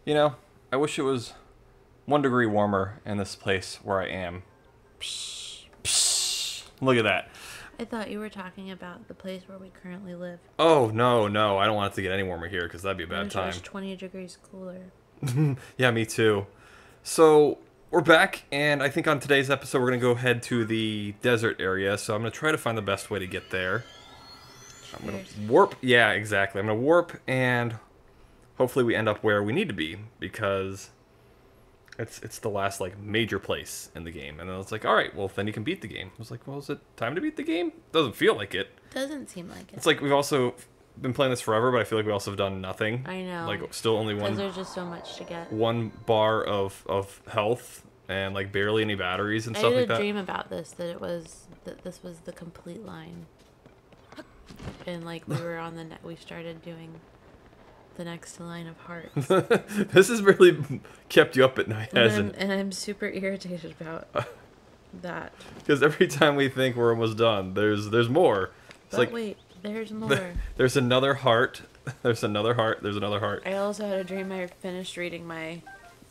You know, I wish it was 1 degree warmer in this place where I am. Psh, psh, look at that. I thought you were talking about the place where we currently live. Oh, no, no. I don't want it to get any warmer here because that'd be a I bad wish it time. was 20 degrees cooler. Yeah, me too. So, we're back, and I think on today's episode we're going to go head to the desert area. So I'm going to try to find the best way to get there. I'm going to warp. Yeah, exactly. I'm going to warp, and hopefully we end up where we need to be, because it's the last, like, major place in the game. And then it's like, alright, well, then you can beat the game. I was like, well, is it time to beat the game? Doesn't feel like it. Doesn't seem like it. It's like we've also been playing this forever, but I feel like we also have done nothing. I know. Like, still only Because one... there's just so much to get. one bar of health and like barely any batteries and stuff like I had that. a dream about this, that this was the complete line. And like we were on we started doing the next line of hearts. This has really kept you up at night, hasn't it? And I'm super irritated about that. Because every time we think we're almost done, there's more. It's But like, wait, there's more. there's another heart. There's another heart. There's another heart. I also had a dream I finished reading my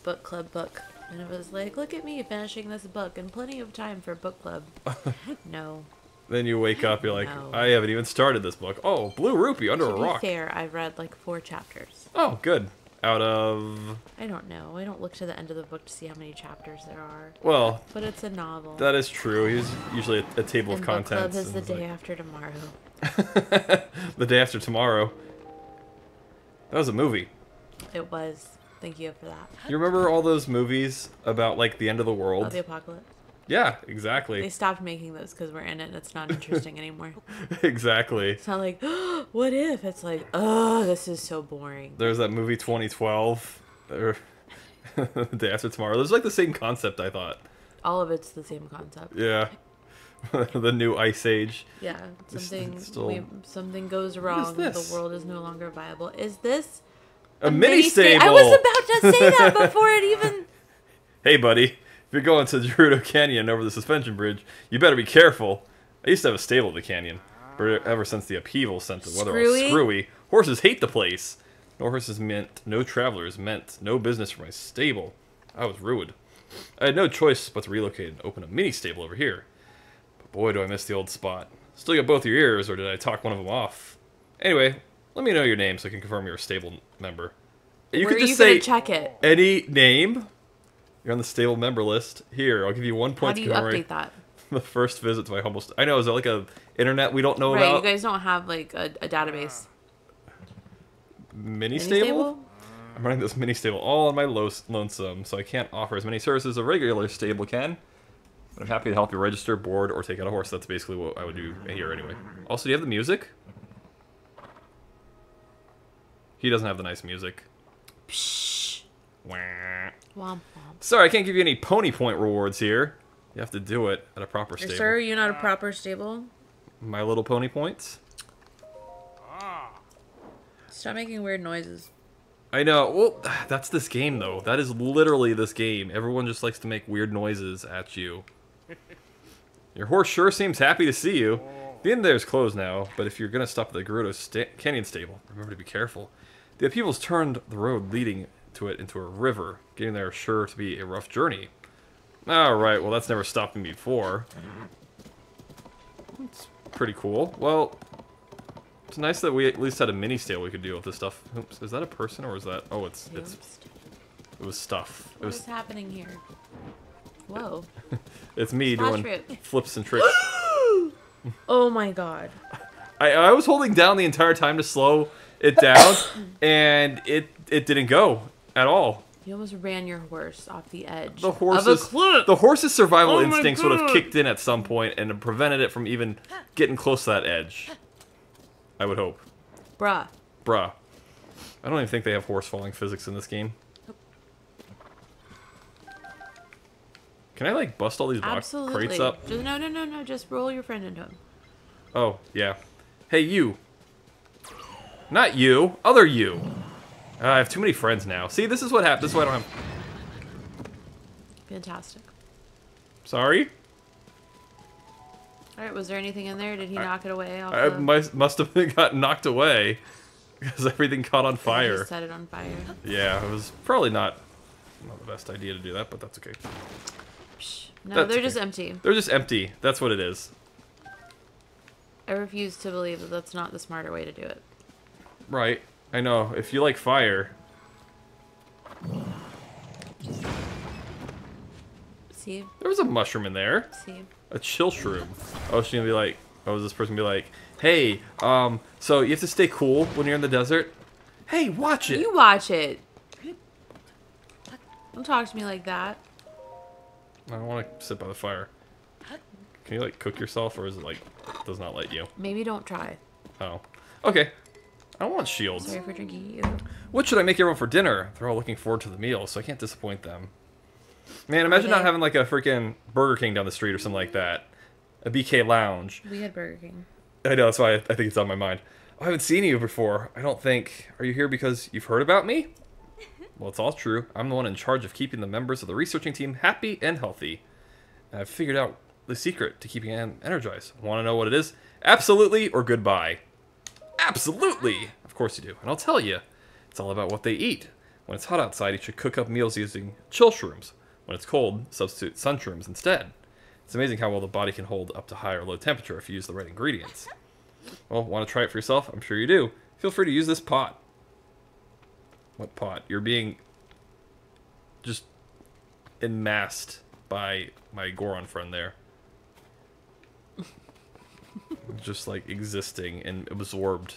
book club book. And it was like, look at me finishing this book and plenty of time for book club. No. Then you wake up, you're like, No. I haven't even started this book. Oh, blue rupee under a To be rock. fair, I read like 4 chapters. Oh, good. Out of... I don't know. I don't look to the end of the book to see how many chapters there are. Well, But it's a novel. that is true. He's usually a table and of book club contents. is the and it's day like- after tomorrow. The day after tomorrow. That was a movie. It was. Thank you for that. You remember all those movies about, like, the end of the Oh, world? the apocalypse. Yeah, They exactly. stopped making those because we're in it and it's not interesting anymore. Exactly. It's not like, what if? It's like, oh, this is so boring. There's that movie 2012. Or the day after tomorrow. There's, like, the same concept, I thought. All of it's the same concept. Yeah. The new Ice Age. Yeah, something still- something goes wrong. this? The world is no longer viable. Is this A mini stable! I was about to say that before it even. Hey, buddy. If you're going to Gerudo Canyon over the suspension bridge, you better be careful. I used to have a stable at the canyon. But ever since the upheaval sent the weather all screwy, horses hate the place. No horses meant no travelers, meant no business for my stable. I was ruined. I had no choice but to relocate and open a mini stable over here. But boy, do I miss the old spot. Still got both your ears, or did I talk one of them off? Anyway, let me know your name so I can confirm you're a stable member. You Where could are just you say gonna check it? any name. You're on the stable member list. Here, I'll give you 1 How point do to you commemorate update that? the first visit to my humble... I know, is that like a internet we don't know Right, about? you guys don't have like a database. Mini Mini stable? I'm running this mini stable all on my lonesome, so I can't offer as many services as a regular stable can. But I'm happy to help you register, board, or take out a horse. That's basically what I would do here anyway. Also, do you have the music? He doesn't have the nice music. Pshh. Wah. Womp womp. Sorry, I can't give you any pony point rewards here. You have to do it at a proper stable. Sir, you're not a proper stable. My Little Pony points? Stop making weird noises. I know. Well, that's this game, though. That is literally this game. Everyone just likes to make weird noises at you. Your horse sure seems happy to see you. The inn there is closed now, but if you're going to stop at the Gerudo Canyon stable, remember to be careful. The upheavals turned the road leading to it into a river. Getting there is sure to be a rough journey. Alright, well that's never stopped me before. It's pretty cool. Well, it's nice that we at least had a mini stable we could deal with this stuff. Oops, is that a person or is that... Oh, it was stuff. What is happening here? Whoa. It's me Splash doing fruit. flips and tricks. Oh my god. I was holding down the entire time to slow it down, and it didn't go at all. You almost ran your horse off the edge The of a horse's cliff. the horse's survival Oh my instincts would have God. kicked in at some point and prevented it from even getting close to that edge. I would hope. Bruh. Bruh. I don't even think they have horse falling physics in this game. Can I, like, bust all these box Absolutely. crates up? Just, no. Just roll your friend into him. Oh, yeah. Hey, you. Not you. Other you. I have too many friends now. See, this is what happens. This is why I don't have... Fantastic. Sorry? Alright, was there anything in there? Did he knock it away off I the... must have got knocked away. because everything caught on fire. Just set it on fire. Yeah, it was probably not the best idea to do that, but that's okay. Psh, no, they're just empty. They're just empty. That's what it is. I refuse to believe that that's not the smarter way to do it. Right. I know. If you like fire. See? There was a mushroom in there. See? A chill shroom. Oh, she's gonna be like, oh, this person be like, hey, so you have to stay cool when you're in the desert? Hey, watch it! You watch it! Don't talk to me like that. I don't want to sit by the fire. Can you, like, cook yourself, or is it, like, does not let you? Maybe don't try. Oh. Okay. I don't want shields. Sorry for drinking you. What should I make everyone for dinner? They're all looking forward to the meal, so I can't disappoint them. Man, imagine not having, like, a freaking Burger King down the street or something like that. A BK Lounge. We had Burger King. I know, that's why I think it's on my mind. Oh, I haven't seen you before, I don't think. Are you here because you've heard about me? Well, it's all true. I'm the one in charge of keeping the members of the researching team happy and healthy. And I've figured out the secret to keeping them energized. Want to know what it is? Absolutely or goodbye? Absolutely! Of course you do, and I'll tell you. It's all about what they eat. When it's hot outside, you should cook up meals using chill shrooms. When it's cold, substitute sun shrooms instead. It's amazing how well the body can hold up to high or low temperature if you use the right ingredients. Well, want to try it for yourself? I'm sure you do. Feel free to use this pot. What pot? You're being just enmasked by my Goron friend there. Just like existing and absorbed.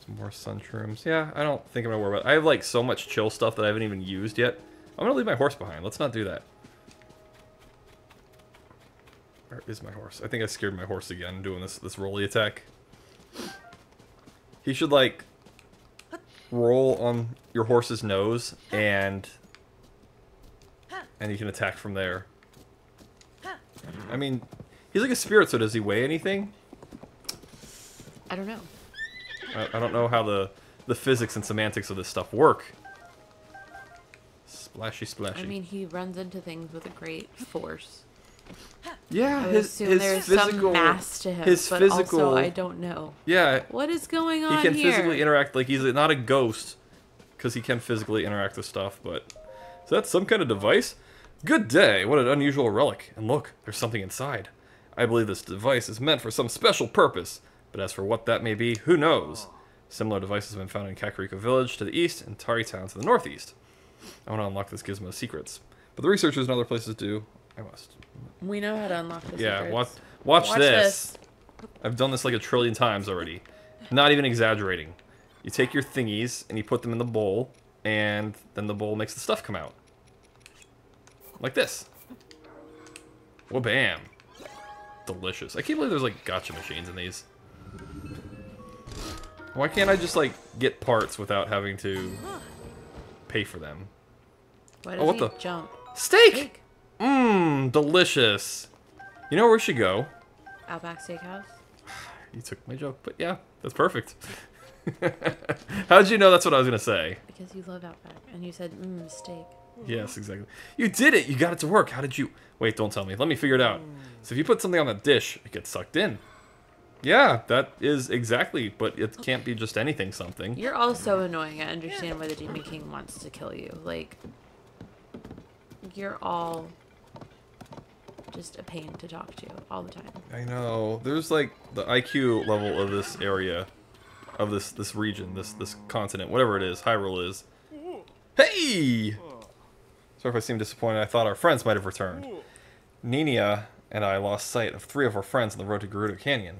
Some more sun shrooms. Yeah, I don't think I'm gonna worry about it. I have like so much chill stuff that I haven't even used yet. I'm gonna leave my horse behind. Let's not do that. Where is my horse? I think I scared my horse again doing this rolly attack. He should like roll on your horse's nose and you can attack from there. I mean, he's like a spirit, so does he weigh anything? I don't know. I don't know how the physics and semantics of this stuff work. Splashy, splashy. I mean, he runs into things with a great force. Yeah, his there's physical some mass to him, but also I don't know. Yeah, what is going on here? He can here? physically interact, like he's not a ghost, because he can physically interact with stuff. But so that's some kind of device. Good day! What an unusual relic. And look, there's something inside. I believe this device is meant for some special purpose, but as for what that may be, who knows? Similar devices have been found in Kakariko Village to the east and Tari Town to the northeast. I want to unlock this gizmo's secrets, but the researchers in other places do. I must. We know how to unlock the secrets. Yeah, watch this. I've done this like a trillion times already. Not even exaggerating. You take your thingies and you put them in the bowl, and then the bowl makes the stuff come out. Like this. Whoa, bam. Delicious. I can't believe there's like gacha machines in these. Why can't I just like get parts without having to pay for them? Why does he jump? Steak! Mmm, delicious. You know where we should go? Outback Steakhouse? You took my joke, but yeah, that's perfect. How did you know that's what I was going to say? Because you loved Outback, and you said, steak. Yes, exactly. You did it! You got it to work. How did you... Wait, don't tell me. Let me figure it out. So if you put something on that dish, it gets sucked in. Yeah, that is exactly, but it can't be just anything something. You're all so annoying. I understand why the Demon King wants to kill you. Like, you're all just a pain to talk to all the time. I know. There's like the IQ level of this area, of this region, this continent, whatever it is, Hyrule is. Hey! Sorry if I seem disappointed. I thought our friends might have returned. Ninia and I lost sight of 3 of our friends on the road to Gerudo Canyon.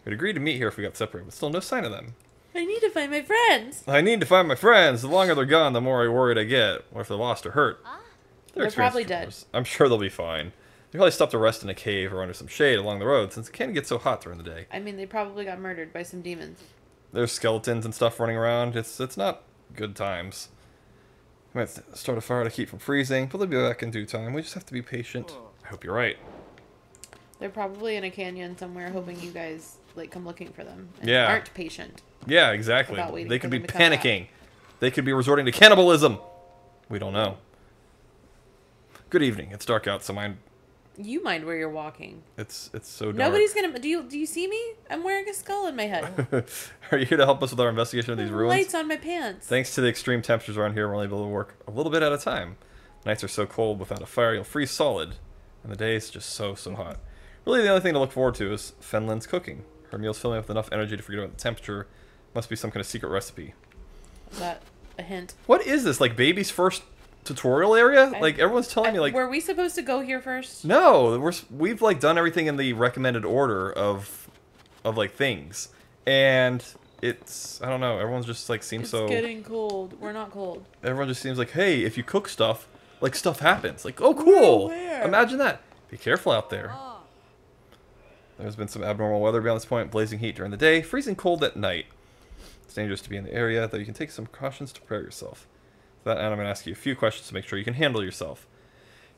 We'd agreed to meet here if we got separated, but still no sign of them. I need to find my friends! I need to find my friends! The longer they're gone, the more worried I get. What if they're lost or hurt? They're probably dead. I'm sure they'll be fine. They probably stopped to rest in a cave or under some shade along the road, since it can get so hot during the day. I mean, they probably got murdered by some demons. There's skeletons and stuff running around. It's not good times. I might start a fire to keep from freezing, but they'll be back in due time. We just have to be patient. I hope you're right. They're probably in a canyon somewhere, hoping you guys like come looking for them. And yeah. Aren't patient. Yeah, exactly. They could be panicking. They could be resorting to cannibalism. We don't know. Good evening. It's dark out, so mind You mind where you're walking. It's so dark. Nobody's gonna. Do you see me? I'm wearing a skull in my head. Are you here to help us with our investigation of these ruins? Lights on my pants. Thanks to the extreme temperatures around here, we're only able to work a little bit at a time. Nights are so cold, without a fire, you'll freeze solid. And the day is just so hot. Really, the only thing to look forward to is Fenlin's cooking. Her meals fill me with enough energy to forget about the temperature. Must be some kind of secret recipe. Is that a hint? What is this? Like baby's first tutorial area? Like everyone's telling me like... Were we supposed to go here first? No, we've like done everything in the recommended order of like things. And it's... I don't know. Everyone's just like seems so... It's getting cold. We're not cold. Everyone just seems like, hey, if you cook stuff, like stuff happens. Like, oh cool! Where? Imagine that. Be careful out there. There's been some abnormal weather beyond this point. Blazing heat during the day, freezing cold at night. It's dangerous to be in the area, though you can take some precautions to prepare yourself. For that, and I'm going to ask you a few questions to make sure you can handle yourself.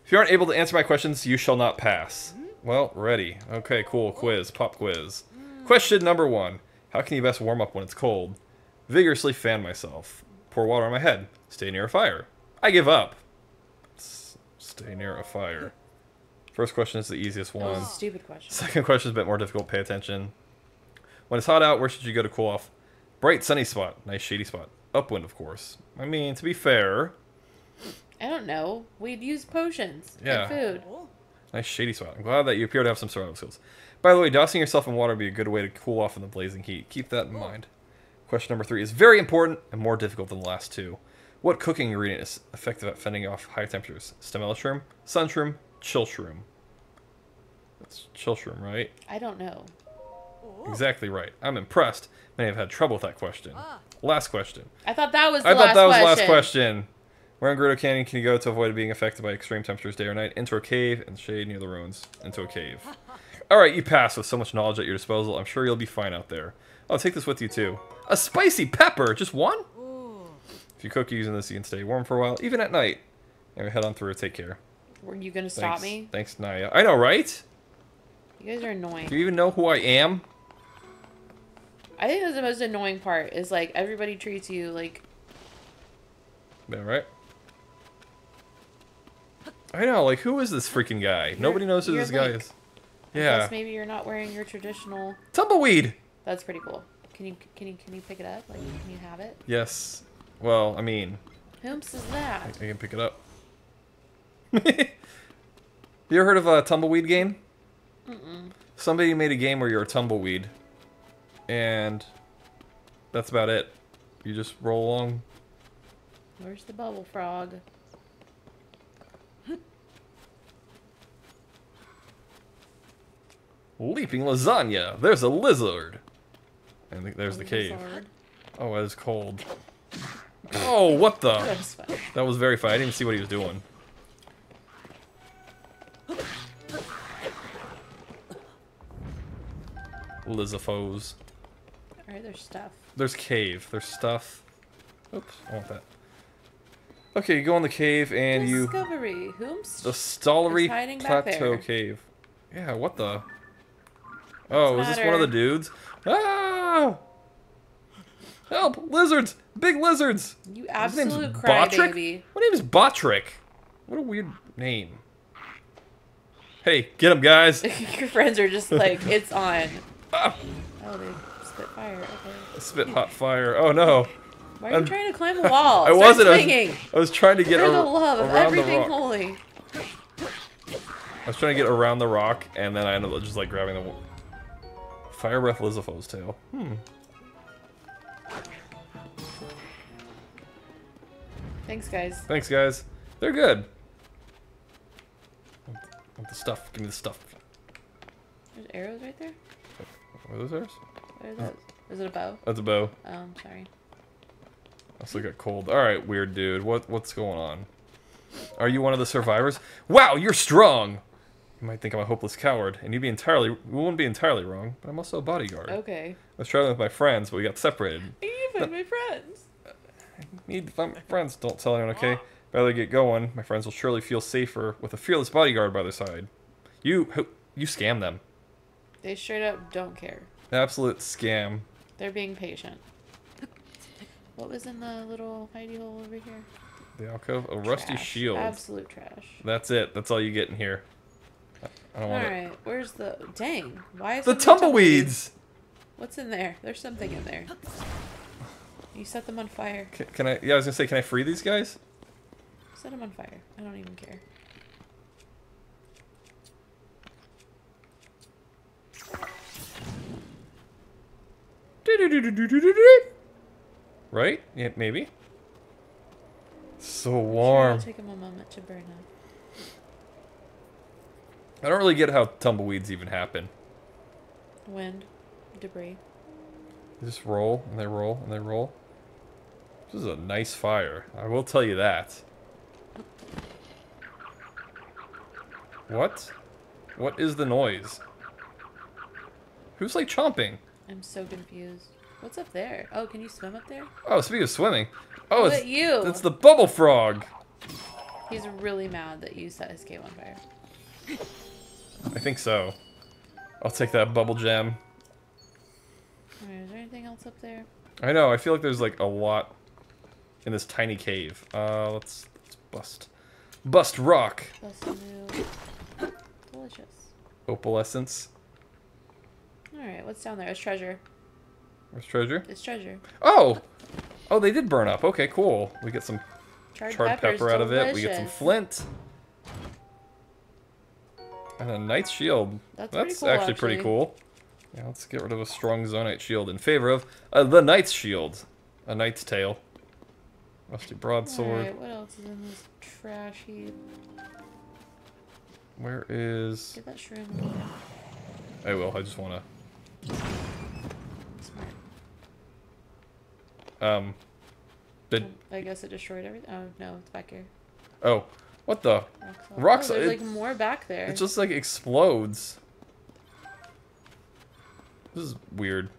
If you aren't able to answer my questions, you shall not pass. Well, ready. Okay, cool. Quiz. Pop quiz. Question number 1. How can you best warm up when it's cold? Vigorously fan myself. Pour water on my head. Stay near a fire. I give up. Stay near a fire. First question is the easiest one. That was a stupid question. Second question is a bit more difficult. Pay attention. When it's hot out, where should you go to cool off? Bright, sunny spot. Nice, shady spot. Upwind, of course. I mean, to be fair... I don't know. We'd use potions. Yeah. And food. Nice, shady spot. I'm glad that you appear to have some survival skills. By the way, dousing yourself in water would be a good way to cool off in the blazing heat. Keep that in mind. Question number 3 is very important and more difficult than the last 2. What cooking ingredient is effective at fending off high temperatures? Stemella shroom, sun shroom, chill shroom. That's chill shroom, right? I don't know. Exactly right. I'm impressed. Many have had trouble with that question. Last question. I thought that was the last question. Where in Gerudo Canyon can you go to avoid being affected by extreme temperatures day or night? Into a cave in the shade near the ruins. Into a cave. Alright, you passed with so much knowledge at your disposal. I'm sure you'll be fine out there. Oh, take this with you too. A spicy pepper! Just one? If you cook using this, you can stay warm for a while, even at night. Anyway, head on through. Take care. Were you going to stop me? Thanks, Naya. I know, right? You guys are annoying. Do you even know who I am? I think that's the most annoying part, is like everybody treats you like... Yeah, right? I know, like who is this freaking guy? Nobody knows who this guy is. Yeah. I guess maybe you're not wearing your traditional... Tumbleweed! That's pretty cool. Can you pick it up? Like, can you have it? Yes. Well, I mean... Whomps is that? I can pick it up. You ever heard of a tumbleweed game? Mm-mm. Somebody made a game where you're a tumbleweed. And that's about it. You just roll along. Where's the bubble frog? Leaping lasagna. There's a lizard. And there's the cave. Lizard. Oh, it is cold. Oh, what the? That was fun. That was very fun. I didn't even see what he was doing. Lizafos. Alright, there's stuff. There's cave. There's stuff. Oops, I want that. Okay, you go in the cave and Discovery. Whomst? The Stollery hiding back Plateau there. Cave. Yeah, what the? Oh, is this one of the dudes? Ah! Help! Lizards! Big lizards! You His name's absolute Botrick? crybaby. What name is Botrick? What a weird name. Hey, get him, guys! Your friends are just like, it's on. Ah! Oh, they spit fire. Okay. Spit hot fire. Oh no! Why are you trying to climb a wall? I wasn't. Swinging. I was trying to get For the love of around the everything rock. holy. I was trying to get around the rock, and then I ended up just like grabbing the fire breath Lizafo's tail. Thanks, guys. Thanks, guys. They're good. Want the stuff. Give me the stuff. There's arrows right there? Are those ours? What are those? Is it a bow? That's a bow. Oh, I'm sorry. I still got cold. Alright, weird dude. What's going on? Are you one of the survivors? Wow, you're strong! You might think I'm a hopeless coward, and you wouldn't be entirely wrong, but I'm also a bodyguard. Okay. I was traveling with my friends, but we got separated. I need to find my friends. I need to find my friends. Don't tell anyone, okay? Better get going. My friends will surely feel safer with a fearless bodyguard by their side. You scam them. They straight up don't care. Absolute scam. They're being patient. What was in the little hidey hole over here? The alcove? A rusty Trash. shield. Absolute trash. That's it. That's all you get in here. I don't want to. Alright, where's the... Dang. Why is The tumbleweeds! What's in there? There's something in there. You set them on fire. Can I... Yeah, I was going to say, can I free these guys? Set them on fire. I don't even care. Right? Yeah, maybe. So warm. Sure, it'll take them a moment to burn up. I don't really get how tumbleweeds even happen. Wind. Debris. They just roll, and they roll, and they roll. This is a nice fire. I will tell you that. What? What is the noise? Who's, like, chomping? I'm so confused. What's up there? Oh, can you swim up there? Oh, speaking of swimming. Oh, it's you. It's the bubble frog. He's really mad that you set his cave on fire. I think so. I'll take that bubble gem. Alright, is there anything else up there? I know, I feel like there's like a lot in this tiny cave. Let's bust rock. Bust new. Delicious. Opalescence. Alright, what's down there? It's treasure. Where's treasure? It's treasure. Oh! Oh, they did burn up. Okay, cool. We get some charred pepper out of it. We get some flint. And a knight's shield. That's cool, actually pretty cool. Yeah, let's get rid of a strong zonite shield in favor of the knight's shield. A knight's tail. Rusty broadsword. Alright, what else is in this trash heap? Where is... Get that shroom. I will. I just want to... Smart. Did... I guess it destroyed everything. Oh, no, it's back here. Oh. What the? Rocks. Oh, there's like more back there. It just like explodes. This is weird.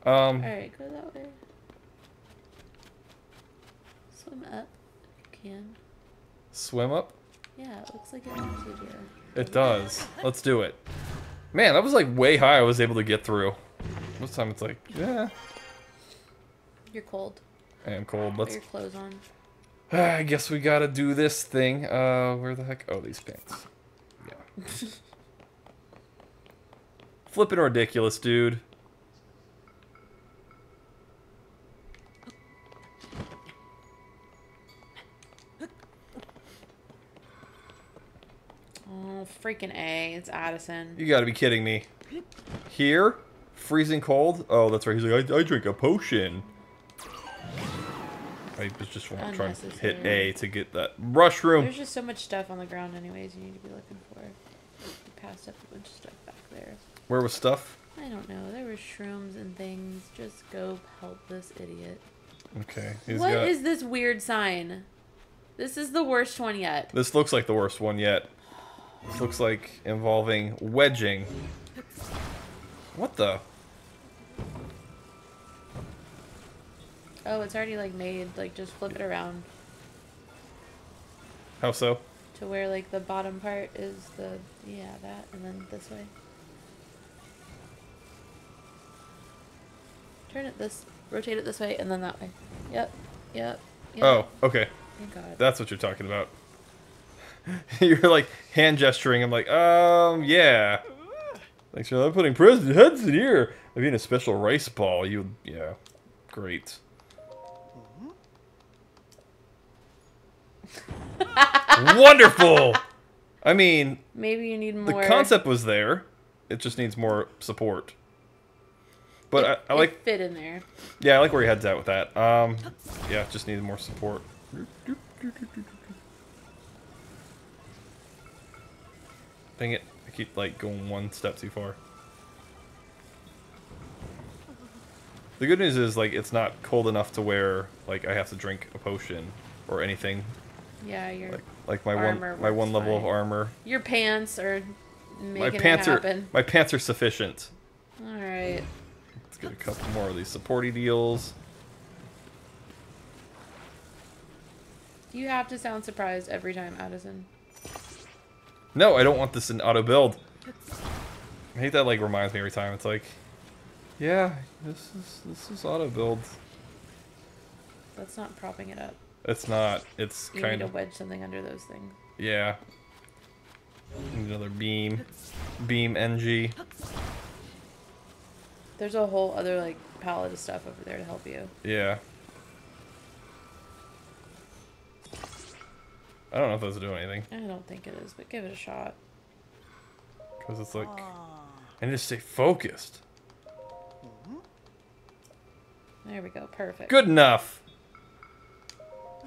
Alright, go that way. Swim up if you can. Swim up? Yeah, it looks like it wants you to. It does. Let's do it. Man, that was like way high I was able to get through. This time it's like, yeah. You're cold. I am cold. Let's... Put your clothes on. I guess we gotta do this thing. Where the heck? Oh, these pants. Yeah. Flippin' ridiculous, dude. Oh, freaking A. It's Addison. You gotta be kidding me. Here? Freezing cold? Oh, that's right. He's like, I drink a potion. I was just trying to hit A to get that mushroom. There's just so much stuff on the ground anyways you need to be looking for. You passed up a bunch of stuff back there. Where was stuff? I don't know. There were shrooms and things. Just go help this idiot. Okay. What is this weird sign? This is the worst one yet. This looks like the worst one yet. This looks like involving wedging. What the? Oh, it's already like made. Like just flip it around. How so? To where like the bottom part is the that, and then this way. Turn it rotate it this way, and then that way. Yep. Oh, okay. Thank God. That's what you're talking about. You're like hand gesturing. I'm like, yeah. Thanks for putting President Hudson here. I've eaten a special rice ball. Yeah, great. Wonderful. I mean, maybe you need more. The concept was there. It just needs more support. But I like fit in there. Yeah, I like where your head's at with that. Yeah, it just needed more support. Dang it! I keep like going one step too far. The good news is like it's not cold enough to where like I have to drink a potion or anything. Yeah, your like my one level of armor. Your pants are making it happen. My pants are sufficient. All right. Let's get a couple more of these supporty deals. You have to sound surprised every time, Addison. No, I don't want this in auto build. I hate that like reminds me every time. It's like, yeah, this is auto build. That's not propping it up. It's not. It's you kind need of to wedge something under those things. Yeah. Another beam. Beam NG. There's a whole other, like, palette of stuff over there to help you. Yeah. I don't know if those do anything. I don't think it is, but give it a shot. Because it's like... I need to stay focused. There we go. Perfect. Good enough.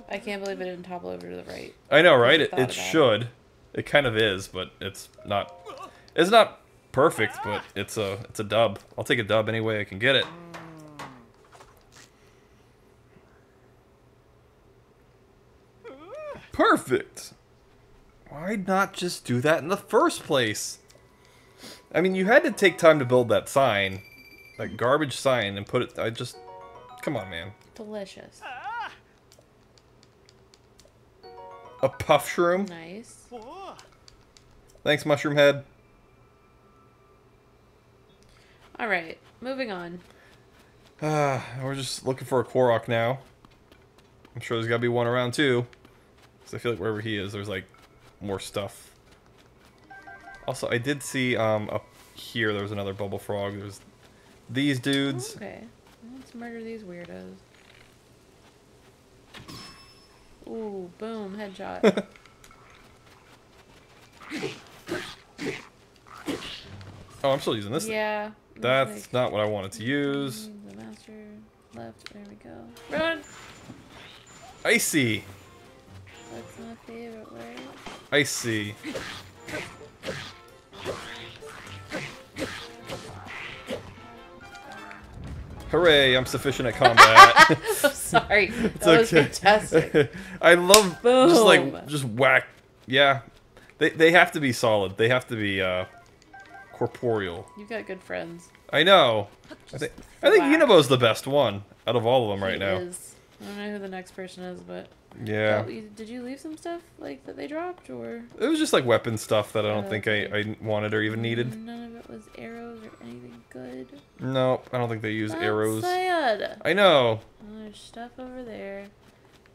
I can't believe it didn't topple over to the right. I know, right? It should. It kind of is, but it's not... It's not perfect, but it's a dub. I'll take a dub any way I can get it. Perfect! Why not just do that in the first place? I mean, you had to take time to build that sign. That garbage sign and put it... I just... Come on, man. Delicious. A puff shroom? Nice. Thanks, Mushroom Head. Alright, moving on. We're just looking for a Korok now. I'm sure there's gotta be one around too. Because I feel like wherever he is, there's like more stuff. Also, I did see up here there was another bubble frog. There's these dudes. Okay, let's murder these weirdos. Ooh, boom, headshot. Oh, I'm still using this. Yeah. That's not what I wanted to use. The master left. There we go. Run! Icy. That's my favorite word. Icy. Hooray, I'm sufficient at combat. I'm sorry. It's That was okay. fantastic. I love Boom. just whack. Yeah. They have to be solid. They have to be corporeal. You've got good friends. I know. I think Unibo's the best one out of all of them right now. Is. I don't know who the next person is, but Yeah. oh, did you leave some stuff like that they dropped, or It was just like weapon stuff that I don't think I wanted or even needed. none of it was arrows or anything good? No, I don't think they use That's arrows. sad. I know. Well, there's stuff over there.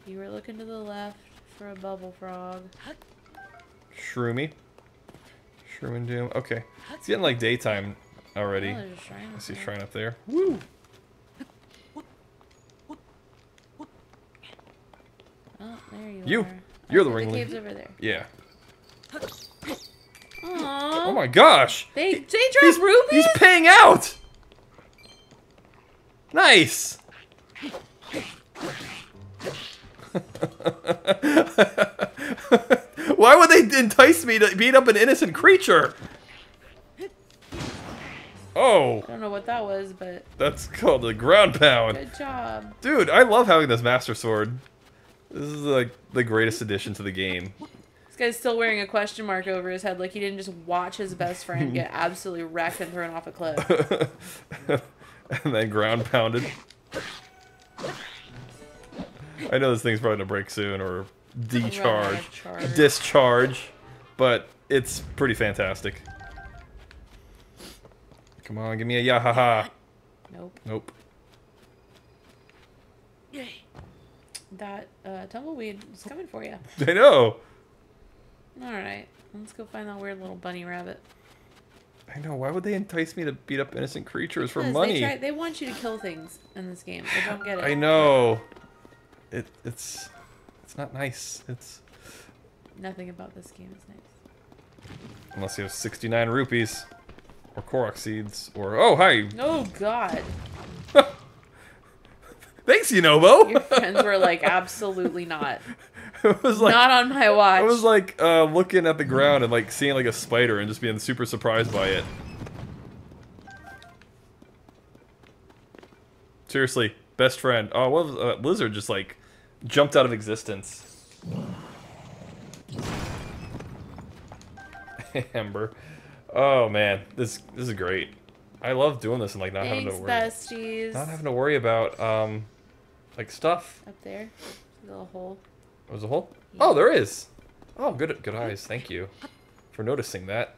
You were looking to the left for a bubble frog. Shroomy. Shroom and Doom. Okay. It's getting like daytime already. Oh, there's a shrine I up see a there. shrine up there. Woo! Oh, there you You. are. You're the The ringleader. cave's over there. Yeah. Aww. Oh my gosh! They dropped rubies? He's paying out! Nice! Why would they entice me to beat up an innocent creature? Oh, I don't know what that was, but that's called a ground pound. good job. Dude, I love having this Master Sword. This is like the greatest addition to the game. This guy's still wearing a question mark over his head, like he didn't just watch his best friend get absolutely wrecked and thrown off a cliff. And then ground pounded. I know this thing's probably gonna break soon or discharge, but it's pretty fantastic. Come on, give me a yahaha. Nope. Nope. That tumbleweed is coming for you. I know. Alright, let's go find that weird little bunny rabbit. I know. Why would they entice me to beat up innocent creatures for Because money? they want you to kill things in this game. I don't get it. I know. It's not nice. It's Nothing about this game is nice. unless you have 69 rupees or Korok seeds or oh hi. Oh god. Thanks, Yunobo. Your friends were like, absolutely not. It was like Not on my watch. I was like looking at the ground and like seeing like a spider and just being super surprised by it. Seriously, best friend. Oh, what was lizard just like jumped out of existence. Amber. Oh man, this is great. I love doing this and like not having to worry. besties. Not having to worry about like stuff. Up there. A little hole. There's a hole? Yeah. Oh, there is. Oh, good eyes. Thank you for noticing that.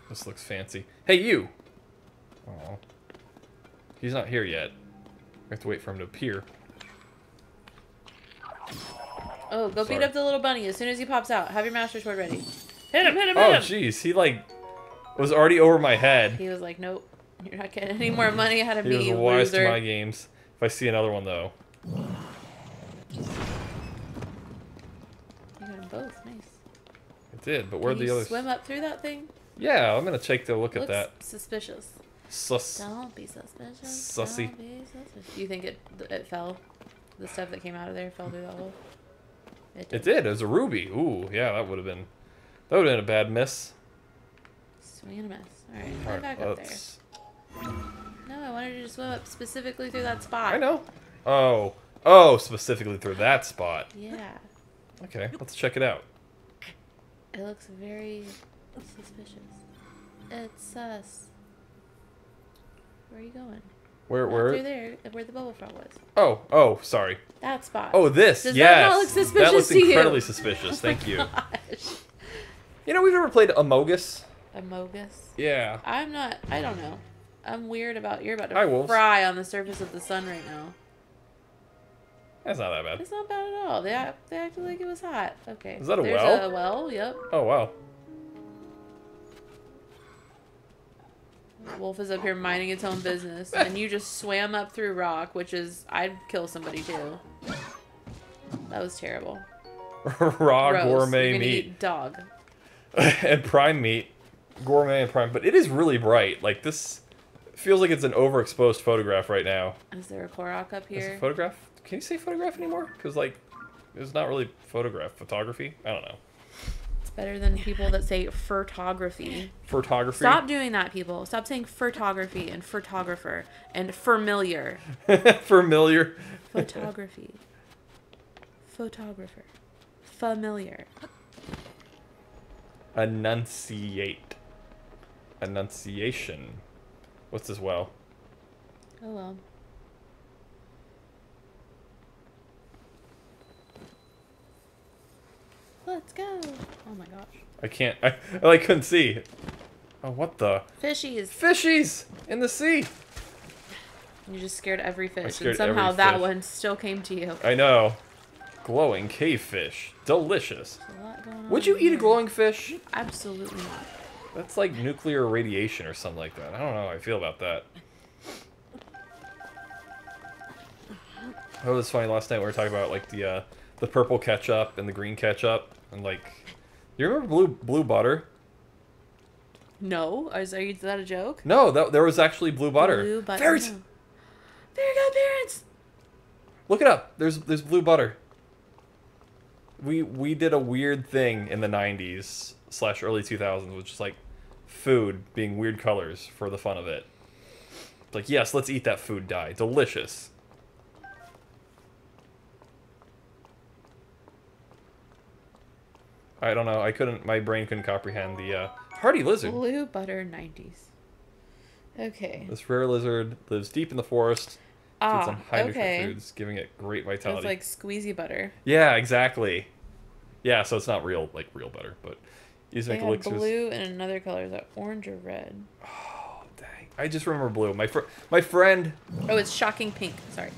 This looks fancy. Hey, you! Oh, he's not here yet. We have to wait for him to appear. Oh, go Sorry. beat up the little bunny as soon as he pops out. Have your Master Sword ready. Hit him, hit him, Oh, hit him! jeez. He, like, was already over my head. He was like, nope, you're not getting any more money out of He me, was you wise loser. to my games. If I see another one, though. You got them both, nice. It did, but where are the others? Swim up through that thing? Yeah, I'm gonna take a look at that. Suspicious. Sus. Don't be suspicious. Sussy. Don't be suspicious. Do you think it fell? The stuff that came out of there fell through that hole? It did. It was a ruby. Ooh, yeah, that would have been a bad miss. Swing and a miss. All right, climb back up there. No, I wanted you to swim up specifically through that spot. I know. Oh, specifically through that spot. Yeah. Okay, let's check it out. It looks very suspicious. It's sus. Where are you going? Where? Through there, where the bubble frog was. Oh, sorry. That spot. Oh, this. Does yes. that not look suspicious that looks to you? incredibly suspicious. Thank you. Gosh. You know, we've never played Amogus. Amogus? Yeah. I don't know. I'm weird about, you're about Hi, to wolves. fry on the surface of the sun right now. That's not that bad. It's not bad at all. They acted like it was hot. Okay. Is that a There's well? A well, yep. Oh, wow. Wolf is up here minding its own business, and you just swam up through rock, which is, I'd kill somebody too. That was terrible. Raw Gross. gourmet You're gonna meat. eat dog. And prime meat. Gourmet and prime. But it is really bright. Like, this feels like it's an overexposed photograph right now. Is there a Korok up Is here? it photograph? Can you say photograph anymore? Because, like, it's not really photography. I don't know. It's better than people that say photography. Photography? Stop doing that, people. Stop saying photography and photographer and familiar. Familiar. Photography. Photographer. Familiar. Enunciate. Enunciation. What's this well? Oh well. Let's go. Oh my gosh. I can't. I like couldn't see. Oh, what the? Fishies. Fishies in the sea. You just scared every fish, scared and somehow every that fish. one still came to you. I know. Glowing cave fish. Delicious. There's a lot going on Would you eat a here. glowing fish? Absolutely not. That's like nuclear radiation or something like that. I don't know how I feel about that. Oh, it was funny. Last night we were talking about like the purple ketchup and the green ketchup, and like, you remember blue butter? No, is that a joke? No, there was actually blue butter. Blue butter. Ferrets! No. Fairy godparents! Look it up. There's blue butter. We did a weird thing in the 90s / early 2000s, which is like food being weird colors for the fun of it. It's like, yes, let's eat that food dye. Delicious. I don't know. My brain couldn't comprehend the hardy lizard. Blue butter 90s. Okay. This rare lizard lives deep in the forest. Feeds on high okay. nutrient foods, giving it great vitality. It's like squeezy butter. Yeah, exactly. Yeah, so it's not real butter, but you just They make have elixirs. blue and another color. Is that orange or red? Oh, dang. I just remember blue. My friend... Oh, it's shocking pink. Sorry.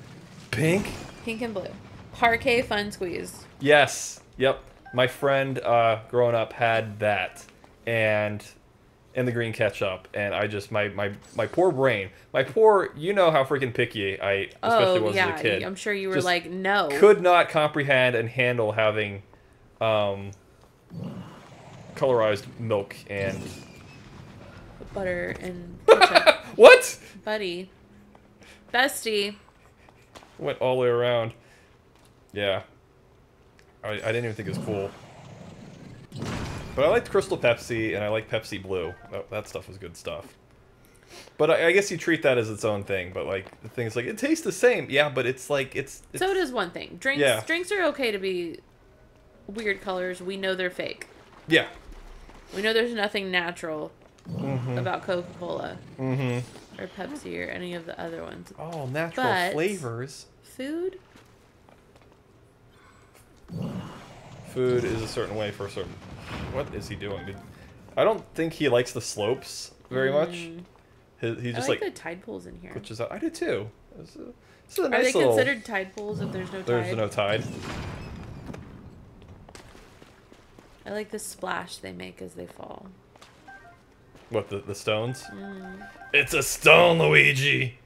Pink? Pink and blue. Parquet Fun Squeeze. Yes. Yep. My friend, growing up, had that. And the green ketchup. And I just... My poor brain. You know how freaking picky I especially was as a kid. I'm sure you were Just like, no. Could not comprehend and handle having... colorized milk and Butter and ketchup. what? Buddy. Bestie. Went all the way around. Yeah. I didn't even think it was cool. But I liked Crystal Pepsi and I liked Pepsi Blue. That stuff was good stuff. But I guess you treat that as its own thing. But like the thing is like it tastes the same. Yeah, but it's like it's So does one thing. Drinks. Yeah. Drinks are okay to be weird colors. We know they're fake. Yeah. We know there's nothing natural about Coca-Cola or Pepsi or any of the other ones. Oh, natural But flavors. Food? Food is a certain way for a certain... What is he doing? I don't think he likes the slopes very much. He just I like the tide pools in here. Which is... I do too. This is a Are nice they little... considered tide pools if there's no tide? There's no tide. I like the splash they make as they fall. What, the stones? It's a stone, Luigi!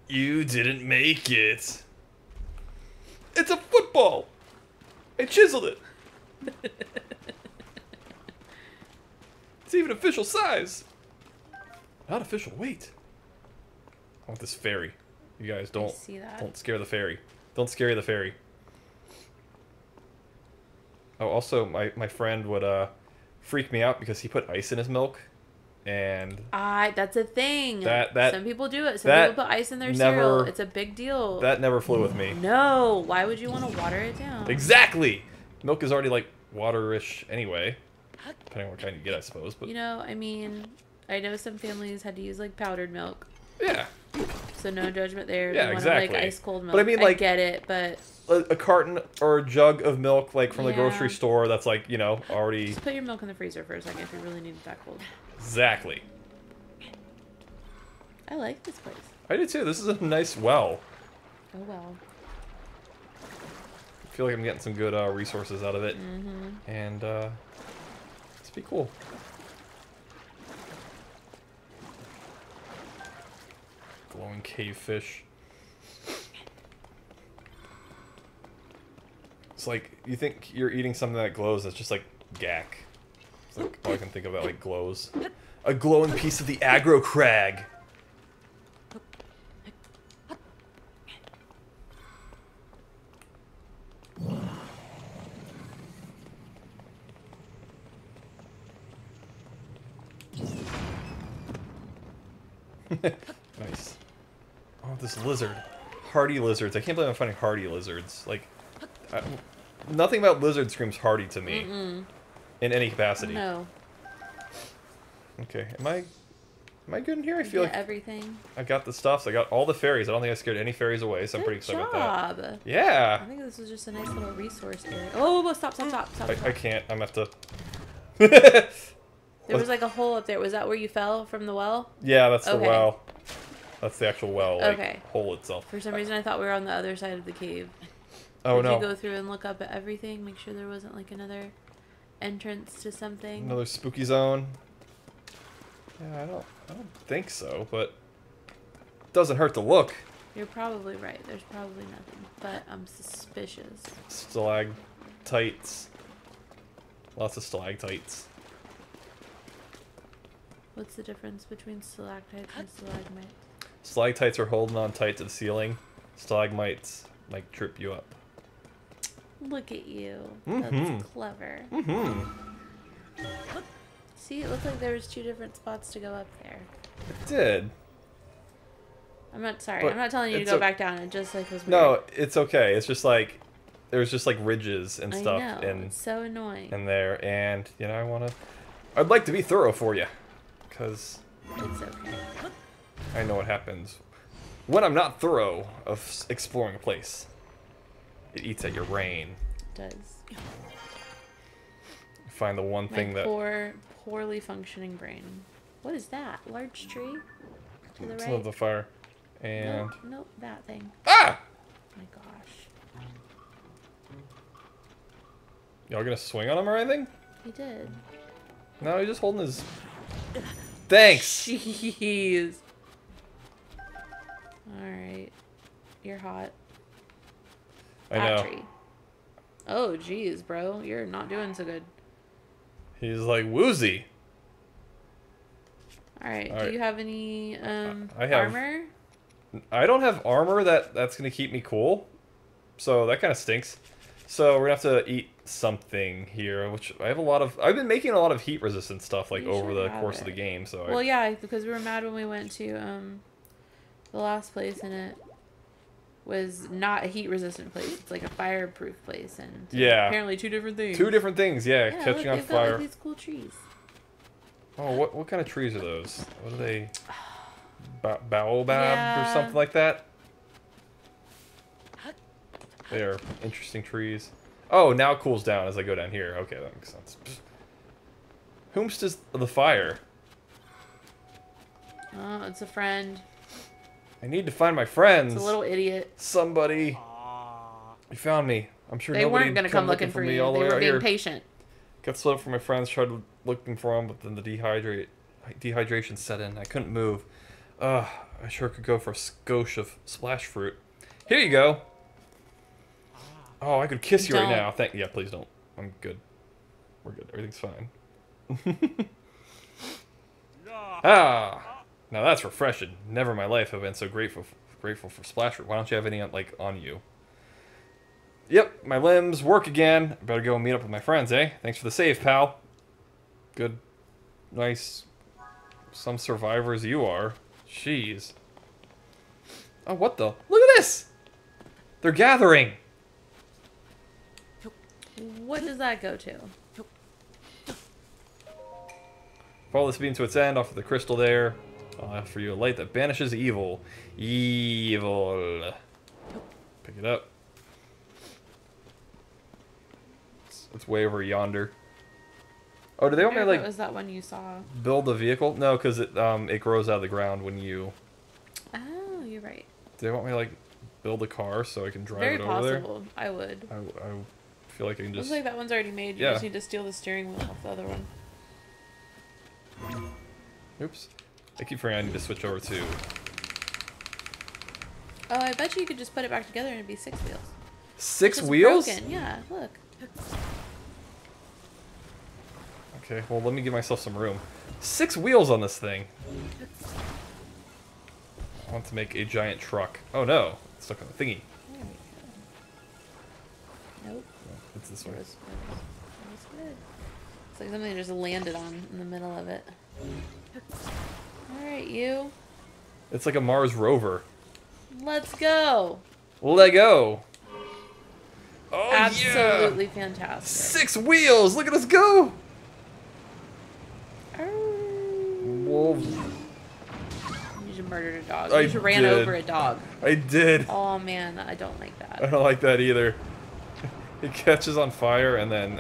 You didn't make it. It's a football! I chiseled it! It's even official size! Not official weight. I want this fairy. You guys don't scare the fairy. Don't scare the fairy. Oh, also, my friend would freak me out because he put ice in his milk, and that's a thing. That some people do it. Some people put ice in their cereal. It's a big deal. That never flew with me. No, why would you want to water it down? Exactly. Milk is already like waterish anyway, depending on what kind you get, I suppose. But you know, I mean, I know some families had to use like powdered milk. Yeah. So no judgment there. Yeah, exactly. Like ice cold milk. But I mean, like, I get it, but a carton or a jug of milk, like from the grocery store, that's like, you know, already. Just put your milk in the freezer for a second if you really need it that cold. Exactly. I like this place. I do too. This is a nice well. Oh well. I feel like I'm getting some good resources out of it, and it's be cool. Glowing cave fish. It's like, you think you're eating something that glows, it's just like gack. It's like all I can think of that like glows. A glowing piece of the aggro crag. Nice. Oh, this lizard. Hardy lizards. I can't believe I'm finding hardy lizards. Like, nothing about lizard screams hardy to me. In any capacity. No. Okay, am I good in here? I feel like everything. I got the stuff. So I got all the fairies. I don't think I scared any fairies away, so I'm pretty excited about that. I Yeah. think this was just a nice little resource here. Oh, stop. I can't. I'm gonna have to. There was like a hole up there. Was that where you fell from the well? Yeah, that's the well. That's the actual well, like, hole itself. For some reason, I thought we were on the other side of the cave. Oh, Did you go through and look up at everything? Make sure there wasn't like another entrance to something? Another spooky zone? Yeah, I don't think so, but it doesn't hurt to look. You're probably right. There's probably nothing, but I'm suspicious. Stalactites. Lots of stalactites. What's the difference between stalactites and stalagmites? Stalactites are holding on tight to the ceiling. Stalagmites might trip you up. Look at you. That's clever. See, it looked like there was 2 different spots to go up there. It did. I'm not sorry. I'm not telling you to go back down. It just like was weird. No, it's okay. It's just like there's just like ridges and stuff. I know. It's so annoying. In there, and you know, I'd like to be thorough for you, because it's okay. I know what happens when I'm not thorough of exploring a place. It eats at your brain. It does. Find the one thing that poorly functioning brain. What is that? Large tree? To the right? It's the fire. And nope, that thing. Ah! My gosh. Y'all gonna swing on him or anything? He did. No, he's just holding his. Thanks. Jeez. All right. You're hot. I know. Tree. Oh, jeez, bro. You're not doing so good. He's like woozy. All right. Do you have any armor? I don't have armor that's gonna keep me cool, so that kind of stinks. So we're gonna have to eat something here, which I have a lot of. I've been making a lot of heat resistant stuff like over the course of the game. So well, yeah, because we were mad when we went to the last place, and it was not a heat resistant place. It's like a fireproof place, and apparently 2 different things. 2 different things, yeah. Catching on fire. Got, like, these cool trees. Oh, what kind of trees are those? What are they? Baobab or something like that? They are interesting trees. Oh, now it cools down as I go down here. Okay, that makes sense. Whomst is the fire? Oh, it's a friend. I need to find my friends. It's a little idiot. Somebody. You found me. I'm sure they weren't going to come looking for me. All they were being patient. Got split up from my friends, tried looking for them, but then the dehydration set in. I couldn't move. I sure could go for a skosh of splash fruit. Here you go. Oh, I could kiss you right now. Yeah, please don't. I'm good. We're good. Everything's fine. Ah, now that's refreshing. Never in my life have I been so grateful for splash fruit. Why don't you have any like on you? Yep, my limbs work again. I better go meet up with my friends, eh? Thanks for the save, pal. Good, nice. Some survivors you are. Jeez. Oh, what the? Look at this! They're gathering. What does that go to? Follow this beam to its end, offer the crystal there. I'll offer you a light that banishes evil. Evil. Pick it up. It's way over yonder. Oh, do they want me to, like... was that one you saw? Build a vehicle? No, because it grows out of the ground when you... Oh, you're right. Do they want me to, like, build a car so I can drive Very it over there? Very possible. I would. I feel like I can just... Looks like that one's already made. You just need to steal the steering wheel off the other one. Oops. I keep forgetting I need to switch over to... Oh, I bet you could just put it back together and it'd be 6 wheels. 6 wheels? Broken. Yeah, look. Okay, well, let me give myself some room. 6 wheels on this thing. I want to make a giant truck. Oh no, it's stuck on the thingy. Nope. It's this way. That's good. It's like something just landed on in the middle of it. Alright, you. It's like a Mars rover. Let's go. Lego. Oh, absolutely yeah. Fantastic. 6 wheels! Look at us go! Whoa. You just murdered a dog. You just ran over a dog. I did. Oh man, I don't like that. I don't like that either. It catches on fire and then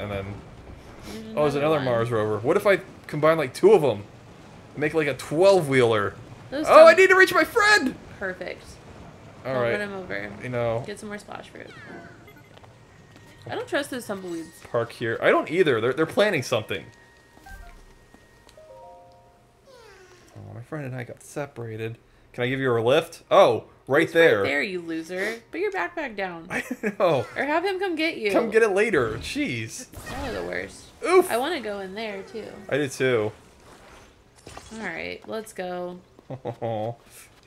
oh, there's another Mars rover. What if I combine like 2 of them? Make like a 12-wheeler. Oh, I need to reach my friend! Perfect. All right. Run him over. You know. Get some more splash fruit. I don't trust those tumbleweeds. Park here. I don't either. They're planning something. Oh, my friend and I got separated. Can I give you a lift? Oh, right there. Right there, you loser. Put your backpack down. I know. Or have him come get you. Come get it later. Jeez. That was the worst. Oof. I want to go in there, too. I do, too. Alright, let's go. Oh,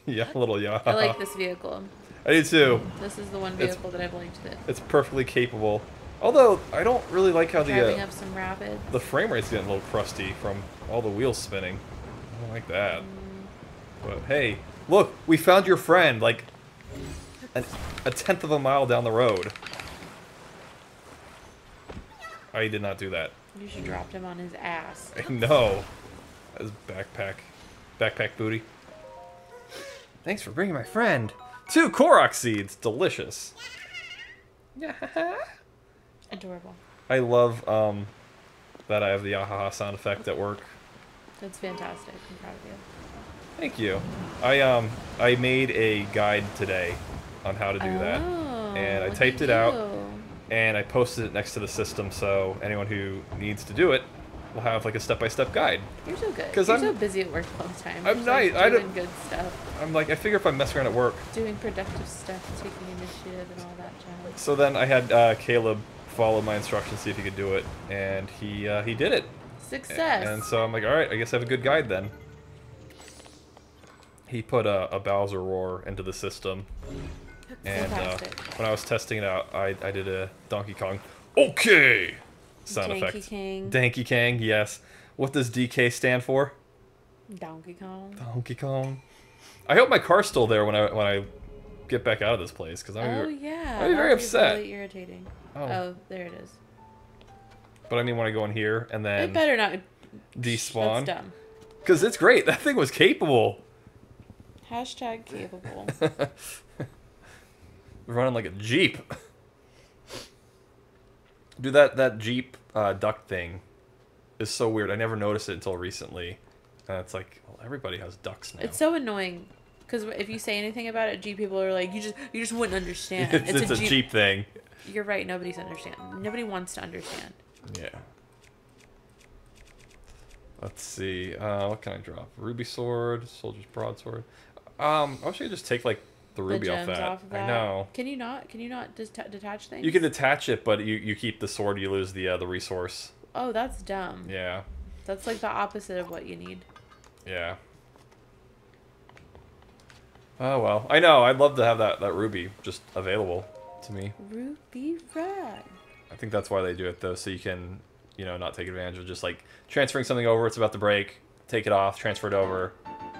yeah, a little yeah. I like this vehicle. I do, too. This is the one vehicle that I've liked it. It's perfectly capable. Although, I don't really like how Driving up some rapids. The frame rate's getting a little crusty from all the wheels spinning. I don't like that. But hey, look, we found your friend, like, a tenth of a mile down the road. I did not do that. You should have dropped him on his ass. I know. That was backpack booty. Thanks for bringing my friend. 2 Korok seeds, delicious. Yeah. Adorable. I love that I have the ahaha sound effect at work. That's fantastic. I'm proud of you. Thank you. I made a guide today on how to do that, and I typed it out, and I posted it next to the system, so anyone who needs to do it will have like a step-by-step guide. You're so good. You're so busy at work all the time. I'm nice. Like, doing good stuff. I'm like, I figure if I'm messing around at work, doing productive stuff, taking initiative, and all that jazz. So then I had Caleb follow my instructions, see if he could do it, and he did it. Success. And so I'm like, all right, I guess I have a good guide then. He put a Bowser roar into the system, and when I was testing it out, I did a Donkey Kong okay sound effect. Donkey Kong, yes. What does DK stand for? Donkey Kong. Donkey Kong. I hope my car's still there when I get back out of this place, because I'd be very upset. Really irritating. Oh, there it is. But I mean, when I go in here and then it better not despawn. That's dumb. Because it's great. That thing was capable. Hashtag capable. Running like a Jeep. Dude, that Jeep duck thing is so weird. I never noticed it until recently. And it's like, well, everybody has ducks now. It's so annoying. Because if you say anything about it, Jeep people are like, you just wouldn't understand. It's a Jeep thing. You're right. Nobody's understand. Nobody wants to understand. Yeah. Let's see. What can I drop? Ruby sword, soldier's broadsword. I wish I could just take like the ruby off that. I know. Can you not? Can you not just detach things? You can detach it, but you keep the sword. You lose the resource. Oh, that's dumb. Yeah. That's like the opposite of what you need. Yeah. Oh well. I know. I'd love to have that ruby just available to me. Ruby rod. I think that's why they do it though, so you can, you know, not take advantage of just like transferring something over. It's about to break. Take it off. Transfer it over.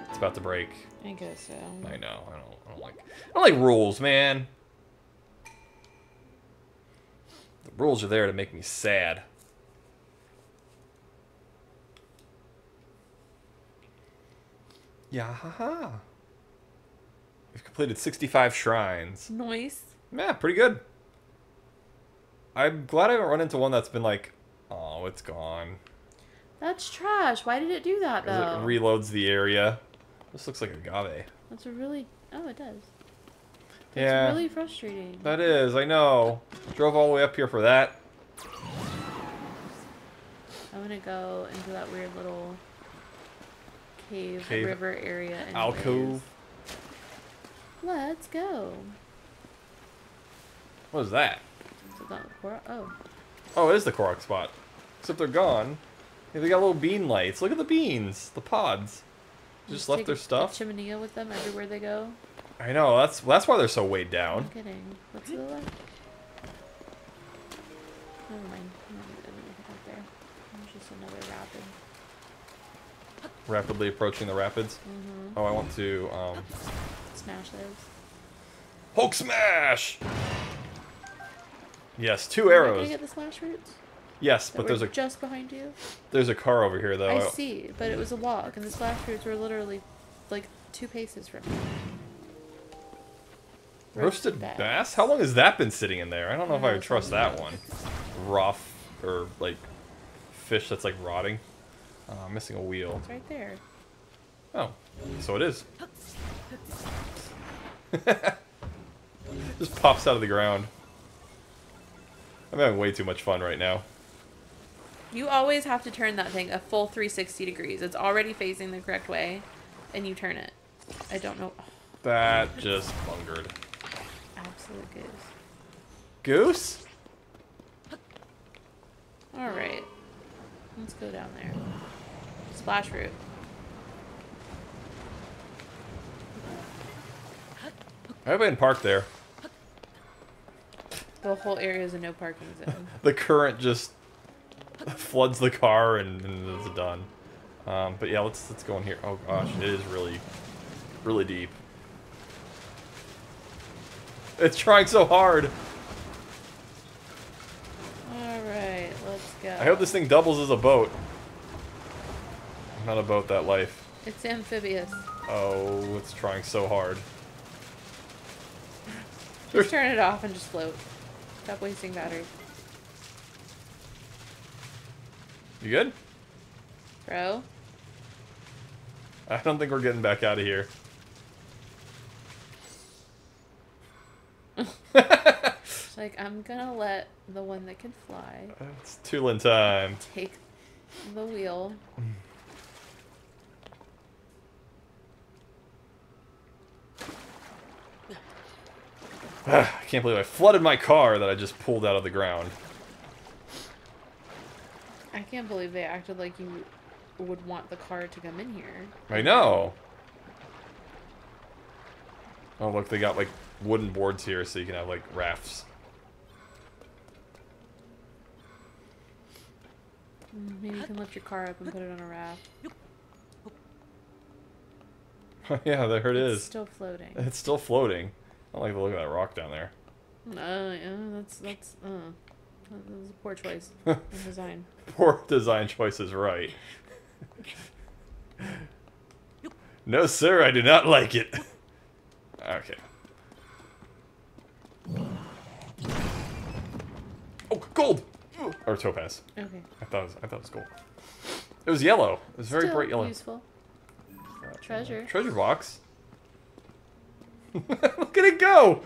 It's about to break. I guess so. I know. I don't like rules, man. The rules are there to make me sad. Yeah, haha. We've completed 65 shrines. Nice. Yeah, pretty good. I'm glad I haven't run into one that's been like, oh, it's gone. That's trash. Why did it do that, though? It reloads the area. This looks like agave. That's a really... Oh, it does. That's yeah. really frustrating. That is, I know. Drove all the way up here for that. I'm gonna go into that weird little cave river area. Anyways. Alcove. Let's go. What is that? Is it not Korok? Oh. Oh, it is the Korok spot. Except they're gone. Yeah, they got little bean lights. Look at the beans. The pods. Just left their stuff. A chiminea with them everywhere they go. I know. That's why they're so weighed down. I'm kidding. What's to the left? Never mind. Up there. There's just another rapid. Rapidly approaching the rapids. Mm-hmm. Oh, I want to smash those. Hulk smash! Yes, 2 arrows. Can I get the smash roots? Yes, but there's just behind you. There's a car over here, though. I see, but it was a walk, and the splash roots were literally like 2 paces from me. Roasted bass? How long has that been sitting in there? I don't know if I would trust that one. Rough or like fish that's like rotting. I'm missing a wheel. It's right there. Oh, so it is. Just pops out of the ground. I'm having way too much fun right now. You always have to turn that thing a full 360 degrees. It's already facing the correct way, and you turn it. I don't know. That just bungered. Absolute goose. Goose? Alright. Let's go down there. Splash root. I hope I didn't park there. The whole area is a no parking zone. The current just floods the car and it's done. But yeah, let's go in here. Oh gosh, it is really deep. It's trying so hard. Alright, let's go. I hope this thing doubles as a boat. I'm not a boat that life. It's amphibious. Oh, it's trying so hard. Just turn it off and just float. Stop wasting battery. You good? Bro? I don't think we're getting back out of here. It's like, I'm gonna let the one that can fly. It's Tulin time. Take the wheel. I can't believe I flooded my car that I just pulled out of the ground. I can't believe they acted like you would want the car to come in here. I know. Oh, look, they got like wooden boards here so you can have like rafts. Maybe you can lift your car up and put it on a raft. Yeah, there it is. It's still floating. It's still floating. I don't like the look of that rock down there. Yeah, that was a poor choice in design. Poor design choice is right. No, sir, I do not like it. Okay. Oh, gold! Or topaz. Okay. I thought it was gold. It was yellow. It was very bright yellow. Useful. Treasure. Treasure box. Look at it go!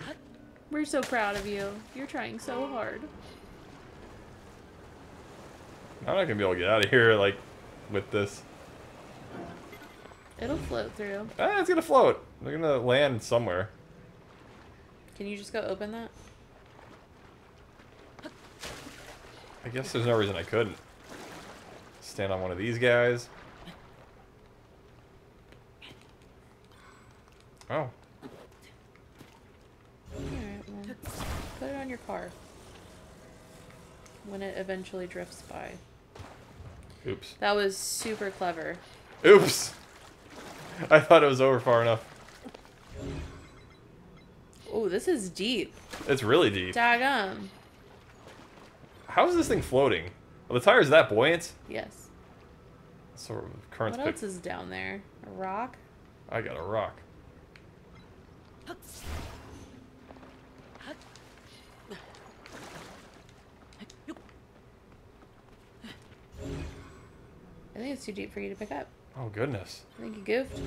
We're so proud of you. You're trying so hard. I'm not gonna be able to get out of here, like, with this. It'll float through. Ah, it's gonna float. We're gonna land somewhere. Can you just go open that? I guess there's no reason I couldn't. Stand on one of these guys. Oh. Alright, well, put it on your car. When it eventually drifts by. Oops. That was super clever. Oops! I thought it was over far enough. Oh, this is deep. It's really deep. Daggum. How is this thing floating? Are the tires that buoyant? Yes. Sort of currents. What else is down there? A rock? I got a rock. I think it's too deep for you to pick up. Oh, goodness. I think you goofed.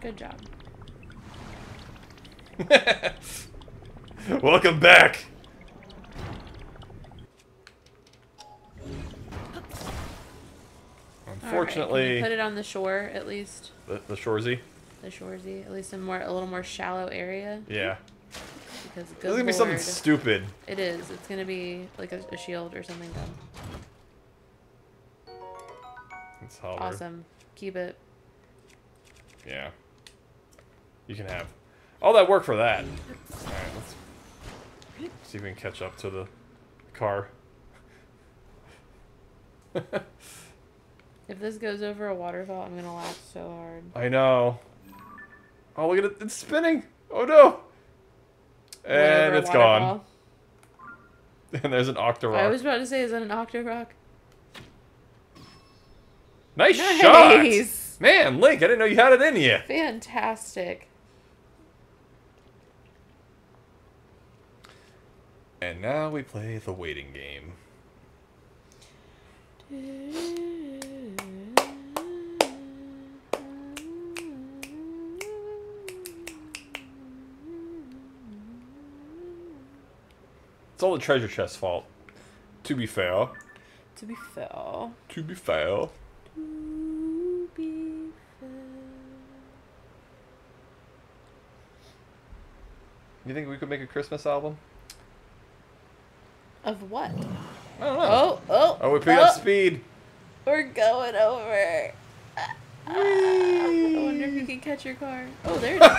Good job. Welcome back! Unfortunately... Right, can you put it on the shore, at least? The shoresy? The shoresy. At least in a little more shallow area. Yeah. Because good It's gonna be something stupid. It is. It's gonna be like a shield or something dumb. It's hover. Awesome. Keep it. Yeah. You can have all that work for that. Alright, let's see if we can catch up to the car. If this goes over a waterfall, I'm gonna laugh so hard. I know. Oh, look at it. It's spinning. Oh, no. And it's gone. And there's an Octorock. I was about to say, is that an Octorock? Nice shot! Man, Link, I didn't know you had it in you. Fantastic. And now we play the waiting game. It's all the treasure chest's fault. To be fair. To be fair. To be fair. To be fair. You think we could make a Christmas album? Of what? I don't know. Oh, we pick up speed. We're going over. I wonder if you can catch your car. Oh, there it is.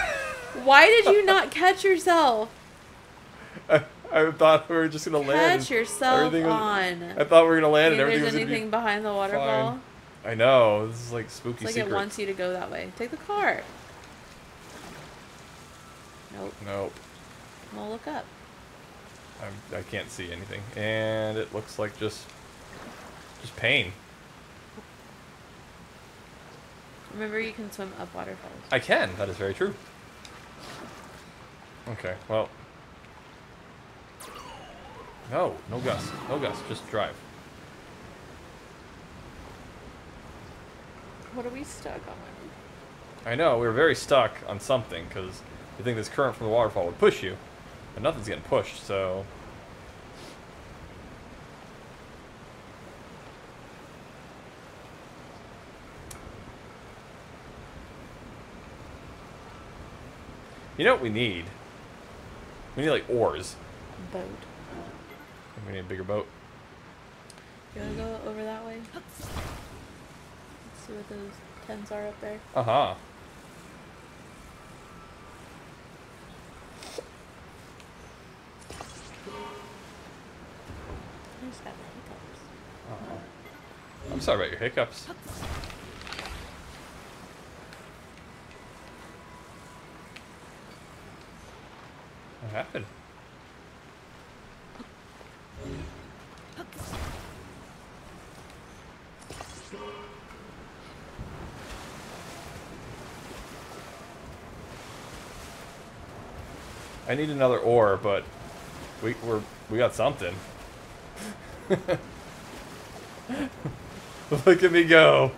Why did you not catch yourself? I thought we were just gonna land. Catch yourself on. I thought we were gonna land and everything was gonna be. There's anything behind the waterfall? Fine. I know. This is like spooky. It's like it wants you to go that way. Take the car. Nope. Nope. Well, look up. I can't see anything, and it looks like just pain. Remember, you can swim up waterfalls. I can. That is very true. Okay. Well. No Gus. No Gus. Just drive. What are we stuck on? I know. We were very stuck on something because you think this current from the waterfall would push you, but nothing's getting pushed. So. You know what we need? We need like oars. Boat. We need a bigger boat. You wanna go over that way? Let's see what those tents are up there. Uh-huh. I just got the hiccups. Uh-huh. I'm sorry about your hiccups. What happened? I need another oar, but we got something. Look at me go.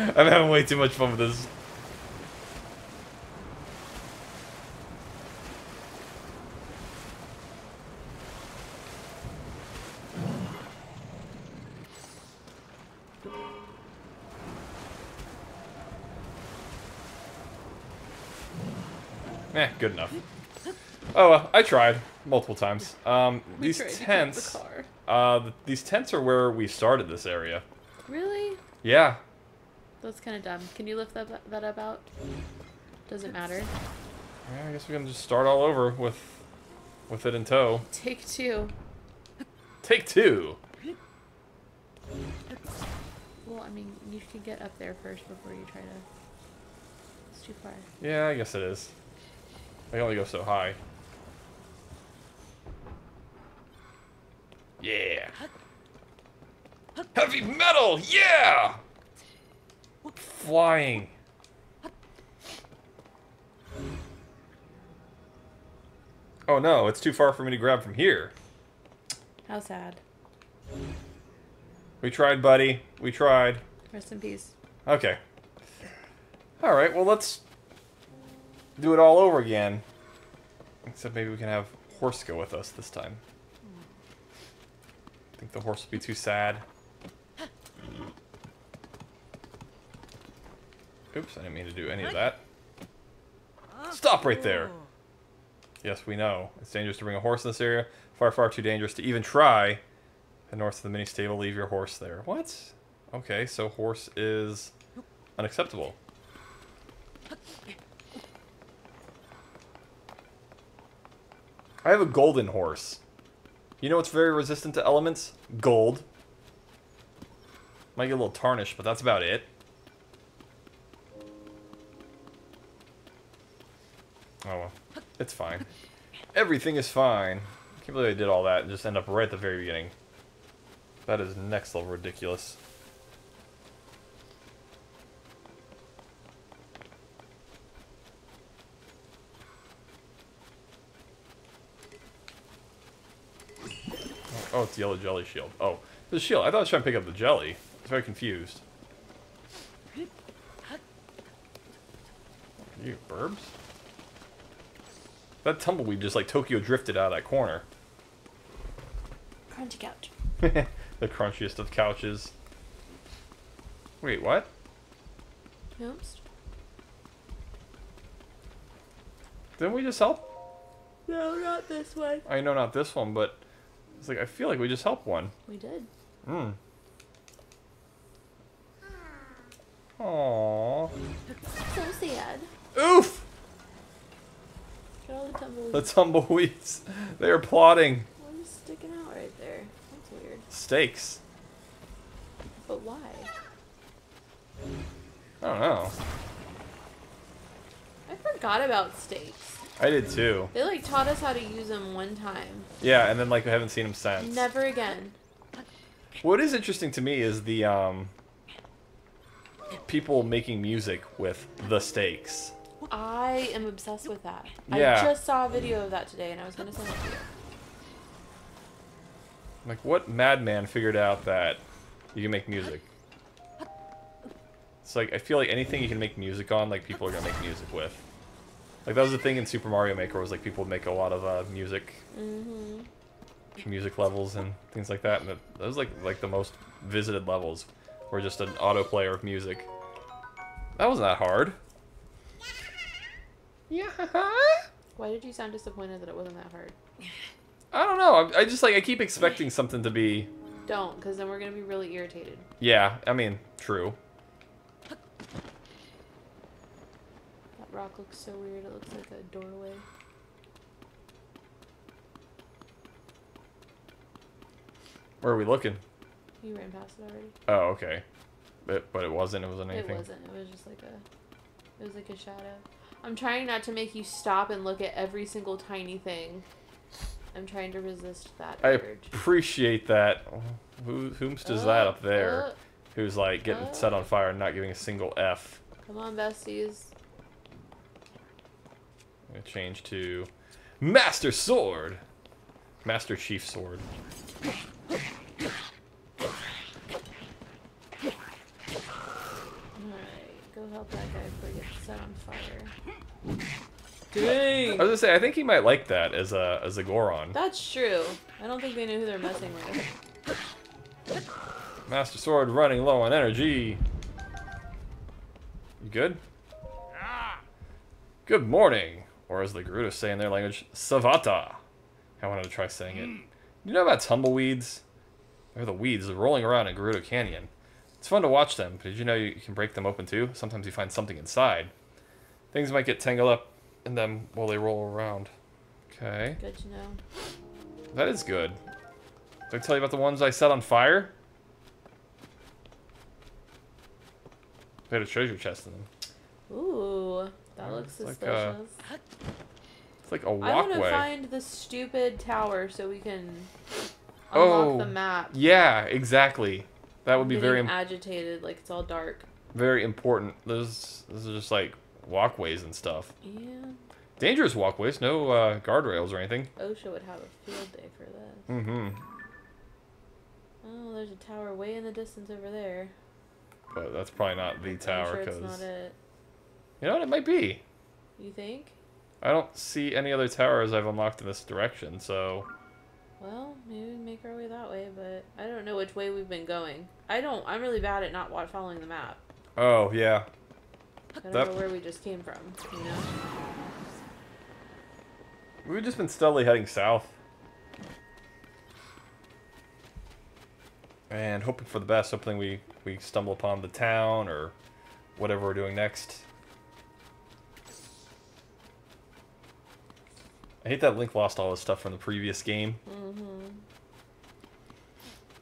I'm having way too much fun with this. Good enough. Oh, well, I tried multiple times. These tents. These tents are where we started this area. Really? Yeah. That's kind of dumb. Can you lift that up out? Doesn't matter. Yeah, I guess we can just start all over with it in tow. Take two. Take two. Well, I mean, you can get up there first before you try to. It's too far. Yeah, I guess it is. I can only go so high. Yeah. Heavy metal, yeah! Flying. Oh no, it's too far for me to grab from here. How sad. We tried, buddy. We tried. Rest in peace. Okay. Alright, well let's do it all over again. Except maybe we can have horse go with us this time. I think the horse will be too sad. Oops, I didn't mean to do any of that. Stop right there! Yes, we know. It's dangerous to bring a horse in this area. Far, far too dangerous to even try. Head north to the mini stable, leave your horse there. What? Okay, so horse is unacceptable. I have a golden horse. You know what's very resistant to elements? Gold. Might get a little tarnished, but that's about it. Oh well. It's fine. Everything is fine. I can't believe I did all that and just end up right at the very beginning. That is next level ridiculous. Oh, it's the yellow jelly shield. Oh, the shield. I thought I was trying to pick up the jelly. I was very confused. You burbs? That tumbleweed just like Tokyo drifted out of that corner. Crunchy couch. The crunchiest of couches. Wait, what? Oops. Didn't we just help? No, not this one. I know not this one, but it's like I feel like we just helped one. We did. Hmm. Aww. So sad. Oof! Get all the tumbleweeds. The tumbleweeds. They are plotting. One's sticking out right there. That's weird. Stakes. But why? I don't know. I forgot about stakes. I did too. They like taught us how to use them one time. Yeah, and then like I haven't seen them since. Never again. What is interesting to me is the people making music with the stakes. I am obsessed with that. Yeah. I just saw a video of that today, and I was gonna send it to you. Like, what madman figured out that you can make music? It's like I feel like anything you can make music on, like people are gonna make music with. Like that was the thing in Super Mario Maker, was like people would make a lot of music, music levels and things like that. And that was like the most visited levels, were just an autoplayer of music. That wasn't that hard. Yeah. Why did you sound disappointed that it wasn't that hard? I don't know. I just like I keep expecting something to be. Don't, because then we're gonna be really irritated. Yeah, I mean, true. That rock looks so weird. It looks like a doorway. Where are we looking? You ran past it already. Oh, okay. But it wasn't. It wasn't anything. It wasn't. It was just like a. It was like a shadow. I'm trying not to make you stop and look at every single tiny thing. I'm trying to resist that urge. I appreciate that. Whomst is that up there? Who's like getting set on fire and not giving a single F. Come on, besties. I'm gonna change to Master Sword. Master Chief Sword. Alright. Go help that guy before he gets set on fire. Dang! I was gonna say, I think he might like that as a Goron. That's true. I don't think they know who they're messing with. Master Sword running low on energy. You good? Good morning. Or as the Gerudos say in their language, Savata. I wanted to try saying it. You know about tumbleweeds? They're the weeds rolling around in Gerudo Canyon. It's fun to watch them, but did you know you can break them open too? Sometimes you find something inside. Things might get tangled up in them while they roll around. Okay. Good to know. That is good. Did I tell you about the ones I set on fire? They had a treasure chest in them. Ooh, that looks suspicious. It's like a walkway. I want to find the stupid tower so we can unlock the map. Yeah, exactly. That would be very agitated, like it's all dark. Very important. Those are just like walkways and stuff. Yeah. Dangerous walkways, no guardrails or anything. OSHA would have a field day for this. Mm-hmm. Oh, there's a tower way in the distance over there. But that's probably not the tower, I'm sure it's not it. You know what? It might be. You think? I don't see any other towers I've unlocked in this direction, so... Well, maybe we make our way that way, but I don't know which way we've been going. I'm really bad at not following the map. Oh, yeah. I don't know where we just came from, you know? We've just been steadily heading south. And hoping for the best, hoping we stumble upon the town or whatever we're doing next. I hate that Link lost all his stuff from the previous game. Mm-hmm.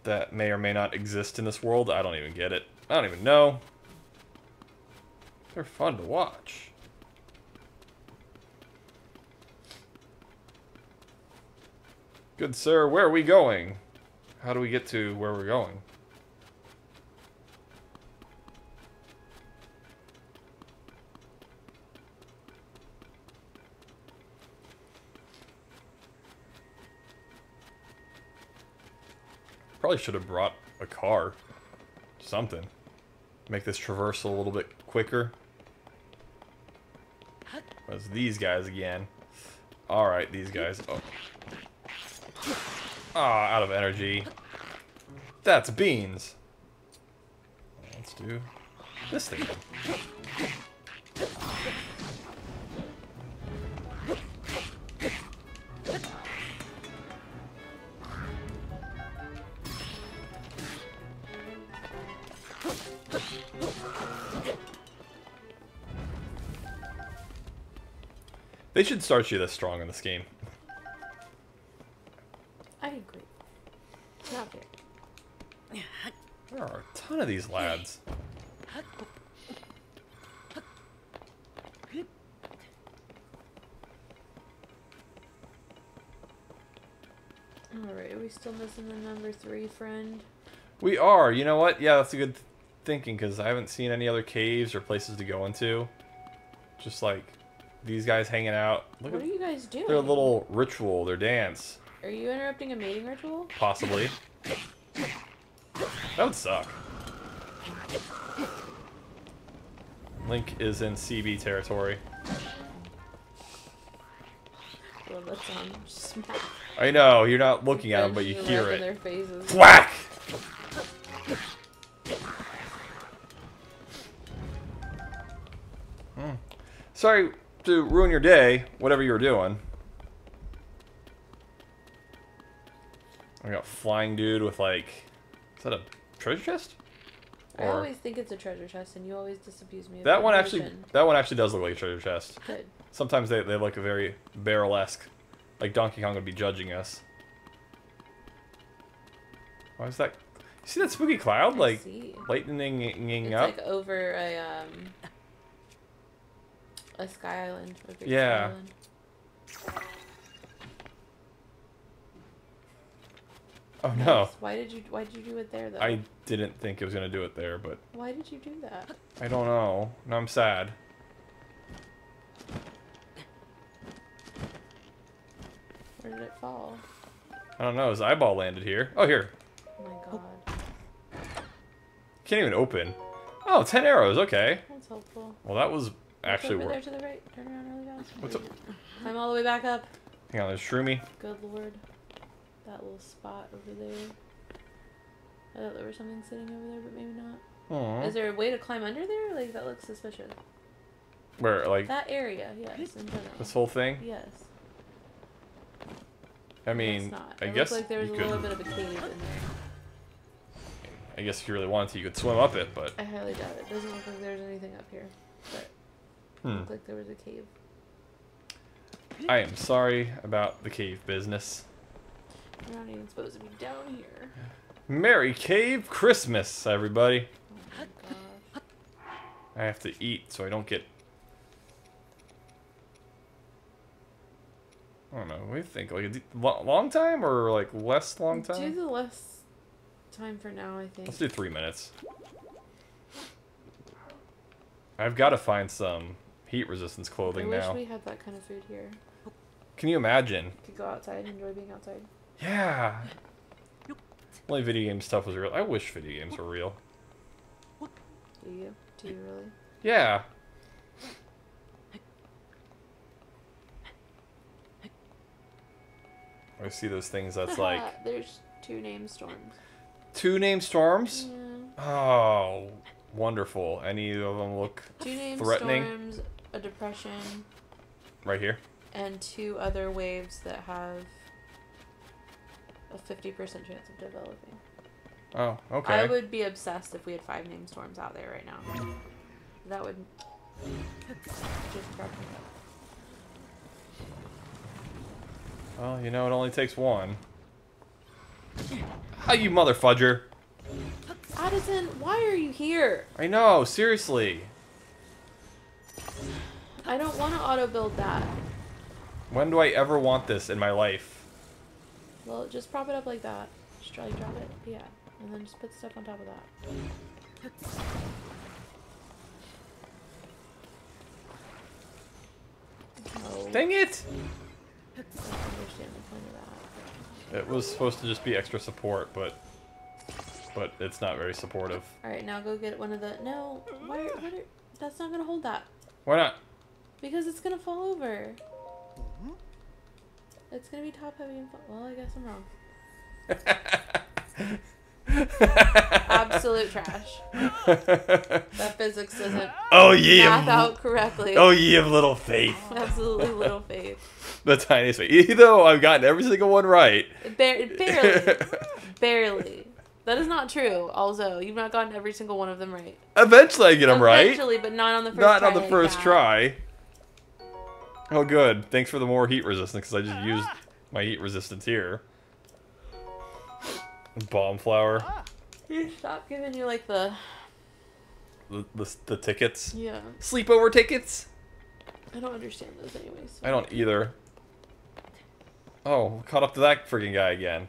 That may or may not exist in this world. I don't even get it. I don't even know. They're fun to watch. Good sir, where are we going? How do we get to where we're going? Probably should have brought a car. Something. Make this traversal a little bit quicker. It's these guys again. Alright, these guys. Oh. Ah, out of energy. That's beans. Let's do this thing. They should start you this strong in this game. I agree. It's not fair. There are a ton of these lads. Alright, are we still missing the number 3 friend? We are. You know what? Yeah, that's a good thinking, because I haven't seen any other caves or places to go into. Just like these guys hanging out. Look what are you guys doing? Their little ritual, their dance. Are you interrupting a mating ritual? Possibly. That would suck. Link is in CB territory. Well, that sound smack. I know, you're not looking at them, but you hear it. Their faces. Whack! Sorry to ruin your day, whatever you were doing. I got flying dude with like... Is that a treasure chest? I always think it's a treasure chest, and you always disabuse me of that one actually does look like a treasure chest. Good. Sometimes they look a very barrel-esque. Like Donkey Kong would be judging us. Why is that? You see that spooky cloud? Like lightning up? It's like over a sky island. A big yeah. Sky island. Oh no. Why did you do it there though? I didn't think it was gonna do it there, but why did you do that? I don't know. Now I'm sad. Where did it fall? I don't know. His eyeball landed here. Oh, here. Oh my god. Can't even open. Oh, 10 arrows. Okay. That's helpful. Well, that was actually over there to the right. Turn around really fast. What's up? Climb all the way back up. Hang on, there's Shroomy. Good lord. That little spot over there. I thought there was something sitting over there, but maybe not. Aww. Is there a way to climb under there? Like, that looks suspicious. Where, like... That area, yes, in general. This whole thing? Yes. I mean, I guess like there was a little bit of a cave in there. I guess if you really wanted to, you could swim up it, but... I highly doubt it. Doesn't look like there's anything up here. But it looked like there was a cave. I am sorry about the cave business. You're not even supposed to be down here. Merry Cave Christmas, everybody. Oh my gosh. I have to eat so I don't get... I don't know. What do you think? Like a long time or like less long time? Do the less time for now, I think. Let's do 3 minutes. I've got to find some heat resistance clothing now. I wish we had that kind of food here. Can you imagine? You could go outside and enjoy being outside. Yeah. Only video game stuff was real. I wish video games were real. Do you? Do you really? Yeah. I see those things that's like... There's 2 name storms. 2 name storms? Yeah. Oh, wonderful. Any of them look 2 name threatening? storms, a depression. Right here? And 2 other waves that have a 50% chance of developing. Oh, okay. I would be obsessed if we had 5 name storms out there right now. That would just crack me up. Well, you know, it only takes 1. Ah, you mother fudger. Addison, why are you here? I know, seriously. I don't want to auto-build that. When do I ever want this in my life? Well, just prop it up like that. Just try to drop it. Yeah. And then just put stuff on top of that. No. Dang it! I don't understand the point of that. It was supposed to just be extra support, but it's not very supportive. Alright, now go get one of the... No! That's not gonna hold that. Why not? Because it's gonna fall over. It's gonna be top heavy and fall... Well, I guess I'm wrong. Absolute trash. That physics doesn't math out correctly. Oh, ye of little faith. Absolutely little faith. The tiniest faith. Even though I've gotten every single one right. Barely. Barely. That is not true. Also, you've not gotten every single one of them right. Eventually I get them right. Eventually, but not on the first try. Not on the first try. Oh, good. Thanks for the more heat resistance, because I just used my heat resistance here. Bomb flower. Stop giving you like the tickets. Yeah. Sleepover tickets. I don't understand those anyways. So. I don't either. Oh, caught up to that freaking guy again.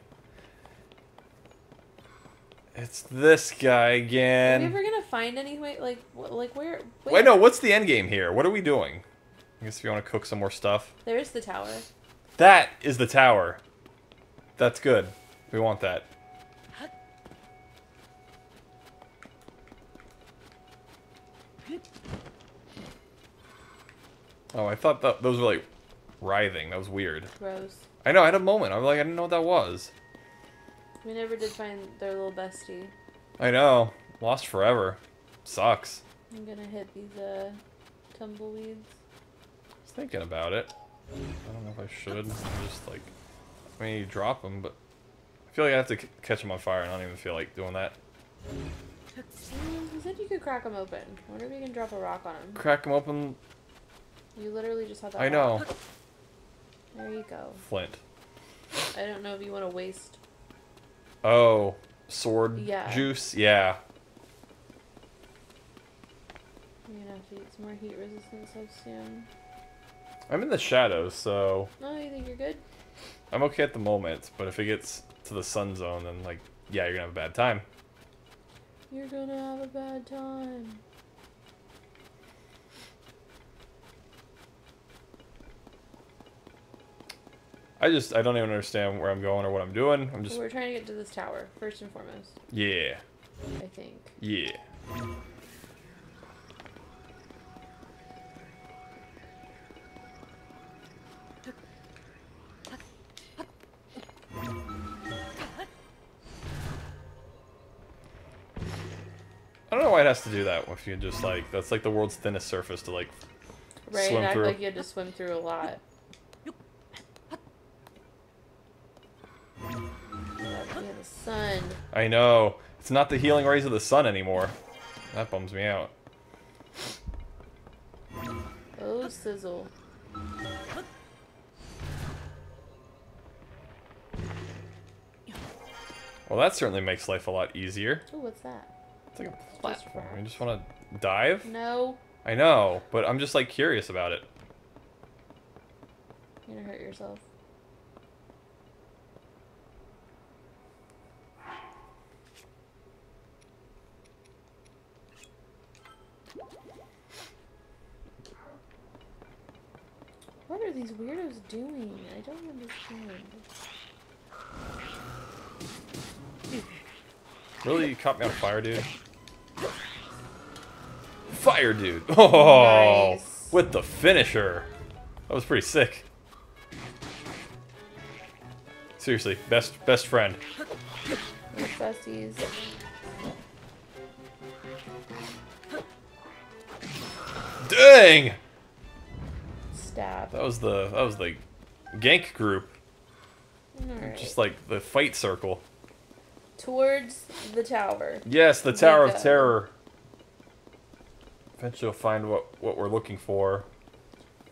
It's this guy again. Are we ever gonna find any way? Like where? Wait, no. What's the end game here? What are we doing? I guess if you want to cook some more stuff. There's the tower. That is the tower. That's good. We want that. Oh, I thought that those were like writhing. That was weird. Gross. I know. I had a moment. I was like, I didn't know what that was. We never did find their little bestie. I know. Lost forever. Sucks. I'm gonna hit these tumbleweeds. I was thinking about it. I don't know if I should. I'm just like, I mean, you drop them, but I feel like I have to catch them on fire, and I don't even feel like doing that. You said you could crack them open. I wonder if you can drop a rock on them. Crack them open. You literally just have that. I know. rock. There you go. Flint. I don't know if you want to waste. Oh, sword juice? Yeah. You're gonna have to eat some more heat resistance stuff soon. I'm in the shadows, so... Oh, you think you're good? I'm okay at the moment, but if it gets to the sun zone, then, like, yeah, you're gonna have a bad time. You're gonna have a bad time. I don't even understand where I'm going or what I'm doing. I'm just... We're trying to get to this tower, first and foremost. Yeah. I think. Yeah. I don't know why it has to do that if you just, like... That's, like, the world's thinnest surface to, like, swim through. Like you had to swim through a lot. Yeah, the sun. I know. It's not the healing rays of the sun anymore. That bums me out. Oh, sizzle. Well, that certainly makes life a lot easier. Oh, what's that? It's like a platform. You just want to dive? No. I know, but I'm just, like, curious about it. You're gonna hurt yourself. What are these weirdos doing? I don't understand. Really? You caught me on fire, dude? Fire, dude! Oh! Nice. With the finisher! That was pretty sick. Seriously, best friend. We're besties. Dang! Stab. That was the gank group. Alright. Just like the fight circle. Towards the tower. Yes, the Tower of Terror. Eventually we'll find what we're looking for.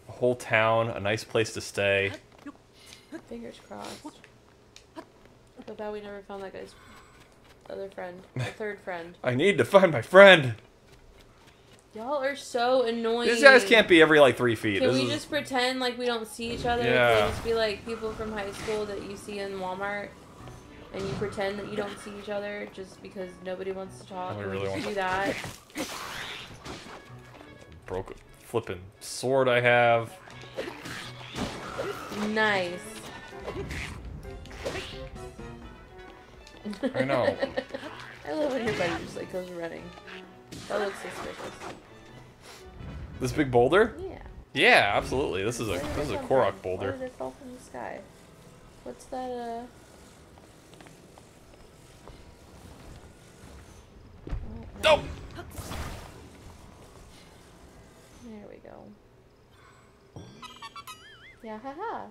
A whole town, a nice place to stay. Fingers crossed. Feel bad we never found that guy's other friend. The third friend. I need to find my friend! Y'all are so annoying. These guys can't be every like 3 feet. Can we just pretend like we don't see each other? Yeah. Can we just be like people from high school that you see in Walmart? And you pretend that you don't see each other just because nobody wants to talk. Nobody Can we really just do that? Broke a flipping sword I have. Nice. I know. I love when your buddy just like goes running. That looks suspicious. This big boulder? Yeah. Yeah, absolutely. This is a Korok boulder. Why did it fall from the sky? What's that? Nope. There we go. Yeah, haha.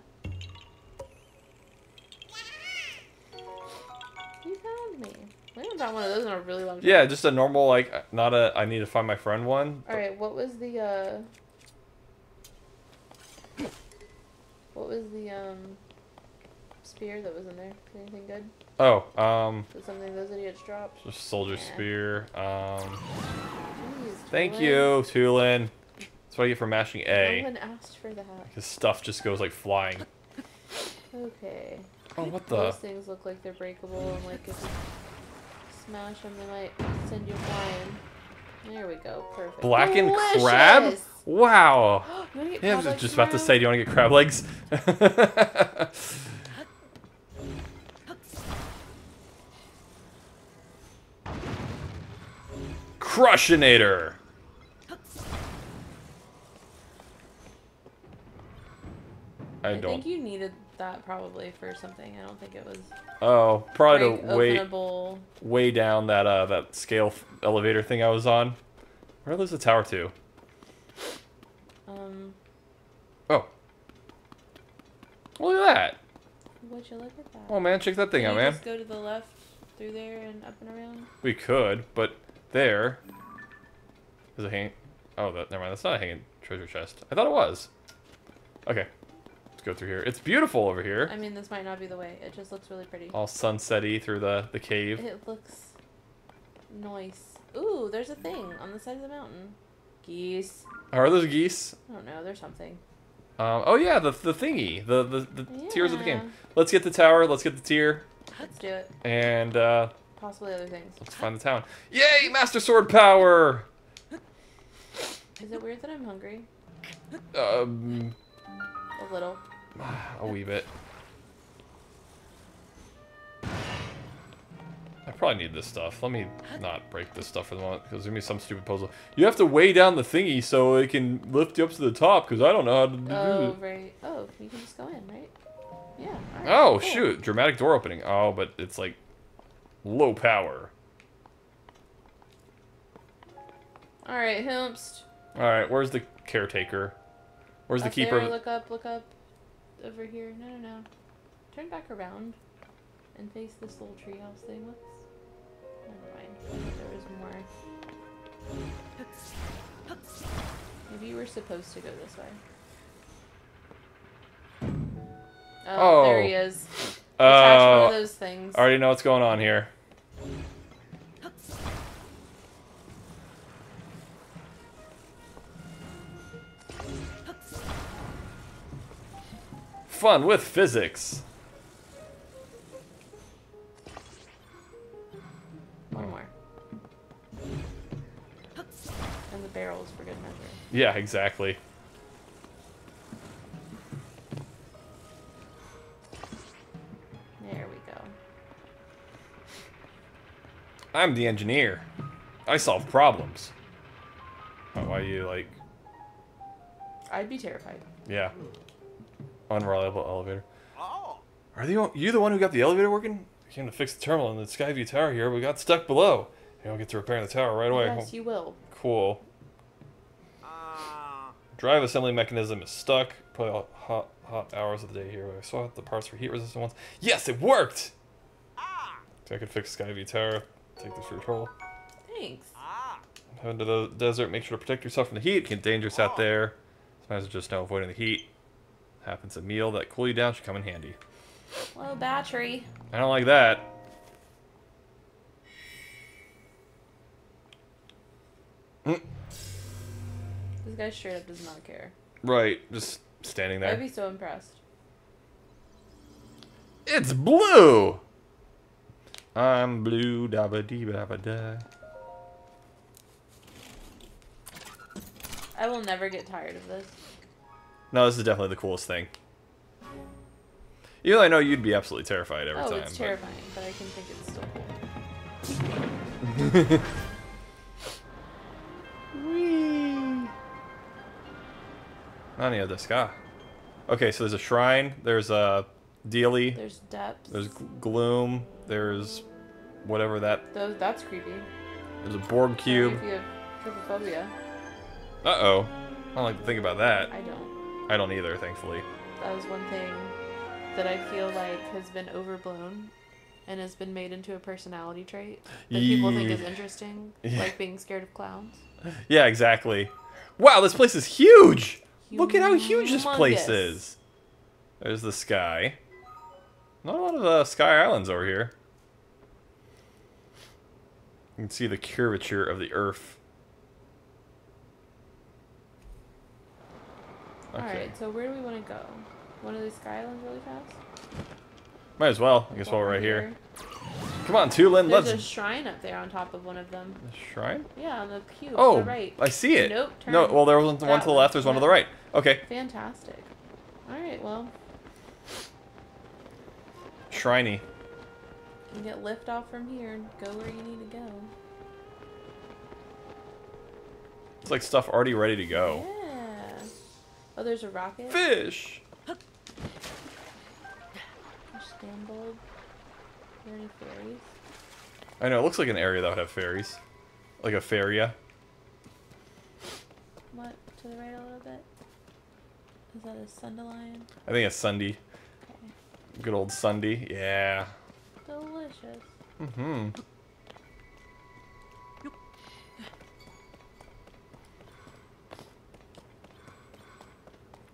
You found me. We haven't found one of those in a really long time. Yeah, just a normal, like, not a I need to find my friend one. Alright, what was the, spear that was in there? Anything good? Oh, Was it something those idiots dropped? just soldier spear. Jeez, Thank you, Tulin. That's what I get for mashing No A. one asked for that. His stuff just goes, like, flying. Okay. Oh, what the? Those things look like they're breakable, and like if you smash them, they might send you flying. There we go. Perfect. Blackened Delicious! crab? Wow. You wanna get Yeah, I crab was legs just about to tomorrow? say, do you want to get crab legs? Crushinator. I think you needed that probably for something. I don't think it was. Oh, probably to openable. way down that that scale elevator thing I was on. Where was the tower to? Oh. Look at that. Would you look at that? Oh man, check that thing out, man. Just go to the left through there and up and around. We could, but there is a hanging. Oh, never mind. That's not a hanging treasure chest. I thought it was. Okay, let's go through here. It's beautiful over here. I mean, this might not be the way. It just looks really pretty. All sunset-y through the cave. It looks nice. Ooh, there's a thing on the side of the mountain. Geese. Are those geese? I don't know. There's something. Oh yeah, the thingy, the tiers of the game. Yeah. Let's get the tower. Let's get the tier. Let's do it. And Possibly other things. let's find the town. Yay, Master Sword power! Is it weird that I'm hungry? A A little. wee bit. I probably need this stuff. Let me not break this stuff for the moment, because there's gonna be some stupid puzzle. You have to weigh down the thingy so it can lift you up to the top, because I don't know how to do Oh, it. right. Oh, you can just go in, right? Yeah. All right, Oh, cool. shoot. Dramatic door opening. Oh, but it's like low power. Alright, Hoomst. Alright, where's the caretaker? Where's the keeper? There, look up. Over here. No. Turn back around and face this little treehouse thing. Never mind. There was more. Maybe you were supposed to go this way. Oh, there he is. Attach one of those things. I already know what's going on here. Fun with physics. One more. And the barrels for good measure. Yeah, exactly. There we go. I'm the engineer. I solve problems. Why you like... I'd be terrified. Yeah. Unreliable elevator. Are you the one who got the elevator working? I came to fix the terminal in the Skyview Tower here, but we got stuck below. You don't get to repair the tower right away. Yes, you will. Cool. Drive assembly mechanism is stuck. Probably hot hours of the day here. I swapped the parts for heat resistant ones. Yes, it worked! So I could fix Skyview Tower. Take this for control. Thanks. Head into the desert. Make sure to protect yourself from the heat. It can be dangerous out there. Sometimes just know avoiding the heat. Happens a meal that cool you down should come in handy. Low battery. I don't like that. This guy straight up does not care. Right, just standing there. I'd be so impressed. It's blue! I'm blue, dabba dee dabba da. I will never get tired of this. No, this is definitely the coolest thing. Even though I know you'd be absolutely terrified every time. Oh, it's terrifying, but I can think it's still cool. Whee! Nani of the sky. Okay, so there's a shrine, there's a dealie. There's depths. There's gloom. There's whatever that. That's creepy. There's a Borg cube. If you have trypophobia. Uh-oh. I don't like to think about that. I don't. I don't either, thankfully. That was one thing that I feel like has been overblown and has been made into a personality trait that people think is interesting, like being scared of clowns. Yeah, exactly. Wow, this place is huge! Look at how huge this place is. There's the sky. Not a lot of sky islands over here. You can see the curvature of the earth. Okay. Alright, so where do we want to go? One of these sky islands really fast? Might as well. I guess while we're right here. Come on, Tulin, let's... There's a shrine up there on top of one of them. A shrine? Yeah, on the cube. Oh, to the right. I see it. Nope, turn. No, well, there was one to the left, there's one to the right. Okay. Fantastic. Alright, well. Shriney. You can get lift off from here and go where you need to go. It's like stuff already ready to go. Yeah. Oh, there's a rocket. Fish! Stambled. Are there any fairies? I know, it looks like an area that would have fairies. Like a feria. What? To the right a little bit? Is that a Sundelion? I think it's Sunday. Okay. Good old Sunday. Yeah. Delicious. Mm-hmm.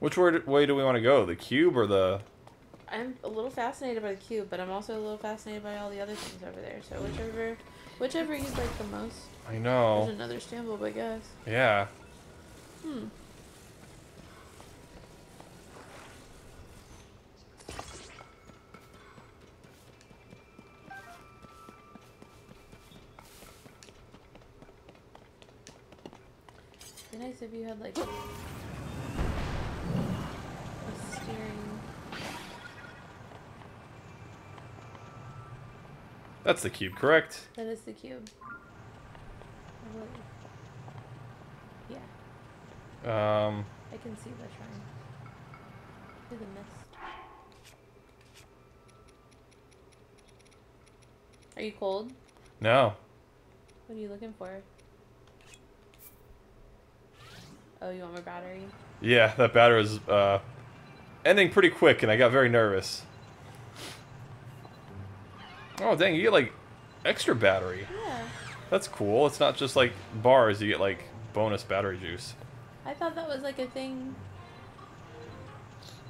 Which way do we want to go? The cube or the... I'm a little fascinated by the cube, but I'm also a little fascinated by all the other things over there. So whichever you like the most. I know. There's another Stamble, I guess. Yeah. Hmm. It'd be nice if you had like a steering. That's the cube, correct? That is the cube. I believe. Yeah. I can see the shrine. Through the mist. Are you cold? No. What are you looking for? Oh, you want more battery? Yeah, that battery is ending pretty quick, and I got very nervous. Oh, dang, you get, like, extra battery. Yeah. That's cool. It's not just, like, bars. You get, like, bonus battery juice. I thought that was, like, a thing.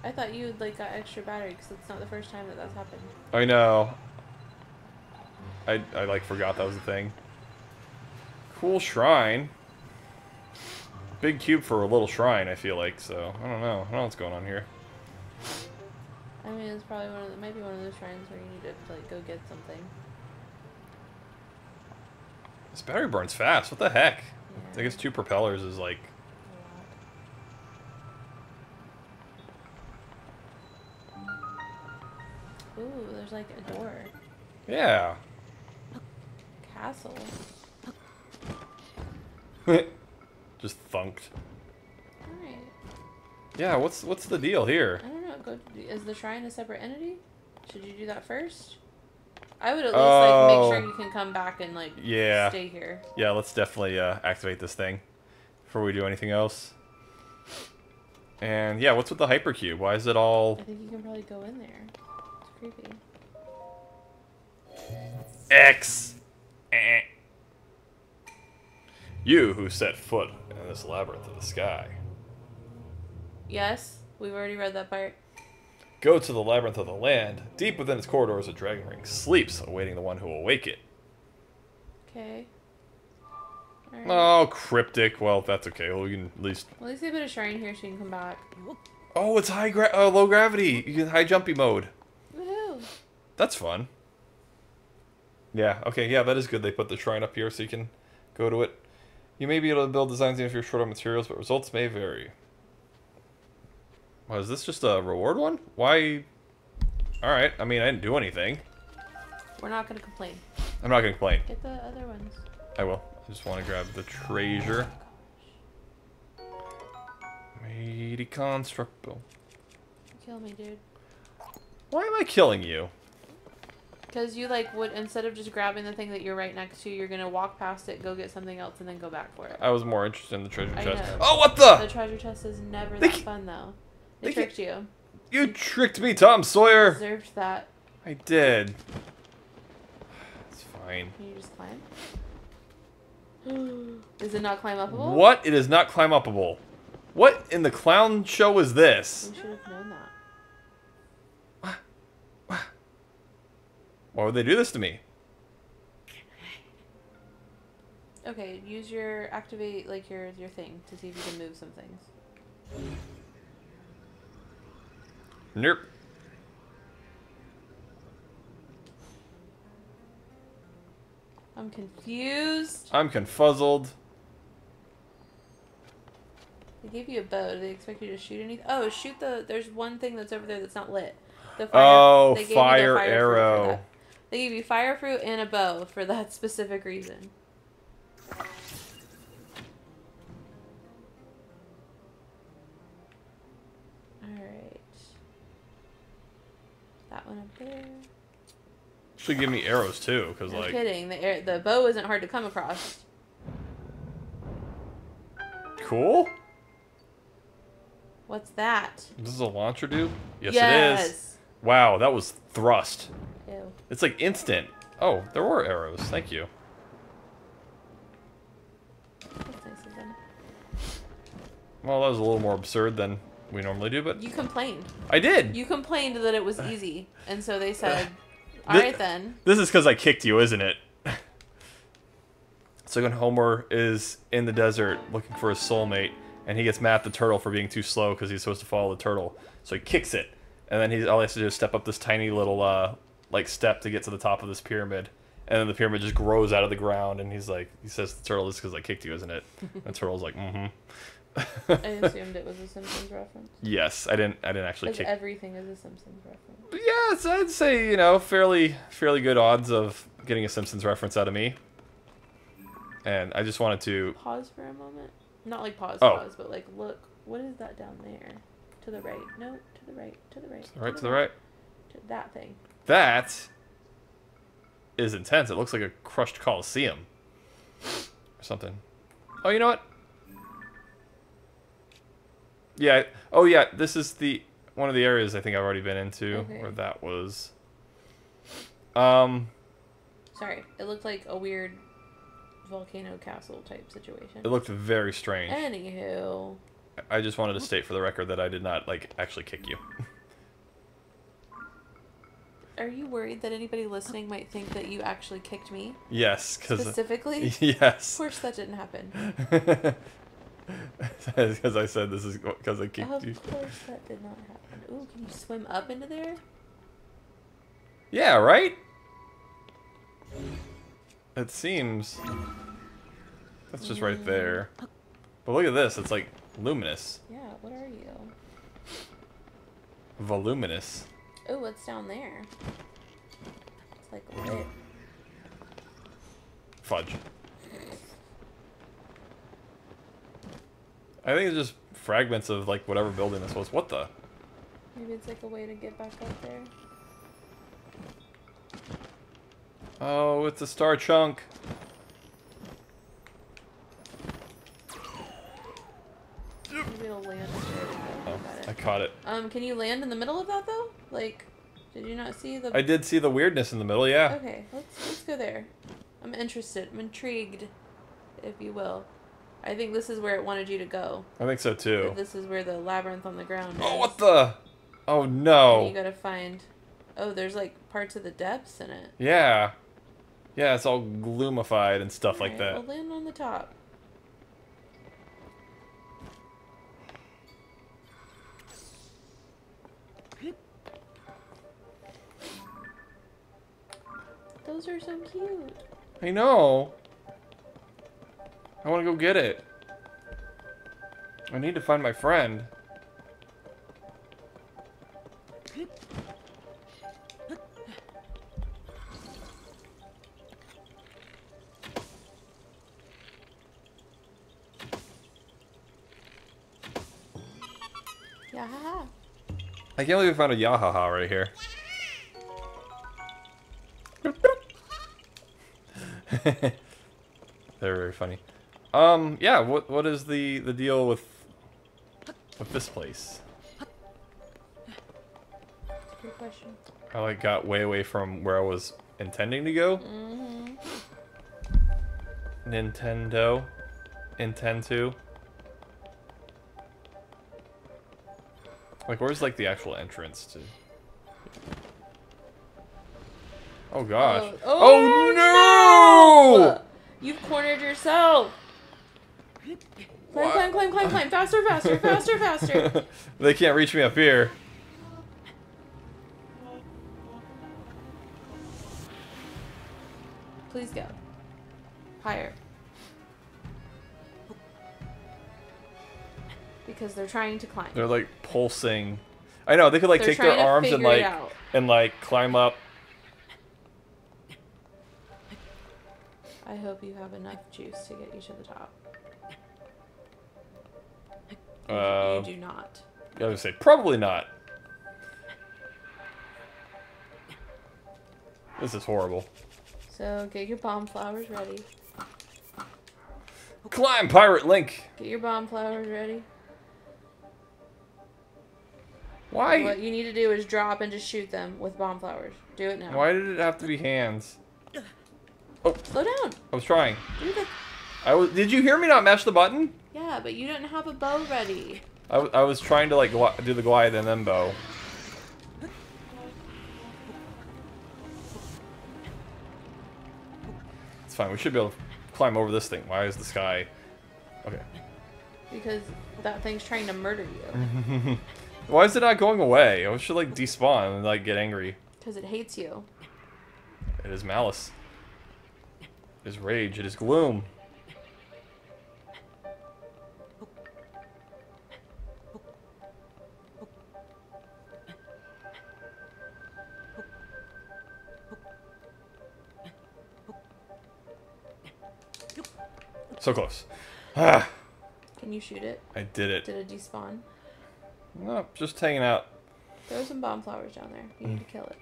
I thought you, like, got extra battery, because it's not the first time that that's happened. I know. I like, forgot that was a thing. Cool shrine. Big cube for a little shrine, I feel like, so I don't know. I don't know what's going on here. I mean, it's probably might be one of those shrines where you need to, like, go get something. This battery burns fast. What the heck? Yeah. I guess 2 propellers is, like... Ooh, there's, like, a door. Yeah. Castle. Just thunked. Alright. Yeah, what's the deal here? I don't know. Is the shrine a separate entity? Should you do that first? I would at least like make sure you can come back and like stay here. Yeah, let's definitely activate this thing before we do anything else. And yeah, what's with the hypercube? Why is it all... I think you can probably go in there. It's creepy. X. You who set foot in this labyrinth of the sky. Yes, we've already read that part. Go to the labyrinth of the land. Deep within its corridors, a dragon ring sleeps, awaiting the one who will wake it. Okay. Right. Oh, cryptic. Well, that's okay. Well, we can at least... Well, at least they put a shrine here so you can come back. Oh, it's low gravity. You can high jumpy mode. Woohoo! That's fun. Yeah, okay, yeah, that is good. They put the shrine up here so you can go to it. You may be able to build designs even if you're short on materials, but results may vary. Well, is this just a reward one? Why? Alright, I mean, I didn't do anything. We're not going to complain. I'm not going to complain. Get the other ones. I will. I just want to grab the treasure. Mighty construct bill. Kill me, dude. Why am I killing you? Because you, like, would, instead of just grabbing the thing that you're right next to, you're going to walk past it, go get something else, and then go back for it. I was more interested in the treasure chest. Know. Oh, what the? The treasure chest is never that fun, though. They tricked you. You tricked me, Tom Sawyer. You deserved that. I did. It's fine. Can you just climb? Is it not climb upable? What? It is not climb upable. What in the clown show is this? We should have known that. Why would they do this to me? Okay, use your activate like your thing to see if you can move some things. Nope. I'm confused. I'm confuzzled. They gave you a bow. Do they expect you to shoot anything? Oh, shoot the... There's one thing that's over there that's not lit. The fire, oh, they gave fire you the fire arrow. They gave you fire fruit and a bow for that specific reason. Alright. That one up there. Should give me arrows too, because No like... kidding. The bow isn't hard to come across. Cool. What's that? This is a launcher, dude? Yes, it is. Wow, that was thrust. Ew. It's like instant. Oh, there were arrows. Thank you. That's nice of them. Well, that was a little more absurd than we normally do, but... You complained. I did! You complained that it was easy, and so they said, alright then. This is because I kicked you, isn't it? So when Homer is in the desert looking for his soulmate, and he gets mad at the turtle for being too slow because he's supposed to follow the turtle. So he kicks it, and then all he has to do is step up this tiny little like step to get to the top of this pyramid, and then the pyramid just grows out of the ground, and he says to the turtle, "This is because I kicked you, isn't it?" And the turtle's like, "Mm-hmm." I assumed it was a Simpsons reference. Yes, I didn't actually kick. Everything is a Simpsons reference. Yes, I'd say, you know, fairly good odds of getting a Simpsons reference out of me. And I just wanted to pause for a moment. Not like pause, but like look. What is that down there? To the right. No, to the right. To the right. To the right. To that thing. That is intense. It looks like a crushed Coliseum or something. Oh, you know what? Yeah. Oh, yeah. This is one of the areas I think I've already been into. Okay. Where that was. Sorry. It looked like a weird volcano castle type situation. It looked very strange. Anywho. I just wanted to state for the record that I did not, like, actually kick you. Are you worried that anybody listening might think that you actually kicked me? Yes, because... Specifically? Yes. Of course that didn't happen. Because I said this is because I kicked you. Of course that did not happen. Ooh, can you swim up into there? Yeah, right? It seems... That's just right there. But look at this, it's like luminous. Yeah, what are you? Voluminous. Oh, what's down there? It's like lit. Fudge. I think it's just fragments of like whatever building this was. What the? Maybe it's like a way to get back up there. Oh, it's a star chunk. Maybe it'll land there. Oh, I caught it. Can you land in the middle of that though? Like, did you not see the... I did see the weirdness in the middle, yeah. Okay, let's go there. I'm interested. I'm intrigued, if you will. I think this is where it wanted you to go. I think so too. But this is where the labyrinth on the ground is. Oh, what the? Oh no. And you gotta find... Oh, there's like parts of the depths in it. Yeah. Yeah, it's all gloomified and stuff like that. We'll land on the top. Those are so cute. I know. I want to go get it. I need to find my friend. Yahaha. I can't believe we found a Yahaha right here. They're very funny. Yeah, what is the deal with this place? Good question. I like got way away from where I was intending to go. Mm-hmm. Nintendo. Intend to. Like, where's like the actual entrance to? Oh gosh. Oh no! You've cornered yourself. Climb, climb, climb, climb, climb. Faster, faster, faster, faster. They can't reach me up here. Please go. Higher. Because they're trying to climb. They're like pulsing. I know, they could like take their arms and like climb up. I hope you have enough juice to get you to the top. You do not. I would say probably not. This is horrible. So get your bomb flowers ready. Climb, Pirate Link! Get your bomb flowers ready. Why? What you need to do is drop and just shoot them with bomb flowers. Do it now. Why did it have to be hands? Oh. Slow down. I was trying. Do the... Did you hear me not mash the button? Yeah, but you didn't have a bow ready. I was trying to like do the glide and then bow. It's fine. We should be able to climb over this thing. Why is the sky? Okay. Because that thing's trying to murder you. Why is it not going away? I should like despawn and like get angry. Because it hates you. It is malice. It is rage. It is gloom. So close. Ah. Can you shoot it? I did it. Did it despawn? No, just hanging out. Throw some bomb flowers down there. You need to kill it.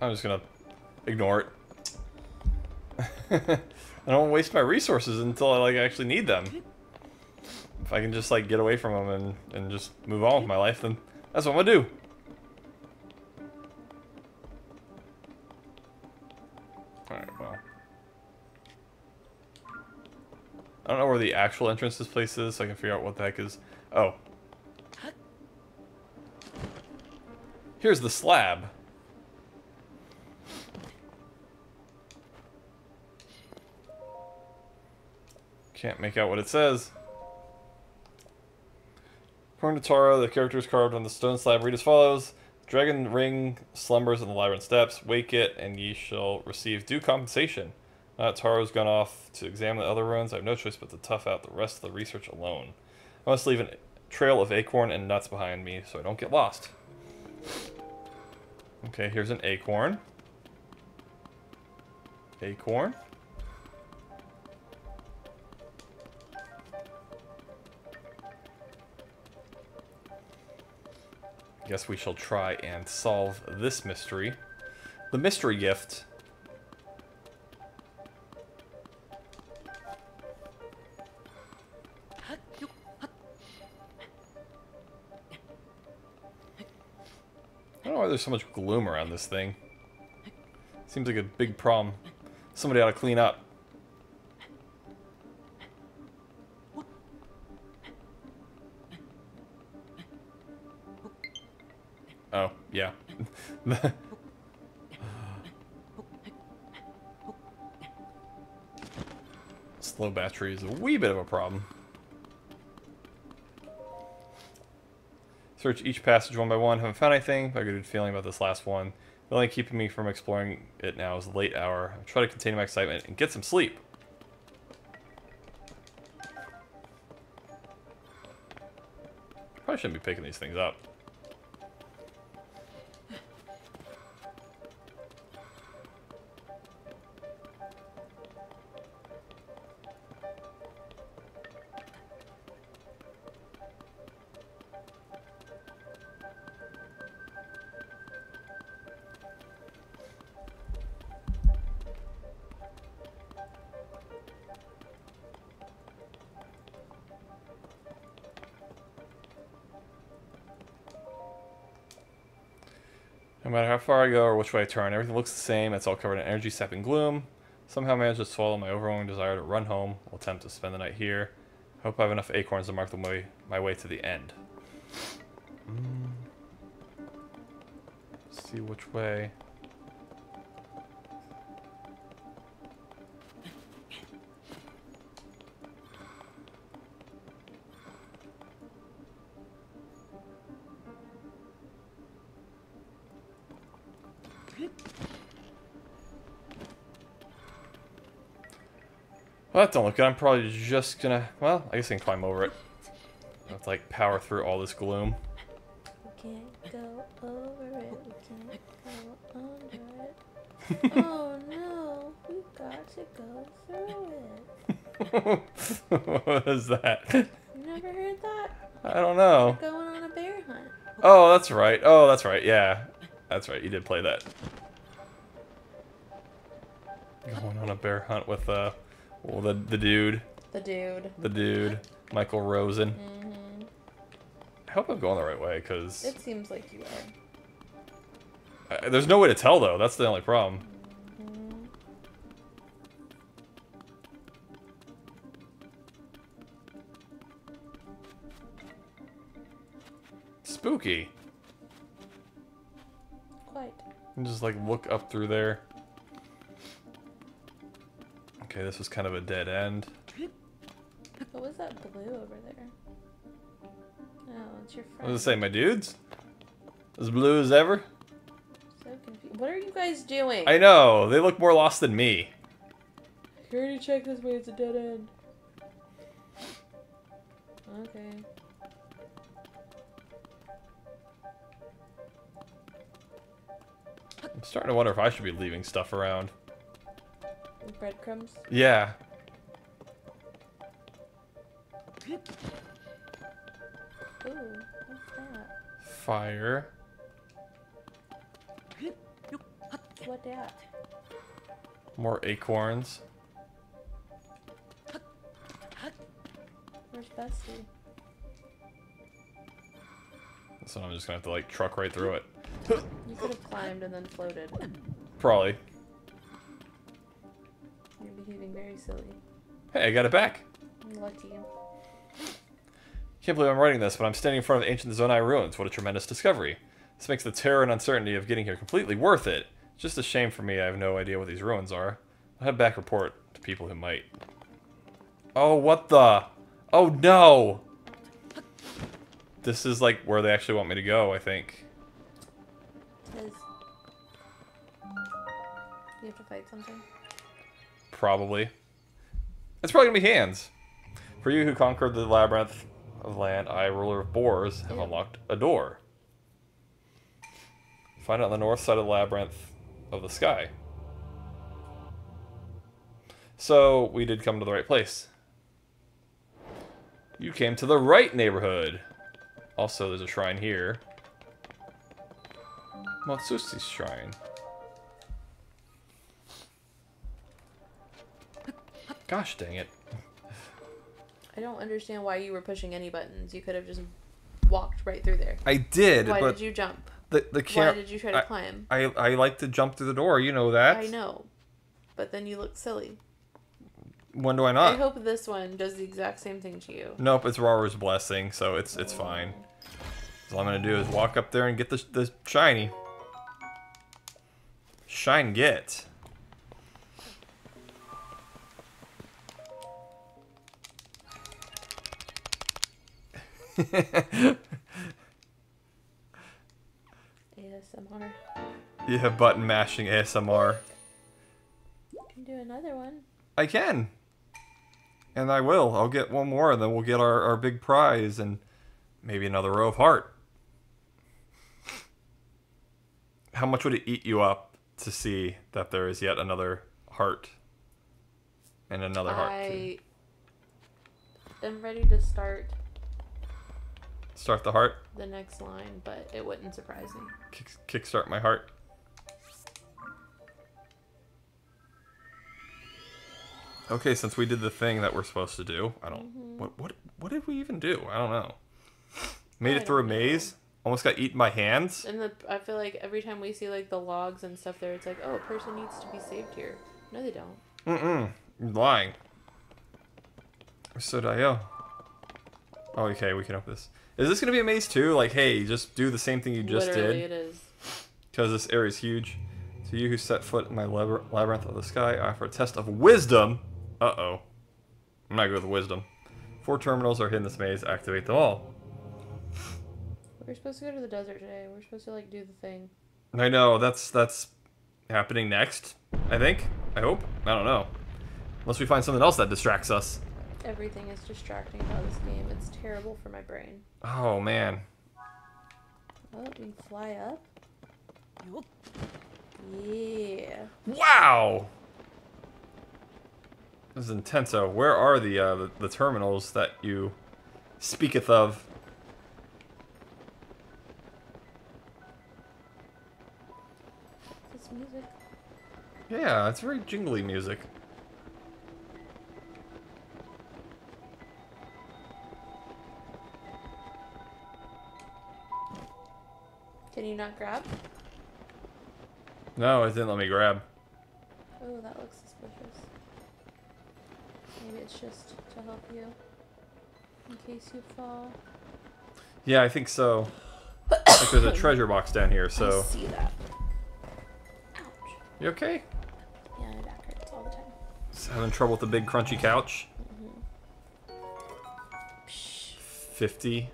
I'm just gonna ignore it. I don't want to waste my resources until I like actually need them. If If I can just like get away from them and just move on with my life, then that's what I'm gonna do. Alright, well. I don't know where the actual entrance to this place is, so I can figure out what the heck is. Oh. Here's the slab. Can't make out what it says. According to Taro, the character is carved on the stone slab. Read as follows. Dragon ring slumbers in the labyrinth steps. Wake it, and ye shall receive due compensation. Now that Taro's gone off to examine the other ruins, I have no choice but to tough out the rest of the research alone. I must leave a trail of acorn and nuts behind me so I don't get lost. Okay, here's an acorn. Acorn. Guess we shall try and solve this mystery. The mystery gift. I don't know why there's so much gloom around this thing. Seems like a big problem. Somebody ought to clean up. Oh, yeah. Slow battery is a wee bit of a problem. Search each passage one by one. Haven't found anything, but I got a good feeling about this last one. The only keeping me from exploring it now is the late hour. I'll try to contain my excitement and get some sleep. Probably shouldn't be picking these things up. No matter how far I go or which way I turn, everything looks the same. It's all covered in energy sapping gloom. Somehow managed to swallow my overwhelming desire to run home. I'll attempt to spend the night here. I hope I have enough acorns to mark my way to the end. Let's see which way. Well, that don't look good. I'm probably just gonna... Well, I guess I can climb over it. I have to, like, power through all this gloom. We can't go over it. We can't go under it. Oh, no. We got to go through it. What is that? You never heard that? I don't know. We're going on a bear hunt. Oh, that's right. Oh, that's right. Yeah. That's right. You did play that. Going on a bear hunt with, well, the dude. The dude. The dude. Michael Rosen. Mm-hmm. I hope I'm going the right way, because... It seems like you are. There's no way to tell, though. That's the only problem. Mm-hmm. Spooky. Quite. And just, like, look up through there. Okay, this was kind of a dead end. What was that blue over there? Oh, it's your friend. What does it say, my dudes? As blue as ever? So confused. What are you guys doing? I know, they look more lost than me. I already checked this way, it's a dead end. Okay. I'm starting to wonder if I should be leaving stuff around. Breadcrumbs? Yeah. Ooh, what's that? Fire. What that? More acorns. Where's Bessie? So I'm just gonna have to like truck right through it. You could have climbed and then floated. Probably. You're behaving very silly. Hey, I got it back. Lucky you. Can't believe I'm writing this, but I'm standing in front of the ancient Zonai ruins. What a tremendous discovery. This makes the terror and uncertainty of getting here completely worth it. It's just a shame for me I have no idea what these ruins are. I'll head back report to people who might. Oh, what the? Oh, no! This is like where they actually want me to go, I think. You have to fight something? Probably. It's probably gonna be hands. For you who conquered the labyrinth of land, I, ruler of boars, have unlocked a door. Find it on the north side of the labyrinth of the sky. So, we did come to the right place. You came to the right neighborhood. Also, there's a shrine here. Matsusi's shrine. Gosh dang it. I don't understand why you were pushing any buttons. You could have just walked right through there. I did. Why but did you jump? Why did you try to climb? I like to jump through the door. You know that. I know. But then you look silly. When do I not? I hope this one does the exact same thing to you. Nope, it's Raru's blessing, so it's fine. So all I'm gonna do is walk up there and get the shiny. Shine get. ASMR. Yeah, button mashing ASMR. You can do another one. I can. And I will. I'll get one more, and then we'll get our big prize, and maybe another row of heart. How much would it eat you up to see that there is yet another heart? And another heart. I am ready to start the heart? The next line, but it wouldn't surprise me. Kickstart my heart. Okay, since we did the thing that we're supposed to do, I don't. What did we even do? I don't know. Made it through a maze. Almost got eaten by hands. And I feel like every time we see like the logs and stuff there, it's like, oh, a person needs to be saved here. No, they don't. You're lying. So Dio. Oh, okay, we can open this. Is this gonna be a maze too? Like, hey, just do the same thing you just Literally, did. it is. Because this area is huge. To you who set foot in my labyrinth of the sky, I offer a test of wisdom. Uh-oh. I'm not good with wisdom. 4 terminals are hidden in this maze. Activate them all. We're supposed to go to the desert today. We're supposed to like do the thing. I know. That's happening next. I think. I hope. I don't know. Unless we find something else that distracts us. Everything is distracting about this game. It's terrible for my brain. Oh man. Oh, we can fly up. Yeah. Wow. This is intenso. Where are the terminals that you speaketh of? This music. Yeah, it's very jingly music. Can you not grab? No, it didn't let me grab. Oh, that looks suspicious. Maybe it's just to help you in case you fall. Yeah, I think so. Like there's a treasure box down here, so. I see that. Ouch. You okay? Yeah, my back hurts all the time. Just having trouble with the big crunchy couch. 50.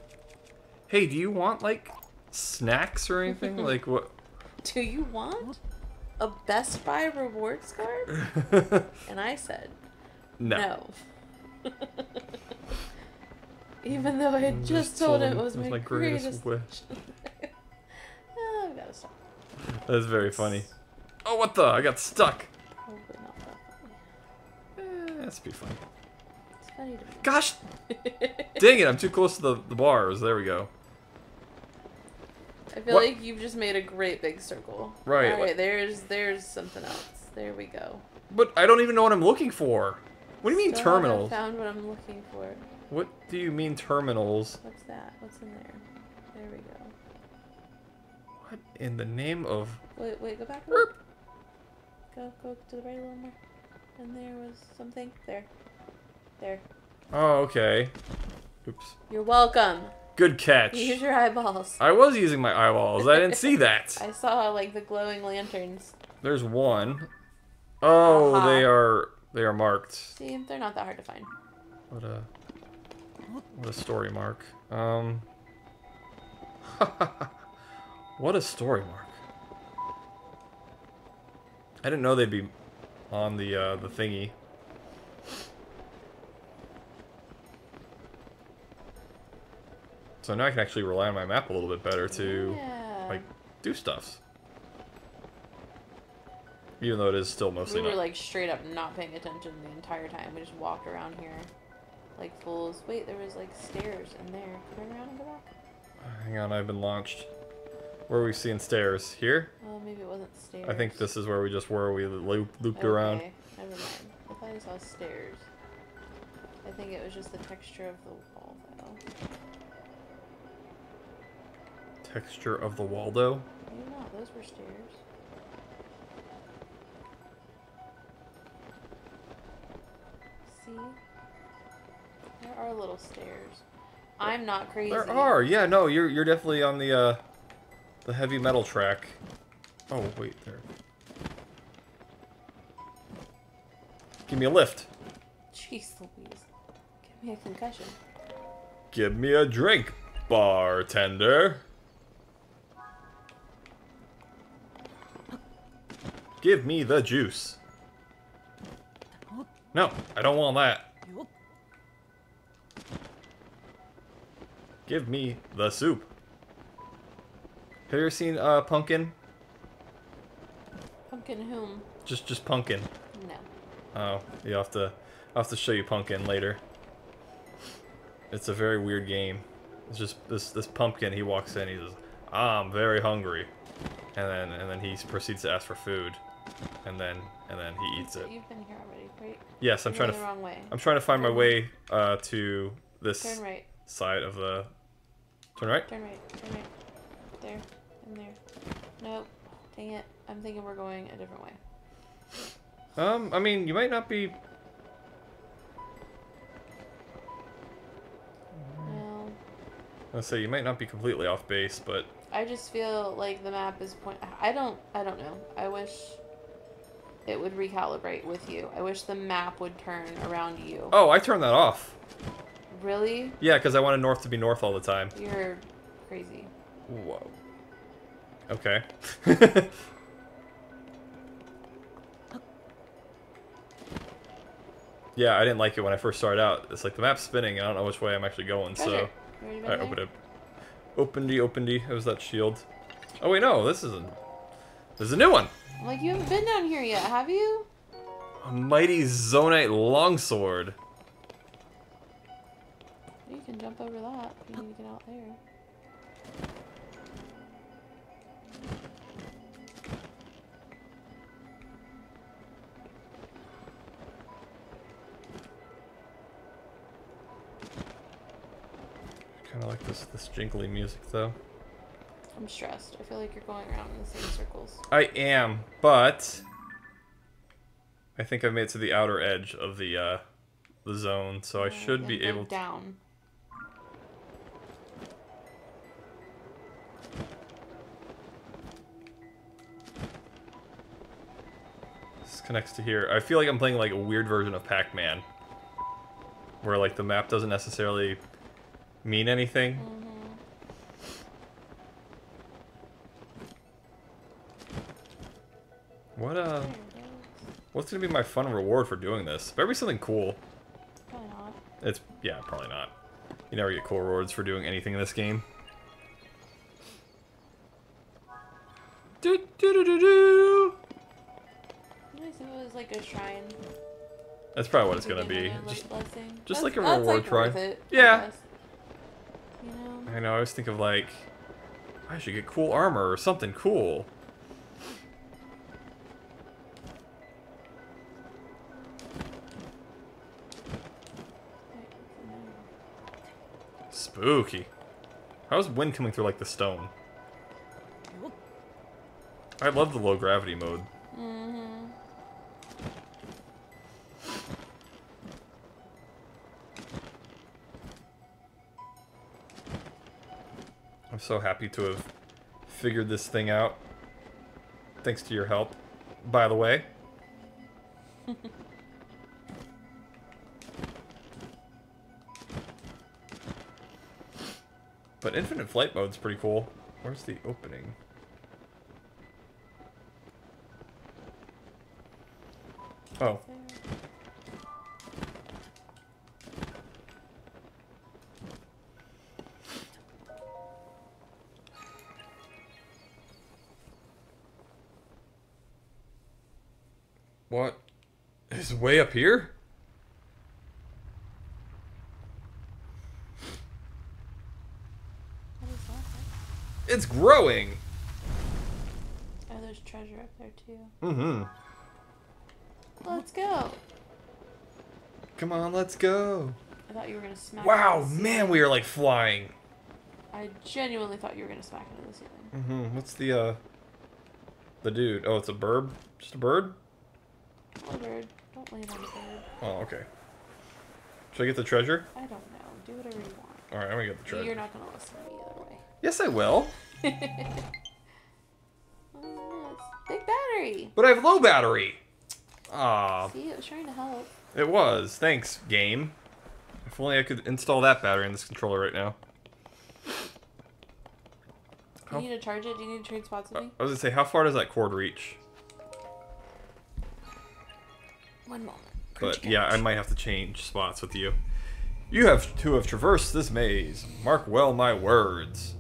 Hey, do you want like snacks or anything? Like what? Do you want a Best Buy rewards card? And I said no. Even though I had just told him it was my greatest wish. I've got to stop. That's very funny. Oh, what the? I got stuck. Probably not that funny. That's be funny. It's funny to me. Gosh! Dang it, I'm too close to the bars. There we go. I feel like you've just made a great big circle. Right. Alright, there's something else. There we go. But I don't even know what I'm looking for. What do you mean Still terminals? haven't found what I'm looking for. What do you mean terminals? What's that? What's in there? There we go. What in the name of... Wait, go back. Go to the right a little more. And there was something. There. Oh, okay. Oops. You're welcome. Good catch. Use your eyeballs. I was using my eyeballs. I didn't see that. I saw, like, the glowing lanterns. There's one. Oh, they are marked. See, they're not that hard to find. What a story mark. What a story mark. I didn't know they'd be on the thingy. So now I can actually rely on my map a little bit better to like do stuff. Even though it is still mostly We were like straight up not paying attention the entire time. We just walked around here like fools. Wait, there was like stairs in there. Turn around and go back. Hang on, I've been launched. Where are we seeing stairs? Here? Well, maybe it wasn't stairs. I think this is where we just were. We looped around. Never mind. I thought I saw stairs. I think it was just the texture of the wall, though. Texture of the Waldo? Maybe not. Those were stairs. See? There are little stairs. I'm not crazy. There are. Yeah, no, you're definitely on the heavy metal track. Oh, wait, there. Give me a lift. Jeez Louise. Give me a concussion. Give me a drink, bartender. Give me the juice. No, I don't want that. Give me the soup. Have you ever seen Pumpkin? Pumpkin whom? Just Pumpkin. No. Oh, I'll have to show you Pumpkin later. It's a very weird game. It's just this pumpkin. He walks in. He says, "I'm very hungry," and then he proceeds to ask for food, and then he eats it. You've been here already, right? Yes, I'm trying to. The wrong way. I'm trying to find my way to this Turn right. side of the. Turn right. Turn right. Turn right. There. And there. Nope. Dang it. I'm thinking we're going a different way. I mean, you might not be. No. I'll say you might not be completely off base, but. I just feel like the map is I don't know. I wish it would recalibrate with you. I wish the map would turn around you. Oh, I turned that off. Really? Yeah, because I wanted north to be north all the time. You're crazy. Whoa. Okay. Yeah, I didn't like it when I first started out. It's like the map's spinning and I don't know which way I'm actually going, so... Alright, open it. Opened. It was that shield. Oh wait, no, this is a new one! I'm like, you haven't been down here yet, have you? A mighty Zonite longsword. You can jump over that if you need to get out there. Kind of like this jingly music, though. I'm stressed. I feel like you're going around in the same circles. I am, but I think I've made it to the outer edge of the zone, so I should be able to... down. This connects to here. I feel like I'm playing like a weird version of Pac-Man, where like the map doesn't necessarily mean anything. Mm-hmm. What's gonna be my fun reward for doing this? Better be something cool. Probably not. Yeah, probably not. You never get cool rewards for doing anything in this game. Do do do do do. Nice if it was like a shrine. That's probably what it's gonna be. Just like a that's reward like shrine. worth it, Yeah. You know? I know. I always think of like, I should get cool armor or something cool. Spooky. How's wind coming through like the stone? I love the low gravity mode. Mm-hmm. I'm so happy to have figured this thing out. Thanks to your help, by the way. But infinite flight mode's pretty cool. Where's the opening? Oh. What is way up here? What is that? It's growing. Oh, there's treasure up there too. Mm-hmm. Let's go. Come on, let's go. I thought you were gonna smack. Wow, man, we are like flying. I genuinely thought you were gonna smack into the ceiling. Mm-hmm. What's the dude? Oh, it's a bird? Just a bird? Oh, bird. Don't land on the bird. Oh, okay. Should I get the treasure? I don't know. Do whatever you want. Alright, I'm gonna get the treasure. You're not gonna listen to me either way. Yes, I will. Oh, no, it's big battery. But I have low battery. Ah. See, it was trying to help. It was. Thanks, game. If only I could install that battery in this controller right now. Do you need to charge it? Do you need to trade spots with me? I was gonna say, how far does that cord reach? 1 moment. But yeah, I might have to change spots with you. You have to have traversed this maze. Mark well my words.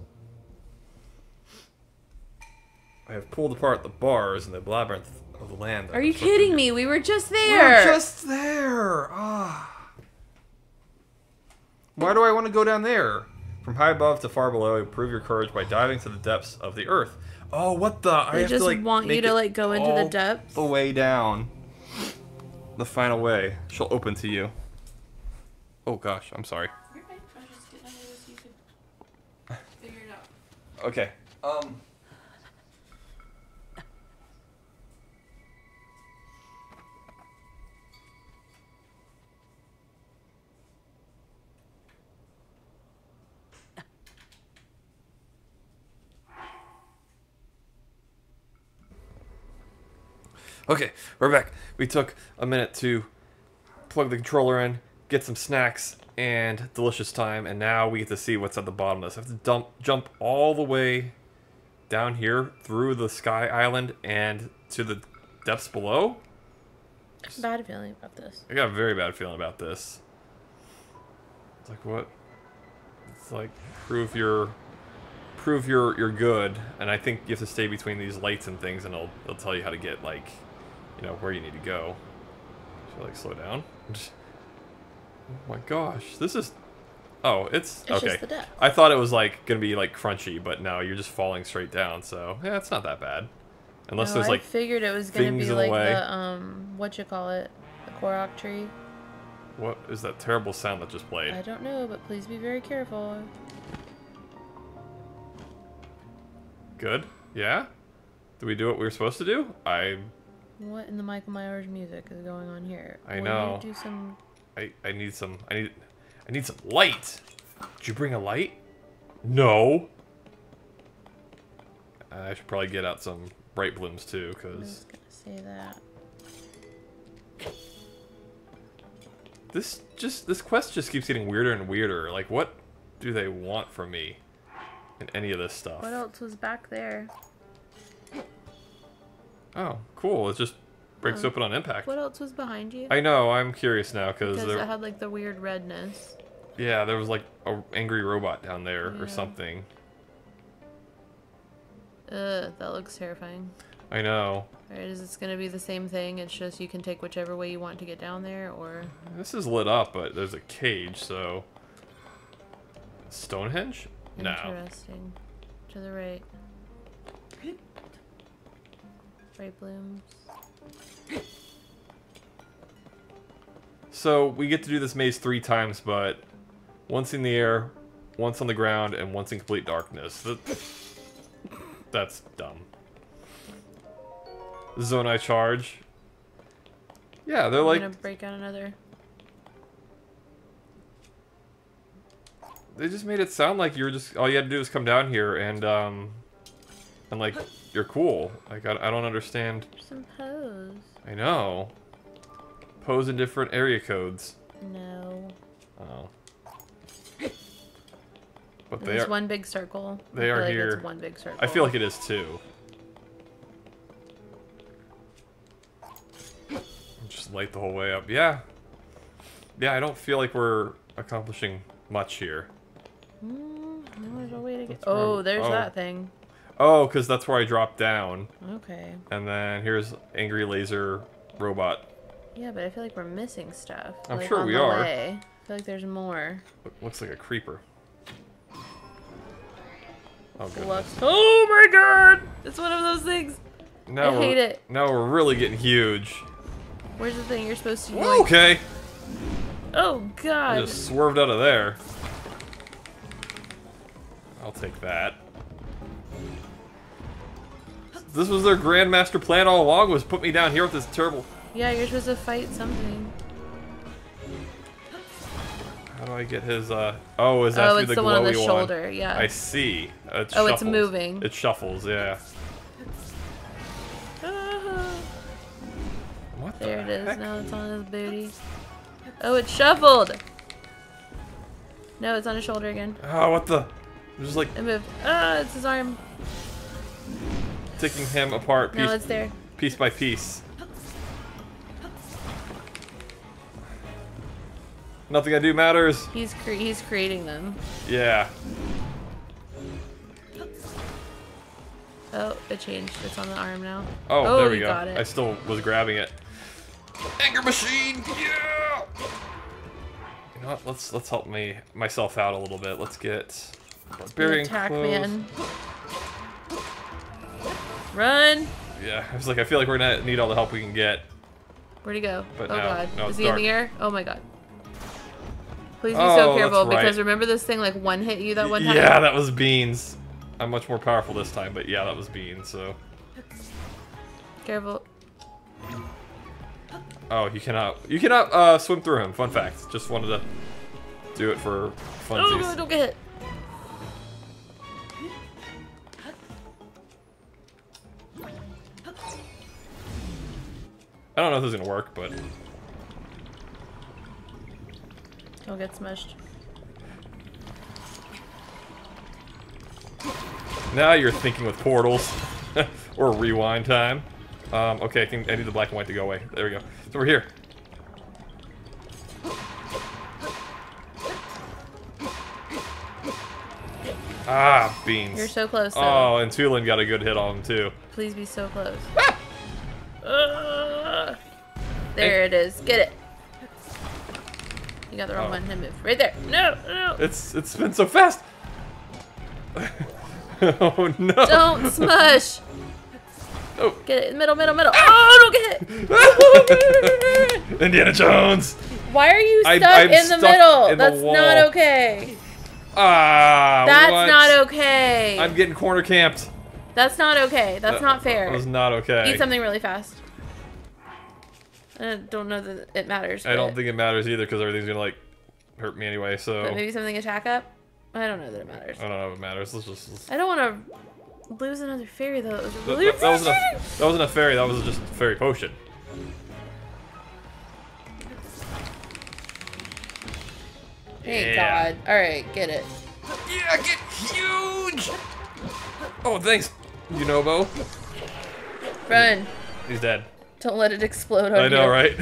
I have pulled apart the bars in the labyrinth of the land. Are you kidding me? We were just there. We were just there. Ah. Why do I want to go down there? From high above to far below, prove your courage by diving to the depths of the earth. Oh, what the? They just want you to like go into the depths. The way down. The final way. She'll open to you. Oh gosh, I'm sorry. You're fine. I was just getting under this so you could figure it out. Okay. Okay, we're back. We took a minute to plug the controller in, get some snacks, and delicious time, and now we get to see what's at the bottom of this. I have to jump all the way down here through the sky island and to the depths below. Bad feeling about this. I got a very bad feeling about this. It's like what? It's like prove you're good, and I think you have to stay between these lights and things, and it'll tell you how to get like, you know, where you need to go. Should I like slow down? Oh my gosh, this is. Oh, it's okay. Just the depth. I thought it was like gonna be like crunchy, but no, you're just falling straight down. So yeah, it's not that bad. Unless there's like. I figured it was gonna be like the what you call it, the Korok tree. What is that terrible sound that just played? I don't know, but please be very careful. Good. Yeah. Did we do what we were supposed to do? What in the Michael Myers music is going on here? I know. Do some. I need some. I need some light. Did you bring a light? No. I should probably get out some bright blooms too, I was because gonna say that. this quest just keeps getting weirder and weirder. Like, what do they want from me in any of this stuff? What else was back there? Oh, cool. It just breaks open on impact. What else was behind you? I know. I'm curious now because it had like the weird redness. Yeah, there was like a angry robot down there or something. Ugh, that looks terrifying. I know. Alright, is this gonna be the same thing? It's just you can take whichever way you want to get down there, or... This is lit up, but there's a cage, so... Stonehenge? No. Interesting. To the right. Bright blooms. So, we get to do this maze 3 times, but... Once in the air, once on the ground, and once in complete darkness. That's dumb. Zonai charge. Yeah, they're like... I'm gonna break out another. They just made it sound like you were just... All you had to do is come down here and like, you're cool. Like, I don't understand. Some pose. I know. Pose in different area codes. No. Oh. But There's one big circle. They are here. It's one big circle. I feel like it is too. Just light the whole way up. Yeah. Yeah, I don't feel like we're accomplishing much here. There's a way to get... Oh, there's that thing. Oh, because that's where I dropped down. Okay. And then here's Angry Laser Robot. Yeah, but I feel like we're missing stuff. I'm sure we are. I feel like there's more. Looks like a creeper. Oh, goodness. Oh my god! It's one of those things. Now I hate it. Now we're really getting huge. Where's the thing you're supposed to do? Okay. Oh god. I just swerved out of there. I'll take that. This was their grandmaster plan all along, was put me down here with this terrible... Yeah, you're supposed to fight something. How do I get his, Oh, is that it's the one on the shoulder, yeah. I see. It shuffles. It's moving. It shuffles, yeah. What there the it is, heck? now it's on his booty. Oh, it shuffled! No, it's on his shoulder again. Oh, what the... Just like... It moved. Ah, it's his arm. Taking him apart No, it's there. Piece by piece. Nothing I do matters. He's creating them. Yeah. Oh, it changed. It's on the arm now. Oh, there we go. Got it. I still was grabbing it. Anger machine. Yeah. You know what? Let's help myself out a little bit. Let's get barbarian attack clothes. man. Run. Yeah, I was like, I feel like we're gonna need all the help we can get. Where'd he go? But oh no, god. no, Is he dark. in the air? Oh my god. Please be so careful, that's right. because remember this thing like one hit you that one time? Yeah, that was Beans. I'm much more powerful this time, but yeah, that was Beans, so. Careful. Oh, you cannot swim through him. Fun fact. Just wanted to do it for funsies. Oh, don't get hit. I don't know if this is gonna work, but Don't get smushed. now you're thinking with portals or rewind time. Okay, I need the black and white to go away. There we go. It's over here. Ah, Beans. You're so close, though. Oh, and Tulin got a good hit on him, too. Please be so close. There it is. Get it. You got the wrong one. Hit move. Right there. No, no. It's been so fast. Oh, no. Don't smush. Oh. Get it. Middle, middle, middle. Oh, don't get hit. Indiana Jones. Why are you stuck in the middle? That's not okay. Ah, That's what? not okay. I'm getting corner camped. That's not okay. That's not fair. That was not okay. Eat something really fast. I don't know that it matters. I don't think it matters either because everything's gonna like hurt me anyway. So but maybe something attack up. I don't know that it matters. I don't know if it matters. Let's... I don't want to lose another fairy though. It was really that wasn't a fairy. That was just a fairy potion. Thank God. All right, get it. Yeah, get huge. Oh, thanks, Yunobo. Run. He's dead. Don't let it explode on I know, you. right?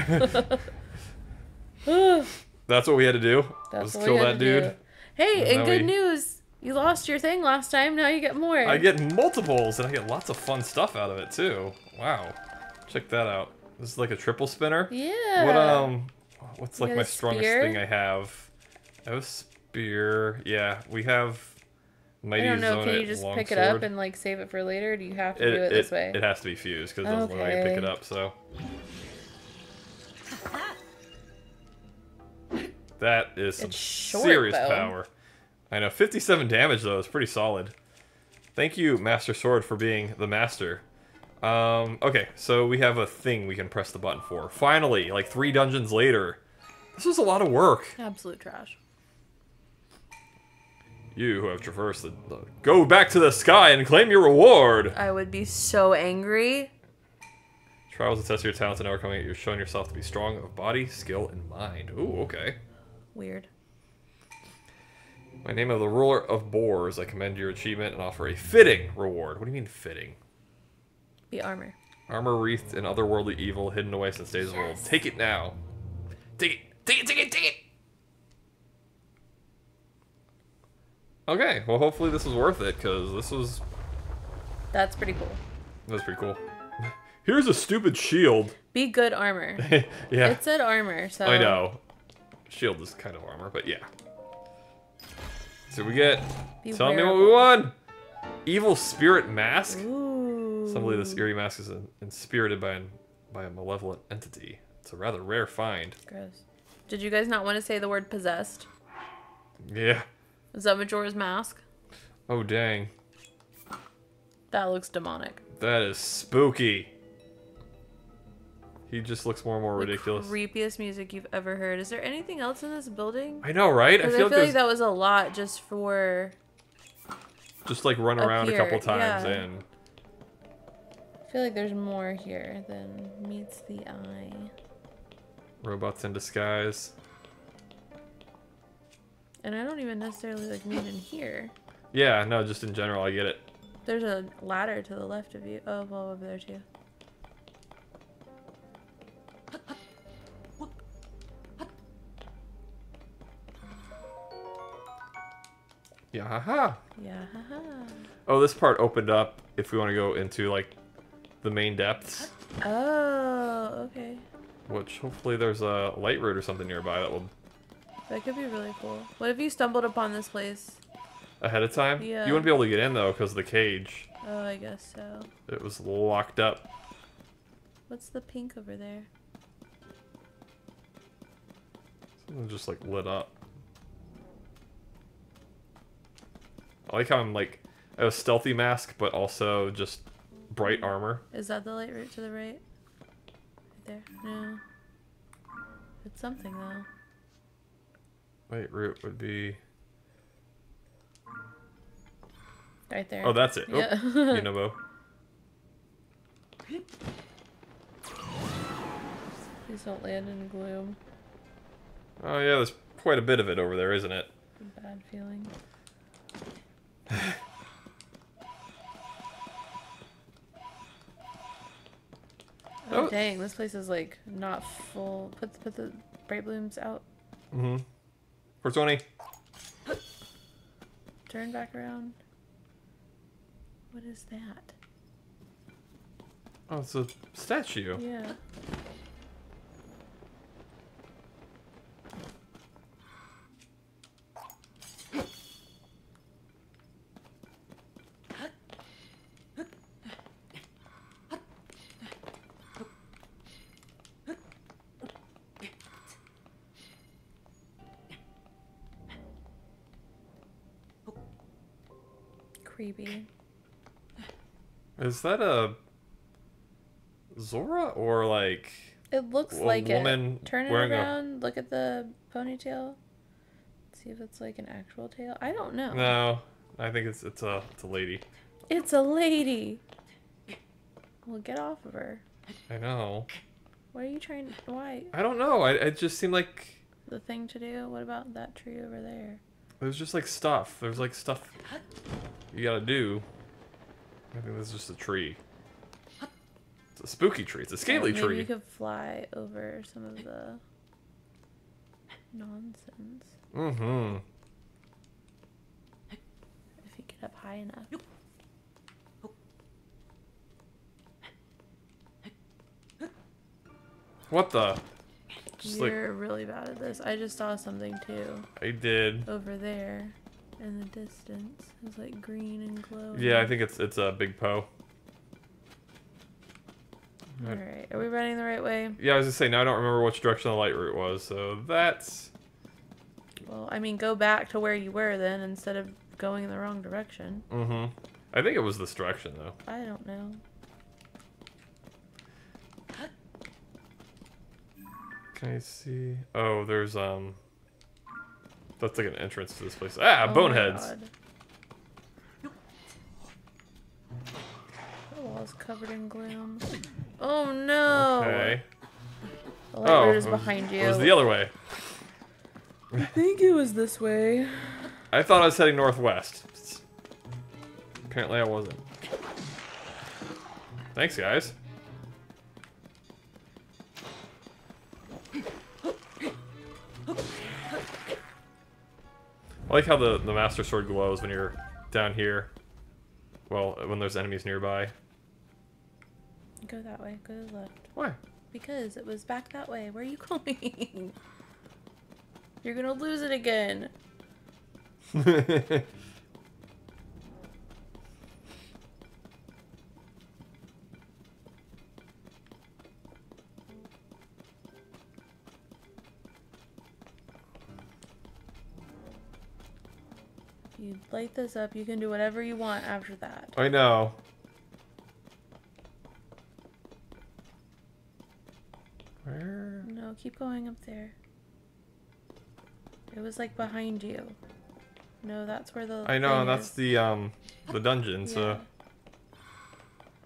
That's what we had to do. That's was kill that dude. Hey, and good news. You lost your thing last time. Now you get more. I get multiples, and I get lots of fun stuff out of it too. Wow. Check that out. This is like a triple spinner. Yeah. What's like my strongest thing I have? I have a spear. Yeah, we have Mighty I don't know. Zone Can you just pick it up and like save it for later? Or do you have to do it this way? It has to be fused because it doesn't look like I can pick it up. So that is some serious power. I know. 57 damage though is pretty solid. Thank you, Master Sword, for being the master. Okay, so we have a thing we can press the button for. Finally, like 3 dungeons later. This was a lot of work. Absolute trash. You who have traversed go back to the sky and claim your reward. I would be so angry. Trials to test your talents and overcoming it. You're showing yourself to be strong of body, skill, and mind. Ooh, okay. Weird. My name of the ruler of boars. I commend your achievement and offer a fitting reward. What do you mean fitting? Be armor. Armor wreathed in otherworldly evil, hidden away since days of old. Take it now. Take it. Take it. Take it. Take it. Okay. Well, hopefully this was worth it, because this was... That's pretty cool. That's pretty cool. Here's a stupid shield. Be good armor. Yeah. It said armor, so... I know. Shield is kind of armor, but yeah. So we get... Tell me what we won! Evil Spirit Mask? Ooh. Some believe this eerie mask is inspirited by a malevolent entity. It's a rather rare find. Gross. Did you guys not want to say the word possessed? Yeah. Is that Majora's Mask? Oh, dang. That looks demonic. That is spooky. He just looks more and more ridiculous. Creepiest music you've ever heard. Is there anything else in this building? I know, right? I feel like that was a lot just for... Just like run around a couple times and... I feel like there's more here than meets the eye. Robots in disguise. And I don't even necessarily like mean in here. Yeah, no, just in general, I get it. There's a ladder to the left of you. Oh, well, over there too. Yeah, haha. Yeah, haha. Oh, this part opened up if we want to go into, like, the main depths. Oh, okay. Which, hopefully there's a light road or something nearby that will... That could be really cool. What if you stumbled upon this place? Ahead of time? Yeah. You wouldn't be able to get in, though, because of the cage. Oh, I guess so. It was locked up. What's the pink over there? Something just, like, lit up. I like how I'm, like... I have a stealthy mask, but also just bright armor. Is that the light route to the right? Right there? No. It's something, though. Light route would be... Right there. Oh, that's it. Yeah. Oh, Yunobo. Please don't land in gloom. Oh, yeah, there's quite a bit of it over there, isn't it? A bad feeling. Oh, dang, this place is like not full. Put the bright blooms out. Mm-hmm. 420. Turn back around. What is that? Oh, it's a statue. Yeah. Creepy. Is that a Zora or like it looks a like woman it. Turn it wearing around. Look at the ponytail. See if it's like an actual tail. I don't know. No, I think it's a lady. It's a lady. Well, get off of her. I know. Why are you trying? Why? I don't know. It just seemed like The thing to do. What about that tree over there? there's just like stuff. There's like stuff you gotta do. I think this is just a tree. It's a spooky tree. It's a scaly maybe tree. Maybe you could fly over some of the nonsense. Mm-hmm. If you get up high enough. What the? Just You're really bad at this. I just saw something too. I did. Over there in the distance. It's like green and glowing. Yeah, I think it's a big Poe. Alright, are we running the right way? Yeah, I was gonna say, now I don't remember which direction the light route was, so that's... Well, I mean, go back to where you were then instead of going in the wrong direction. Mm-hmm. I think it was this direction, though. I don't know. Can I see? Oh, there's that's like an entrance to this place. Ah, boneheads. The wall's covered in gloom. Oh no! Okay. The light road is behind you. It was the other way. I think it was this way. I thought I was heading northwest. Apparently I wasn't. Thanks, guys. I like how the Master Sword glows when you're down here. Well, when there's enemies nearby. Go that way. Go to the left. Why? Because it was back that way. Where are you going? You're gonna lose it again. You light this up, you can do whatever you want after that. I know. Where? No, keep going up there. It was like behind you. No, that's where the I know, thing that's is. the dungeon, Yeah. so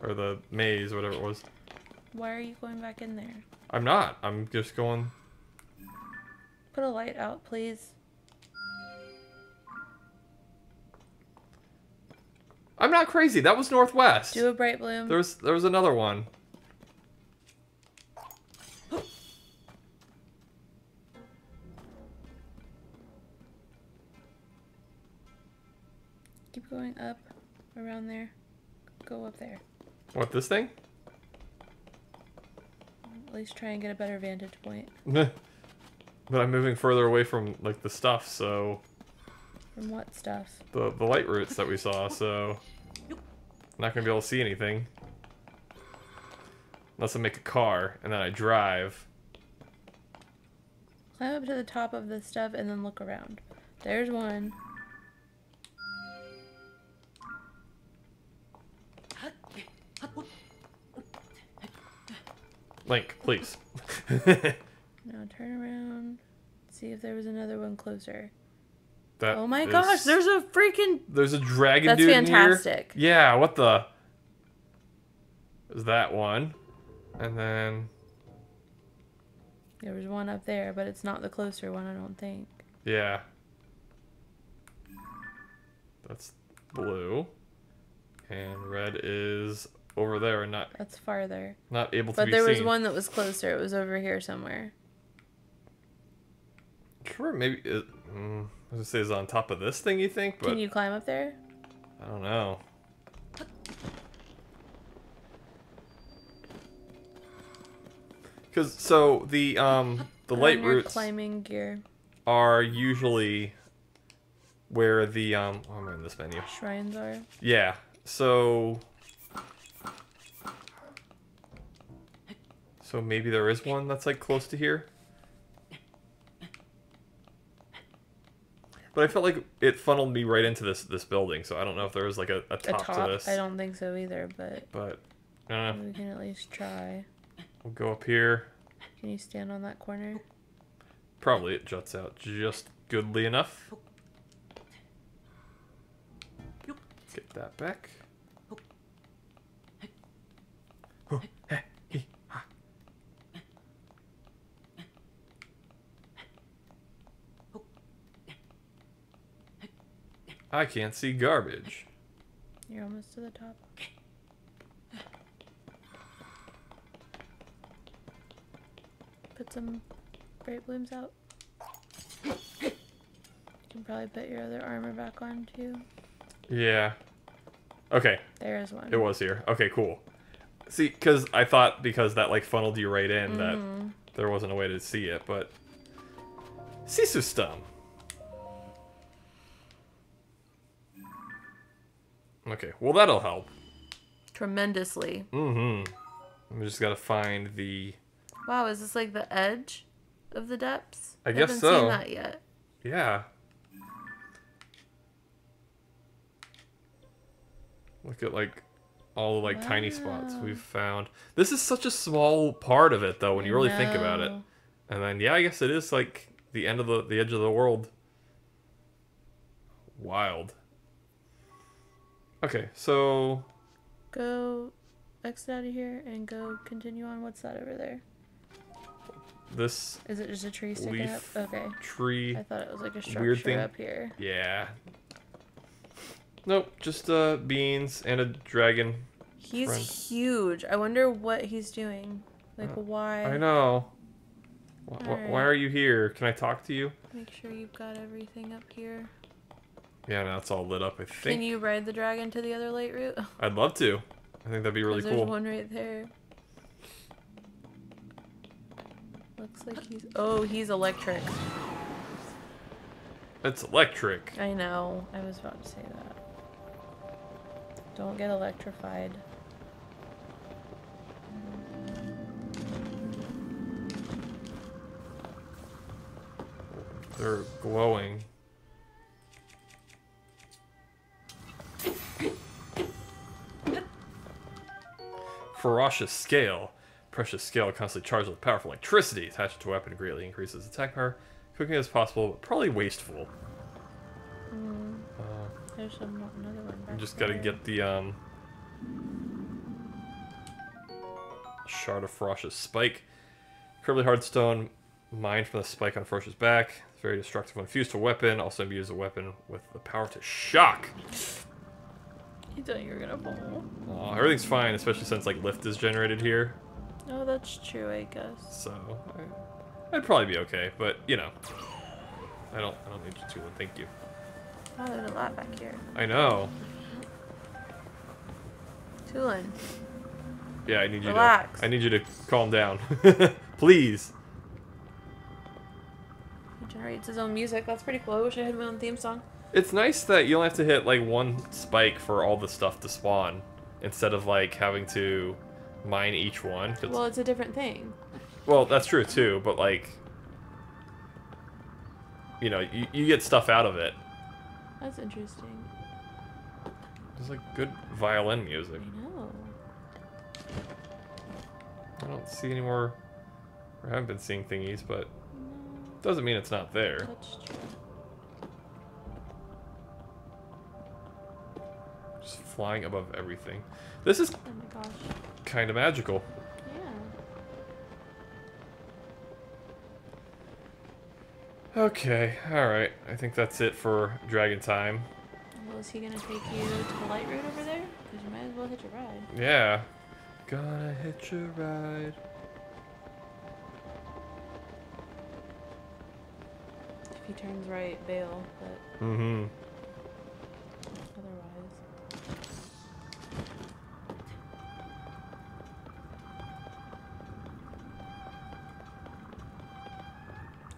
or the maze, whatever it was. Why are you going back in there? I'm not. I'm just going. Put a light out, please. I'm not crazy. That was northwest. Do a bright bloom. There was another one. Keep going up, around there. Go up there. What, this thing? At least try and get a better vantage point. But I'm moving further away from like the stuff, so From what stuff? the light roots that we saw, so I'm not gonna be able to see anything unless I make a car and then I drive. Climb up to the top of the stuff and then look around. There's one. Link, please. Now turn around. See if there was another one closer. That Oh my gosh, there's a freaking... There's a dragon That's dude fantastic. in here. Yeah, what the... There's that one. And then... There was one up there, but it's not the closer one, I don't think. Yeah. That's blue. And red is over there and That's farther. not able to But be there seen. was one that was closer. It was over here somewhere. Sure, maybe... I was gonna say, is it on top of this thing, you think? But Can you climb up there? I don't know. Because, so, the light roots climbing gear. are usually where the, oh, I'm in this menu. Shrines are. Yeah, so maybe there is one that's, like, close to here? But I felt like it funneled me right into this building, so I don't know if there was, like, a top to this. I don't think so either, but I don't know. we can at least try. We'll go up here. Can you stand on that corner? Probably it juts out just goodly enough. Get that back. I can't see garbage. You're almost to the top. Put some bright blooms out. You can probably put your other armor back on too. Yeah. Okay. There's one. It was here. Okay, cool. See, because I thought because that like funneled you right in that there wasn't a way to see it, but Sisu Stum. Okay, well that'll help. Tremendously. Mm-hmm. We just gotta find the... Wow, is this like the edge of the depths? I guess haven't so. seen that yet. Yeah. Look at like all the like tiny spots we've found. This is such a small part of it though when you really think about it. And then, yeah, I guess it is like the end of the edge of the world. Wild. Okay, so... Go exit out of here and go continue on. What's that over there? This... Is it just a tree sticking up? Okay. Tree. I thought it was like a Weird structure thing. up here. Yeah. Nope, just beans and a dragon. He's friend. huge. I wonder what he's doing. Like, why? I know. Why are you here? Can I talk to you? Make sure you've got everything up here. Yeah, now it's all lit up, I think. Can you ride the dragon to the other light route? I'd love to. I think that'd be really cool. There's one right there. Looks like he's... Oh, he's electric. It's electric. I know. I was about to say that. Don't get electrified. They're glowing. Ferocious Scale. Precious scale constantly charged with powerful electricity. Attached to a weapon greatly increases attack power. Cooking as possible, but probably wasteful. There's another one back Just gotta there. get the shard of Ferocious Spike. Incredibly hard stone mined from the spike on Ferocious back. It's very destructive when fused to a weapon. Also imbues a weapon with the power to shock. You thought you were gonna fall. Oh, everything's fine, especially since like lift is generated here. Oh, that's true, I guess. So I'd probably be okay, but you know, I don't need you to. Thank you. Oh, there's a lot back here. I know. Tulin. Yeah, I need you Relax. to. I need you to calm down, please. He generates his own music. That's pretty cool. I wish I had my own theme song. It's nice that you only have to hit like one spike for all the stuff to spawn, instead of like having to mine each one. Well, it's a different thing. Well, that's true too, but like, you know, you get stuff out of it. That's interesting. There's like good violin music. I know. I don't see any more. I haven't been seeing thingies, but No, doesn't mean it's not there. that's true. Just flying above everything. This is Oh my gosh. kind of magical. Yeah. Okay, alright. I think that's it for Dragon Time. Well, is he gonna take you to the light road over there? Because you might as well hitch a ride. Yeah. Gonna hitch a ride. If he turns right, bail, but Mm-hmm. otherwise.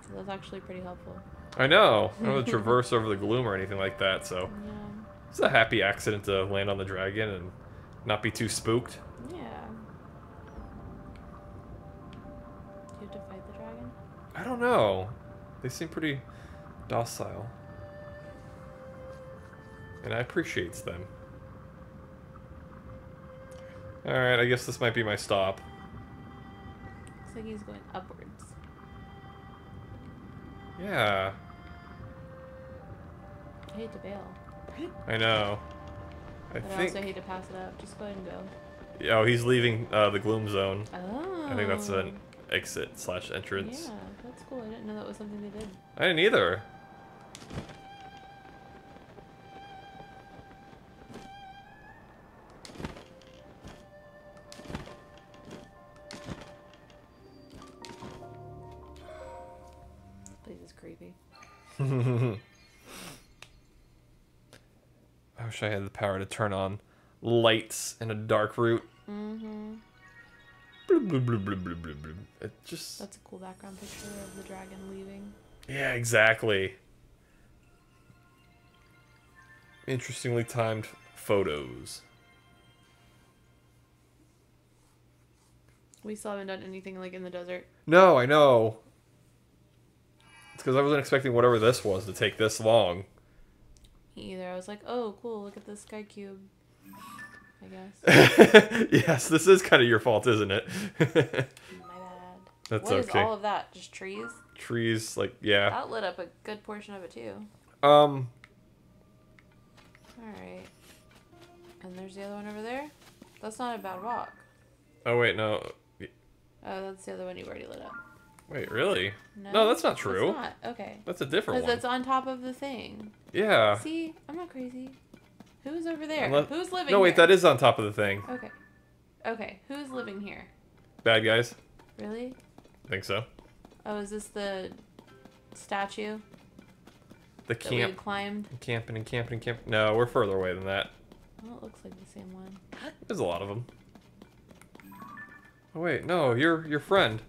So that's actually pretty helpful. I know. I don't have to traverse over the gloom or anything like that, so Yeah. it's a happy accident to land on the dragon and not be too spooked. Yeah. Do you have to fight the dragon? I don't know. They seem pretty docile. And I appreciates them. Alright, I guess this might be my stop. Looks like he's going upwards. Yeah, I hate to bail. I know. I But I think... also hate to pass it up. Just go ahead and go. Oh, he's leaving the gloom zone. Oh. I think that's an exit slash entrance. Yeah, that's cool. I didn't know that was something they did. I didn't either. This place is creepy. I wish I had the power to turn on lights in a dark route. Mm-hmm. Bloop, bloop, bloop, bloop, bloop, bloop, bloop. It just... That's a cool background picture of the dragon leaving. Yeah, exactly. Interestingly timed photos. We still haven't done anything like in the desert. No, I know. It's because I wasn't expecting whatever this was to take this long. Me either. I was like, oh, cool, look at this sky cube. I guess. Yes, this is kind of your fault, isn't it? My bad. That's what okay. What is all of that? Just trees? Trees, like, yeah. That lit up a good portion of it, too. Alright. And there's the other one over there? That's not a bad rock. Oh, wait, no. Oh, that's the other one you already lit up. Wait, really? No, that's not true. It's not. Okay. That's a different one. Because that's on top of the thing. Yeah. See? I'm not crazy. Who's over there? Who's living here? No, wait, that is on top of the thing. Okay. Okay, who's living here? Bad guys. Really? I think so. Oh, is this the statue? The camp. That we climbed? Camping and camping and camping. No, we're further away than that. Well, it looks like the same one. There's a lot of them. Oh, wait, no, you're your friend.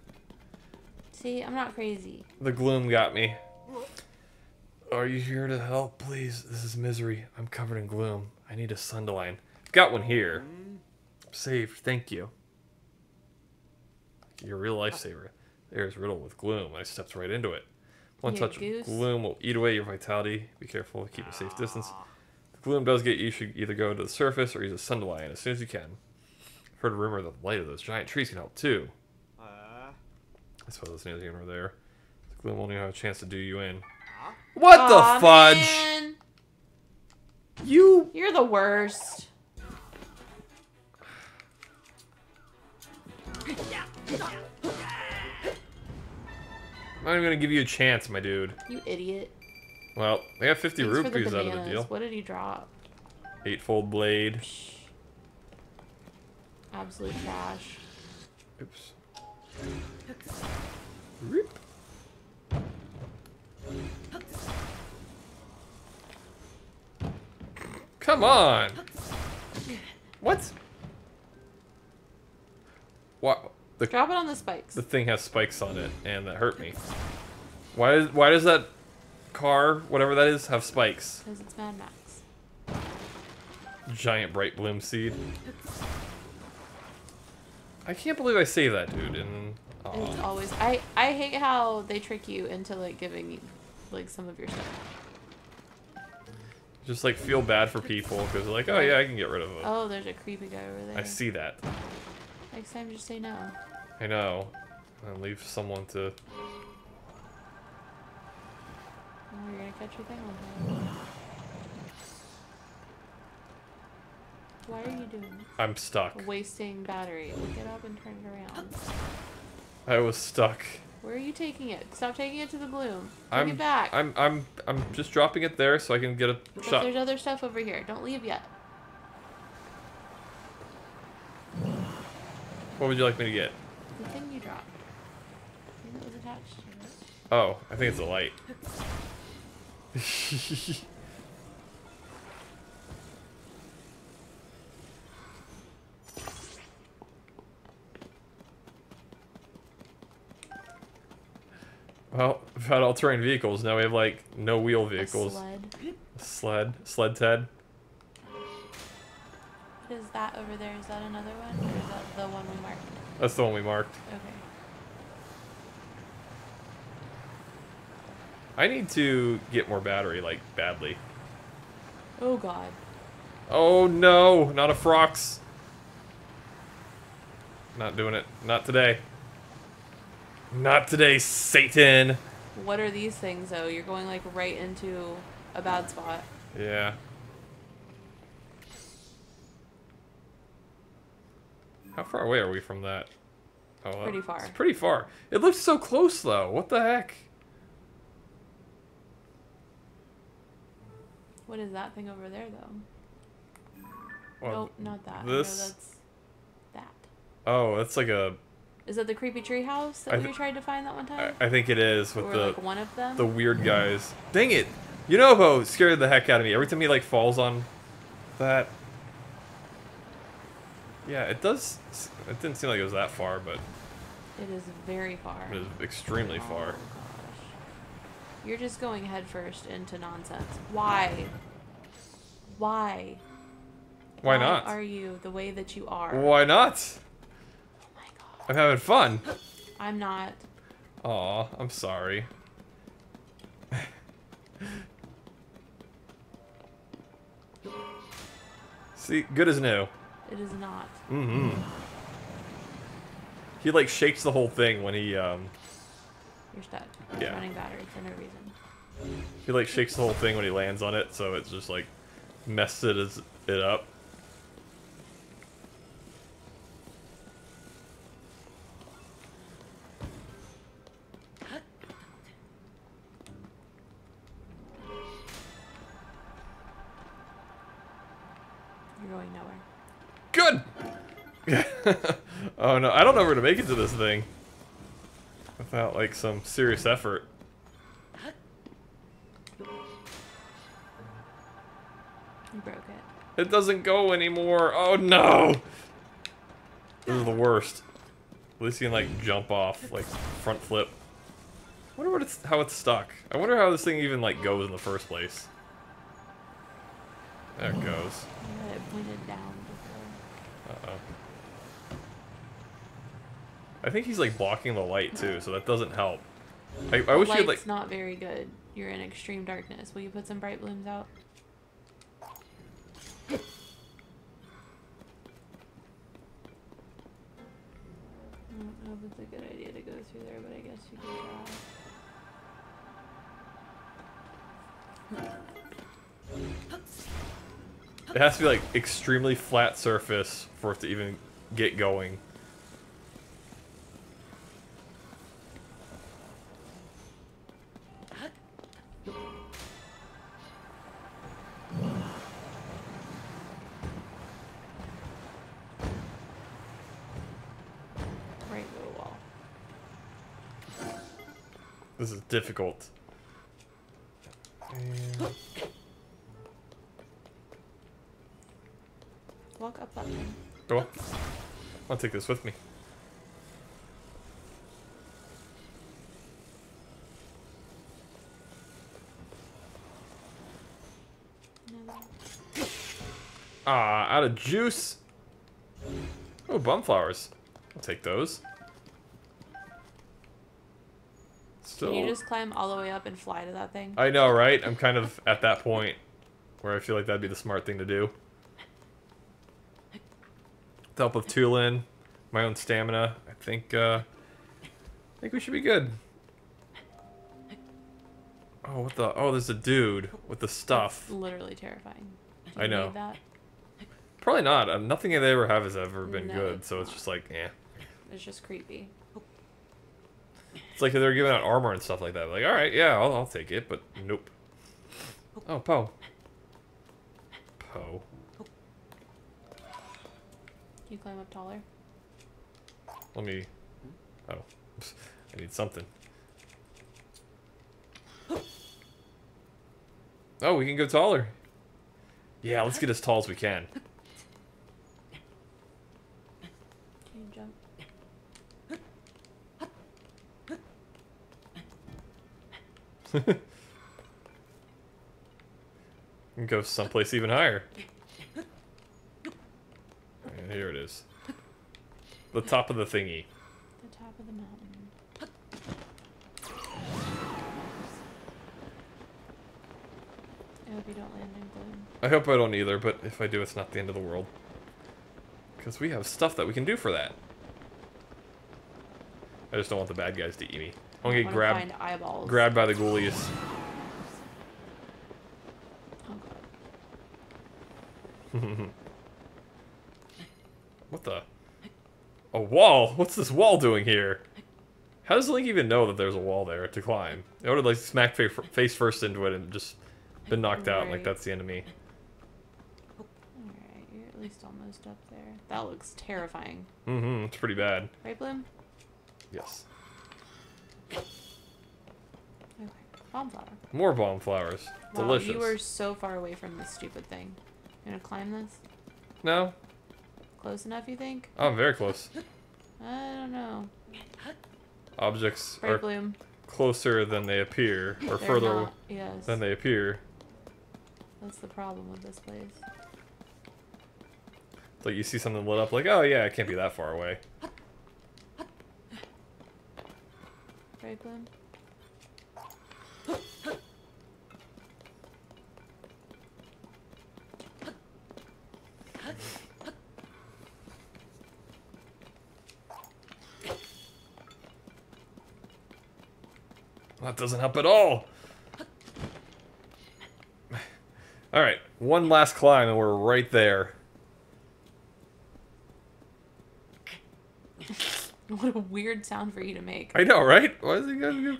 See, I'm not crazy. The gloom got me. Are you here to help? Please, this is misery. I'm covered in gloom. I need a sundaline. Got one here. Saved, thank you. You're a real lifesaver. There's riddled with gloom. I stepped right into it. One touch of gloom will eat away your vitality. Be careful, keep a safe distance. If the gloom does get you, should either go to the surface or use a sundaline as soon as you can. I've heard a rumor that the light of those giant trees can help too. I suppose that's neither here nor there. The gloom won't even have a chance to do you in. What the fudge? Man. You're the worst. I'm not even gonna give you a chance, my dude. You idiot. Well, they got 50 Thanks rupees out of the deal. What did he drop? Eightfold blade. Absolute trash. Oops. Rip. Come on. What? What? Drop it on the spikes. The thing has spikes on it, and that hurt me. Why does that car, whatever that is, have spikes? Because it's Mad Max. Giant bright bloom seed. I can't believe I saved that, dude. And it's always I hate how they trick you into like giving you like some of your stuff. Just like feel bad for people because like, oh yeah, I can get rid of it. Oh, there's a creepy guy over there. I see that. Next time, just say no. I know. And leave someone to. Oh, you're gonna catch your thing on fire. Why are you doing this? I'm stuck. Wasting battery. Well, get up and turn it around. I was stuck. Where are you taking it? Stop taking it to the bloom. Bring it back. I'm just dropping it there so I can get a shot. There's other stuff over here. Don't leave yet. What would you like me to get? The thing you dropped. The thing that was attached to it. Oh, I think it's a light. Well, we've had all-terrain vehicles. Now we have, like, no-wheel vehicles. A sled. Sled Ted. What is that over there? Is that another one? Or is that the one we marked? That's the one we marked. Okay. I need to get more battery, like, badly. Oh, God. Oh, no. Not a Frox. Not doing it. Not today. Not today, Satan. What are these things, though? You're going, like, right into a bad spot. Yeah. How far away are we from that? Oh, pretty far. It's pretty far. It looks so close, though. What the heck? What is that thing over there, though? Well, nope, not that. This? No, that's that. Oh, that's like a... Is that the creepy tree house that we tried to find that one time? I think it is with like one of them? The weird guys. Dang it! You know who scared the heck out of me? Every time he like falls on that. Yeah, it does. It didn't seem like it was that far, but it is very far. It is extremely far. Gosh. You're just going headfirst into nonsense. Why? Why? Why not? Why are you the way that you are? Why not? I'm having fun. I'm not. Aw, I'm sorry. See, good as new. It is not. Mm-hmm. He like shakes the whole thing when he You're stuck. Yeah. Running battery for no reason. He like shakes the whole thing when he lands on it, so it's just like messes it up. You're going nowhere. Good! Oh no, I don't know where to make it to this thing. Without like some serious effort. You broke it. It doesn't go anymore. Oh no! This is the worst. At least you can like jump off, like front flip. I wonder how it's stuck. I wonder how this thing even like goes in the first place. There it goes. You had it pointed down before. Uh-oh. I think he's like blocking the light too, so that doesn't help. I wish you'd like. It's not very good. You're in extreme darkness. Will you put some bright blooms out? I don't know if it's a good idea to go through there, but I guess you can try. It has to be like extremely flat surface for it to even get going. This is difficult. And... Walk up that thing. Go on. I'll take this with me. No. Ah, out of juice. Oh, bum flowers. I'll take those. Still. Can you just climb all the way up and fly to that thing? I know, right? I'm kind of at that point where I feel like that'd be the smart thing to do. With the help of Tulin, my own stamina, I think we should be good. Oh, what the? Oh, there's a dude with the stuff. That's literally terrifying. I know. Need that? Probably not. Nothing they ever have has ever been No, good, so it's just like, eh. It's just creepy. It's like they're giving out armor and stuff like that. Like, all right, yeah, I'll take it, but nope. Oh, Poe. Poe. Can you climb up taller? Let me... Oh. I need something. Oh, we can go taller. Yeah, let's get as tall as we can. Can you jump? And go someplace even higher. And here it is. The top of the thingy. The top of the mountain. I hope you don't land in gloom. I hope I don't either, but if I do, it's not the end of the world. Because we have stuff that we can do for that. I just don't want the bad guys to eat me. I want to get grabbed by the ghoulies. Oh god. What the? A wall? What's this wall doing here? How does Link even know that there's a wall there to climb? I would have like smacked face first into it and just been knocked out. Like that's the end of me. Alright, you're at least almost up there. That looks terrifying. Mm-hmm, it's pretty bad. Right, Bloom? Yes. Okay. Bomb flower. More bomb flowers. Wow, Delicious. you were so far away from this stupid thing. You gonna climb this? No? Close enough, you think? Oh, I'm very close. I don't know. Objects Right, are Bloom. closer than they appear, or They're further not, yes. than they appear. That's the problem with this place. It's like you see something lit up, like, oh yeah, it can't be that far away. Right, Bloom? That doesn't help at all. Alright, one last climb and we're right there. What a weird sound for you to make. I know, right? Why is he gonna do?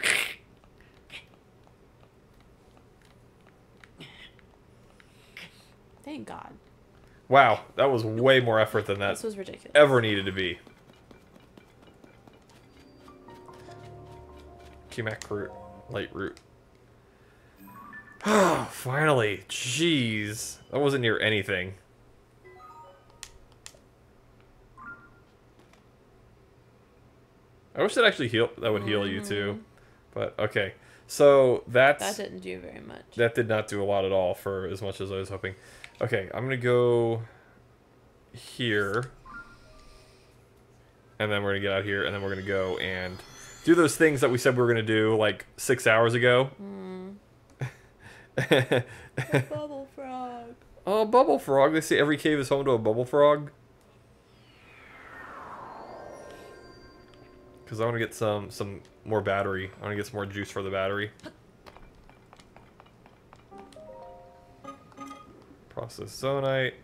Thank God. Wow, that was way more effort than that. This was ridiculous. Ever needed to be. QMAC route, light route. Oh, finally. Jeez. That wasn't near anything. I wish that actually would heal you too. But okay. So that didn't do very much. That did not do a lot at all for as much as I was hoping. Okay, I'm gonna go here. And then we're gonna get out here, and then we're gonna go and do those things that we said we were gonna do like 6 hours ago. Bubble frog. Oh, bubble frog. They say every cave is home to a bubble frog. Because I want to get some more battery. I want to get some more juice for the battery. Process zonite.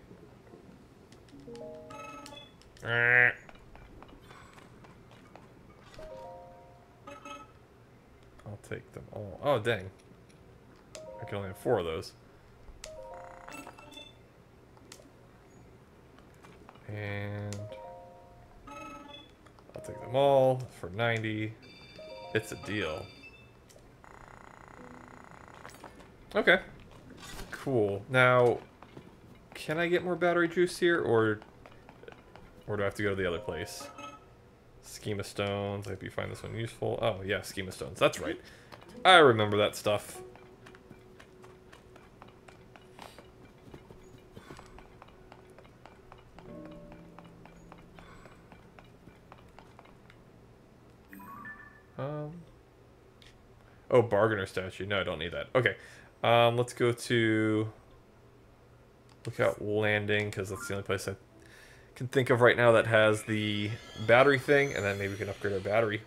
I'll take them all. Oh, dang. I can only have 4 of those. And I'll take them all for 90. It's a deal. Okay. Cool. Now, can I get more battery juice here, or do I have to go to the other place? Schema stones. I hope you find this one useful. Oh, yeah, schema stones. That's right. I remember that stuff. Oh, bargainer statue. No, I don't need that. Okay. Let's go to Lookout Landing, because that's the only place I can think of right now that has the battery thing, and then maybe we can upgrade our battery.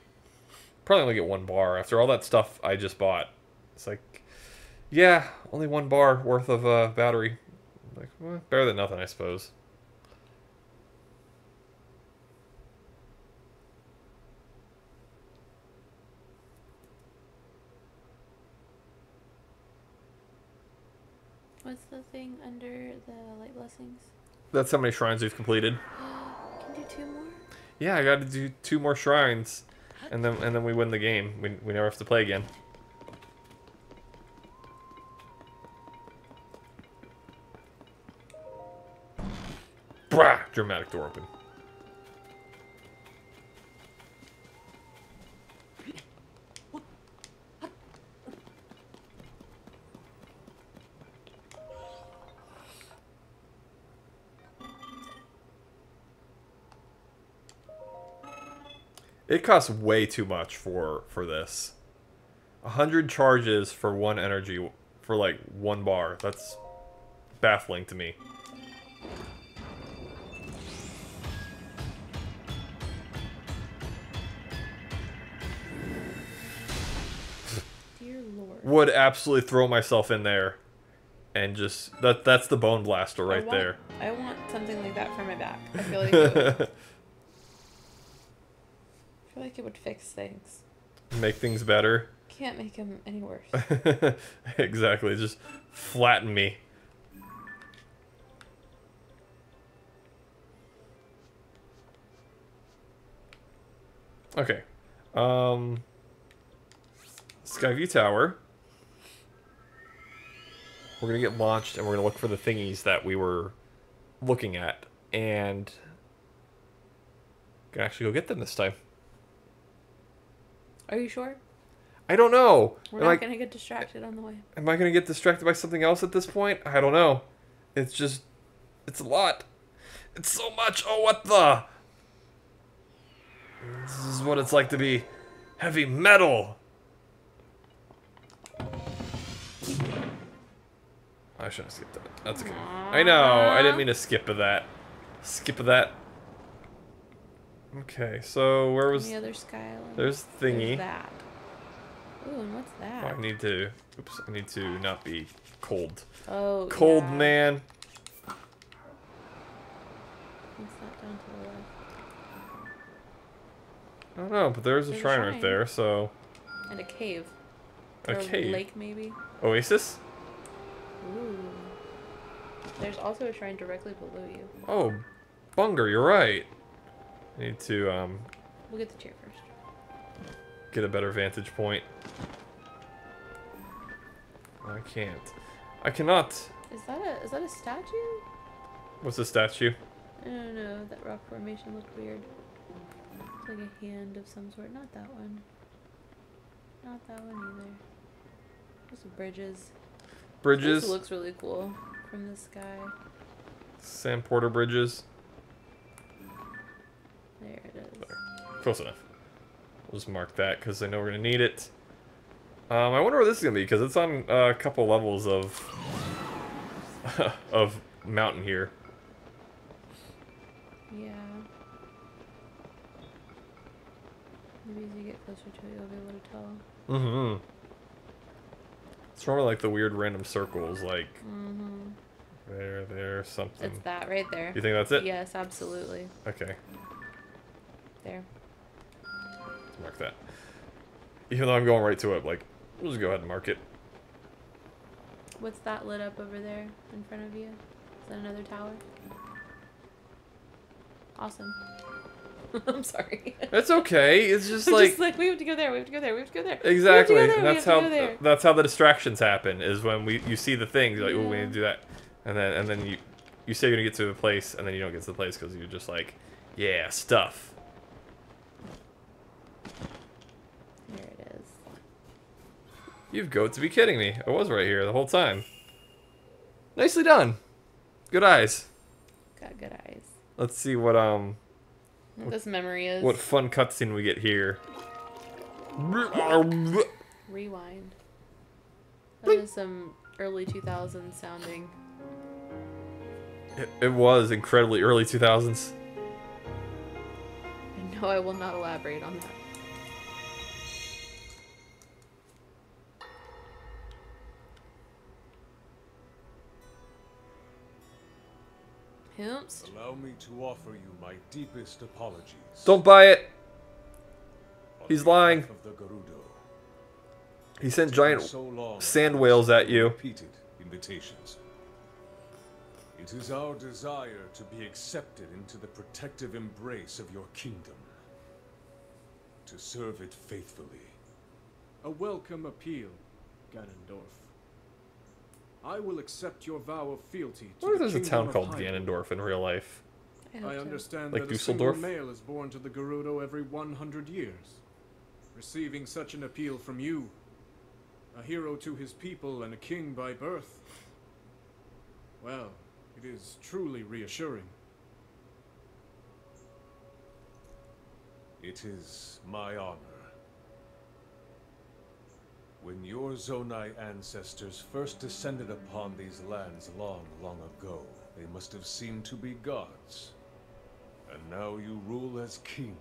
Probably only get 1 bar after all that stuff I just bought. It's like, yeah, only 1 bar worth of battery. Like, well, better than nothing, I suppose. What's the thing under the light blessings? That's how many shrines we've completed. Can do 2 more? Yeah, I got to do 2 more shrines, and then we win the game. We never have to play again. Brah! Dramatic door open. It costs way too much for this. 100 charges for 1 energy for like 1 bar. That's baffling to me. Dear Lord. Would absolutely throw myself in there and just that's the bone blaster right there. I want something like that for my back. I feel like it would fix things. Make things better. Can't make them any worse. Exactly. Just flatten me. Okay. Skyview Tower. We're going to get launched and we're going to look for the thingies that we were looking at. And can actually go get them this time. Are you sure? I don't know. We're not going to get distracted on the way. Am I going to get distracted by something else at this point? I don't know. It's just... It's a lot. It's so much. Oh, what the... This is what it's like to be heavy metal. I shouldn't have skipped that. That's okay. I know. I didn't mean to skip that. Skip that. Okay, so where was... The other sky island. There's thingy. There's that. Ooh, and what's that? Oh, I need to. Oops. I need to not be cold. Oh. Cold yeah. man. What's that down to the left? I don't know, but there's a shrine right there, so. And a cave. A cave. Lake, maybe. Oasis. Ooh. There's also a shrine directly below you. Oh, Bunger, you're right. I need to We'll get the chair first. get a better vantage point. I can't. I cannot. Is that a statue? What's the statue? I don't know. That rock formation looked weird. It's like a hand of some sort. Not that one. Not that one either. Just bridges. Bridges. This looks really cool from the sky. Sam Porter bridges. There it is. There. Close enough. We'll just mark that because I know we're gonna need it. I wonder where this is gonna be because it's on a couple levels of of mountain here. Yeah. Maybe as you get closer to it, you'll be able to tell. Mm-hmm. It's normally like the weird random circles, like there, something. It's that right there. You think that's it? Yes, absolutely. Okay. There. Let's mark that. Even though I'm going right to it, like, we'll just go ahead and mark it. What's that lit up over there in front of you? Is that another tower? Awesome. I'm sorry. It's okay. It's just I'm like, just like we have to go there. We have to go there. We have to go there. exactly. We have to go there, That's how the distractions happen. Is when you see the things, you're like, oh, we need to do that, and then you say you're gonna get to the place, and then you don't get to the place because you're just like, yeah, stuff. There it is. You've got to be kidding me. I was right here the whole time. Nicely done. Good eyes. Got good eyes. Let's see what this memory is. what fun cutscene we get here. Rewind. That is some early 2000s sounding. It was incredibly early 2000s. And no, I will not elaborate on that. Pimps. Allow me to offer you my deepest apologies. Don't buy it. On He's behalf lying. of the Gerudo, He sent giant so long sand whales at you. repeated invitations. It is our desire to be accepted into the protective embrace of your kingdom. To serve it faithfully. A welcome appeal, Ganondorf. I will accept your vow of fealty to I wonder if the there's a kingdom town of called Hyrule. Ganondorf in real life. I understand Like that a single Dusseldorf? male is born to the Gerudo every 100 years. Receiving such an appeal from you, a hero to his people and a king by birth, well, it is truly reassuring. It is my honor. When your Zonai ancestors first descended upon these lands long, long ago, they must have seemed to be gods. And now you rule as king,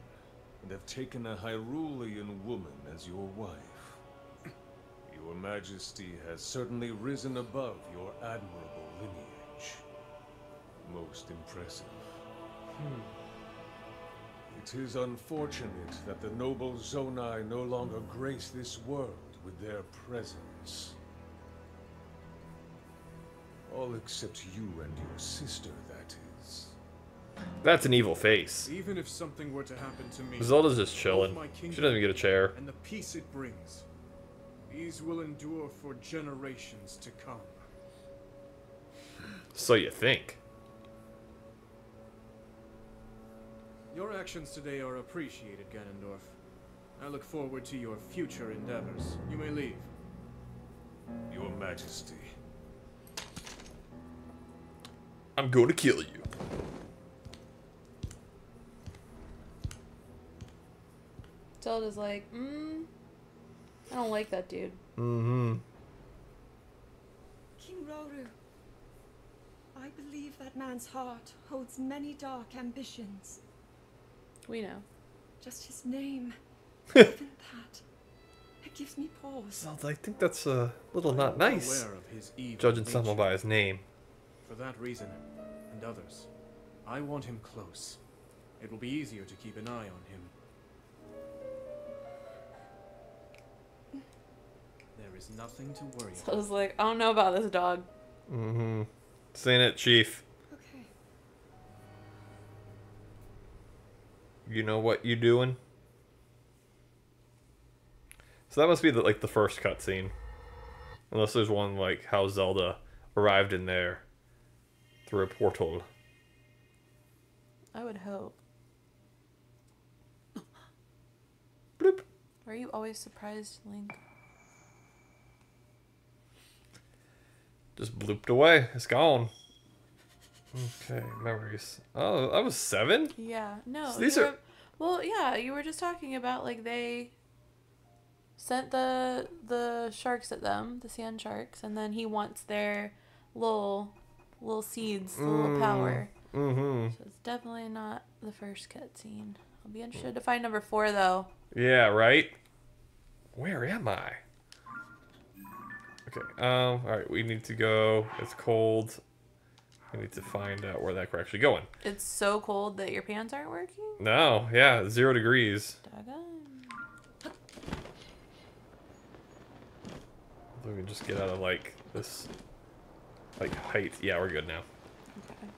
and have taken a Hyrulean woman as your wife. Your Majesty has certainly risen above your admirable lineage. Most impressive. It is unfortunate that the noble Zonai no longer grace this world with their presence. All except you and your sister, that is. That's an evil face. Even if something were to happen to me, Zelda's just chilling. both my She kingdom doesn't even get a chair. and the peace it brings, these will endure for generations to come. So you think. Your actions today are appreciated, Ganondorf. I look forward to your future endeavors. You may leave. Your Majesty. I'm going to kill you. Zelda's like, I don't like that dude. Mm-hmm. King Roru, I believe that man's heart holds many dark ambitions. We know. Just his name, even that, it gives me pause. cause. Zelda, I think that's a little not nice. Aware of his evil Judging nature. someone by his name. For that reason, and others, I want him close. It will be easier to keep an eye on him. There is nothing to worry So I was like, I don't know about this dog. Mm-hmm. Saying it, Chief. Okay. You know what you doing? So that must be the first cutscene. Unless there's one like how Zelda arrived in there through a portal. I would hope. Bloop. Are you always surprised, Link? Just blooped away. It's gone. Okay, memories. Oh, that was 7? Yeah. No. So these are... Well, yeah, you were just talking about, like, they sent the sharks at them, the sand sharks, and then he wants their little seeds, the little power. Mm-hmm. So it's definitely not the first cutscene. I'll be interested to find number 4, though. Yeah, right? Where am I? Okay, alright, we need to go. It's cold. We need to find out where we're actually going. It's so cold that your pants aren't working? No, yeah, 0 degrees. Doggone. We can just get out of, like, this, like, height. Yeah, we're good now. Okay.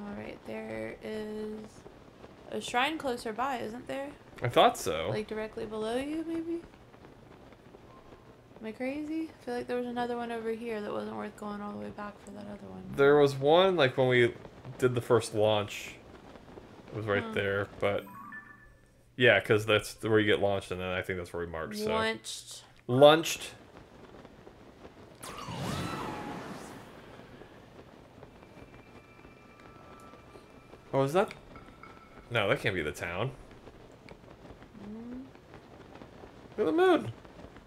Alright, there is a shrine closer by, isn't there? I thought so. Like directly below you, maybe? Am I crazy? I feel like there was another one over here that wasn't worth going all the way back for that other one. There was one, like, when we did the first launch. It was right there, but... Yeah, because that's where you get launched, and then I think that's where we marked, so... Launched. Lunched. Oh, is that... No, that can't be the town. Look at the moon.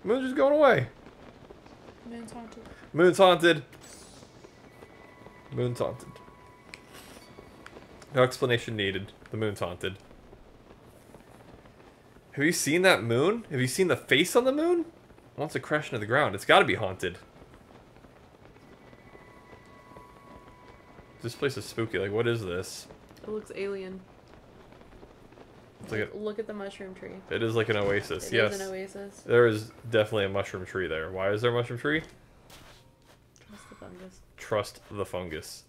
The moon's just going away. Moon's haunted. Moon's haunted. Moon's haunted. No explanation needed. The moon's haunted. Have you seen that moon? Have you seen the face on the moon? It wants to crash into the ground. It's got to be haunted. This place is spooky. Like, what is this? It looks alien. It's like Look at the mushroom tree. it is like an oasis. It Yes. is an oasis. There is definitely a mushroom tree there. Why is there a mushroom tree? Trust the fungus. Trust the fungus.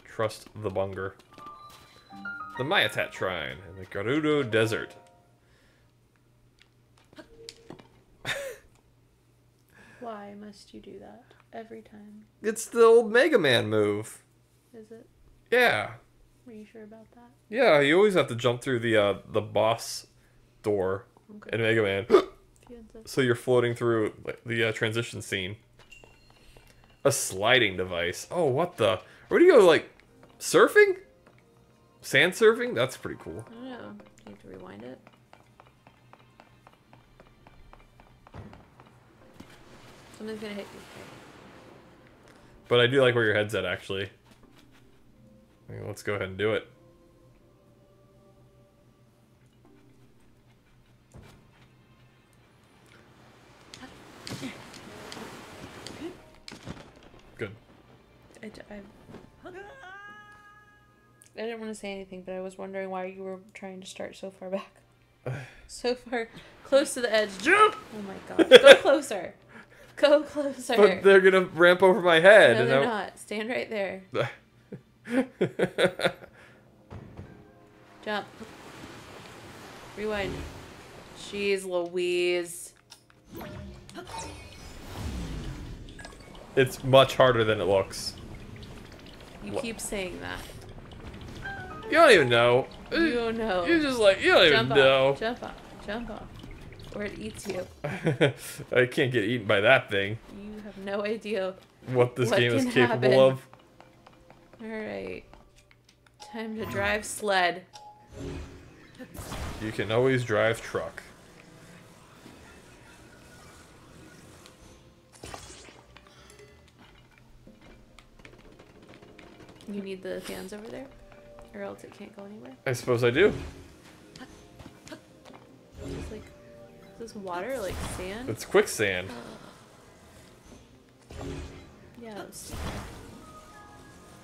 Trust the bunger. The Mayatat Shrine in the Gerudo Desert. Why must you do that every time? It's the old Mega Man move. Is it? Yeah. Are you sure about that? Yeah, you always have to jump through the boss door in Mega Man. So you're floating through the transition scene. A sliding device. Oh, what the? Where do you go, like, surfing? Sand surfing? That's pretty cool. I don't know. Do you have to rewind it? Something's gonna hit you. But I do like where your head's at, actually. Let's go ahead and do it. Good. I didn't want to say anything, but I was wondering why you were trying to start so far back. So far close to the edge. Jump! Oh my gosh. Go closer. Go closer. But they're gonna ramp over my head. No, they're not. Stand right there. Jump. Rewind. Jeez Louise. It's much harder than it looks. You keep saying that. You don't even know. You don't know. You're just like, you don't even know. Jump off. Jump off. Or it eats you. I can't get eaten by that thing. You have no idea what this game is capable happen. of. Alright. Time to drive sled. You can always drive truck. You need the fans over there? Or else it can't go anywhere? I suppose I do. Is this water like sand? It's quicksand. Yeah, it's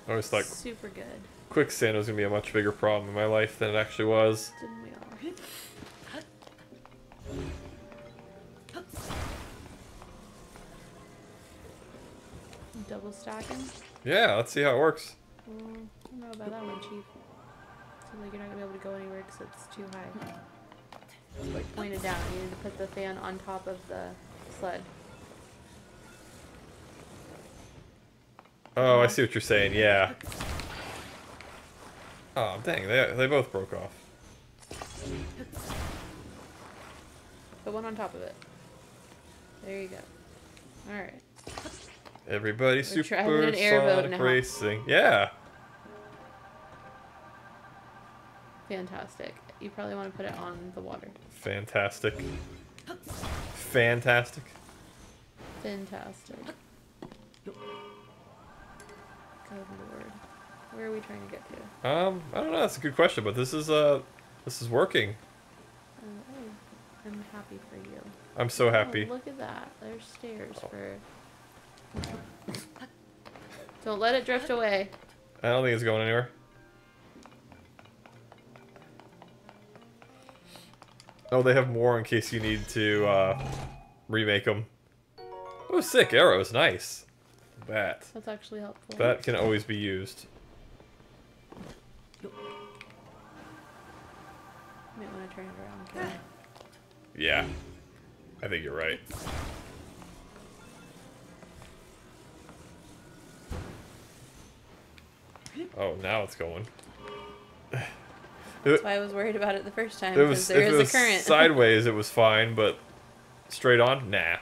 I always thought super good. quicksand was gonna be a much bigger problem in my life than it actually was. Didn't we all? Double stacking? Yeah, let's see how it works. I don't know about that one, Chief. Seems like you're not gonna be able to go anywhere because it's too high. It's like pointed down. You need to put the fan on top of the sled. Oh, I see what you're saying. Yeah. Oh, dang, they both broke off. Put one on top of it. There you go. Alright. Everybody We're driving an airboat supersonic now. racing. Yeah. Fantastic. You probably want to put it on the water. Fantastic. Fantastic. Fantastic. Good lord. Where are we trying to get to? I don't know. That's a good question, but this is working. Oh, I'm happy for you. I'm so happy. Oh, look at that. There's stairs for... Don't let it drift away. I don't think it's going anywhere. Oh, they have more in case you need to remake them. Oh, sick arrows. Nice. That. That's actually helpful. That can always be used. Might want to turn it around, Karen. Yeah. I think you're right. Oh, now it's going. That's why I was worried about it the first time, It because was, there if it is was a current. sideways, it was fine, but straight on, nah.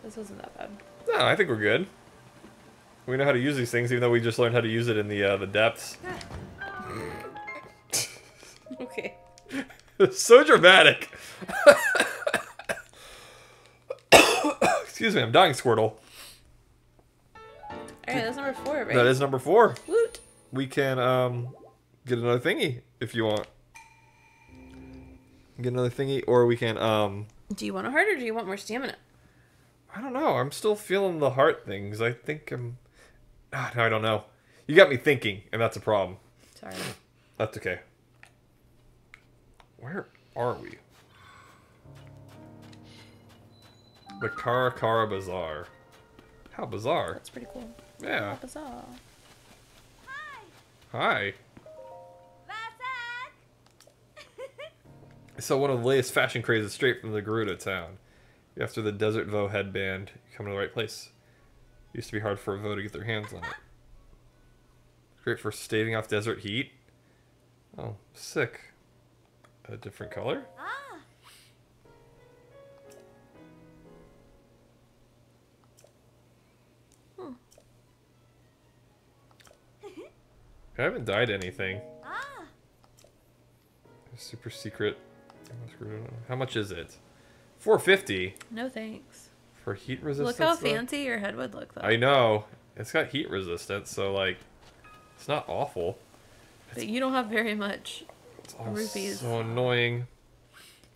This wasn't that bad. No, I think we're good. We know how to use these things, even though we just learned how to use it in the depths. Okay. So dramatic. Excuse me, I'm dying, Squirtle. Alright, that's number 4, right? That is number 4. Woot! We can get another thingy if you want. Get another thingy, or we can Do you want a heart or do you want more stamina? I don't know. I'm still feeling the heart things. I think I'm. No, I don't know. You got me thinking, and that's a problem. Sorry. That's okay. Where are we? The Karakara Bazaar. How bizarre. That's pretty cool. Yeah. How bizarre. Hi. So one of the latest fashion crazes straight from the Gerudo town. After the Desert Vo headband, you come to the right place. It used to be hard for a Vo to get their hands on it. Great for staving off desert heat. Oh, sick. A different color? I haven't dyed anything. Super secret. How much is it? $4.50 No thanks. for heat resistance. Look how though? fancy your head would look, though. I know. It's got heat resistance, so like, it's not awful. But you don't have very much It's all rupees. so annoying.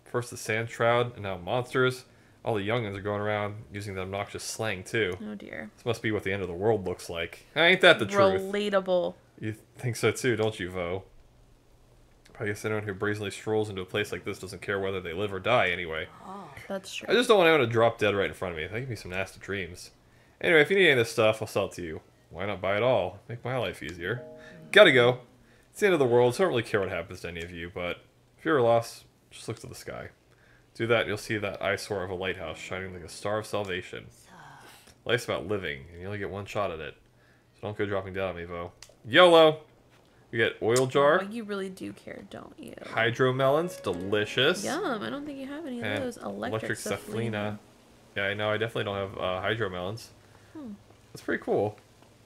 First the sand shroud, and now monsters. All the youngins are going around using the obnoxious slang too. Oh dear. This must be what the end of the world looks like. Ain't that the truth? Relatable. You think so too, don't you, Vo? I guess anyone who brazenly strolls into a place like this doesn't care whether they live or die anyway. Oh, that's true. I just don't want anyone to drop dead right in front of me. That give me some nasty dreams. Anyway, if you need any of this stuff, I'll sell it to you. Why not buy it all? Make my life easier. Gotta go. It's the end of the world, so I don't really care what happens to any of you, but if you're lost, just look to the sky. Do that, you'll see that eyesore of a lighthouse shining like a star of salvation. Life's about living, and you only get one shot at it. So don't go dropping down on me, Vo. YOLO! We get oil jar. Oh, you really do care, don't you? Hydro melons, delicious. Yum, I don't think you have any of And those. Electric Cephalina. Yeah, I know, I definitely don't have hydro melons. That's pretty cool.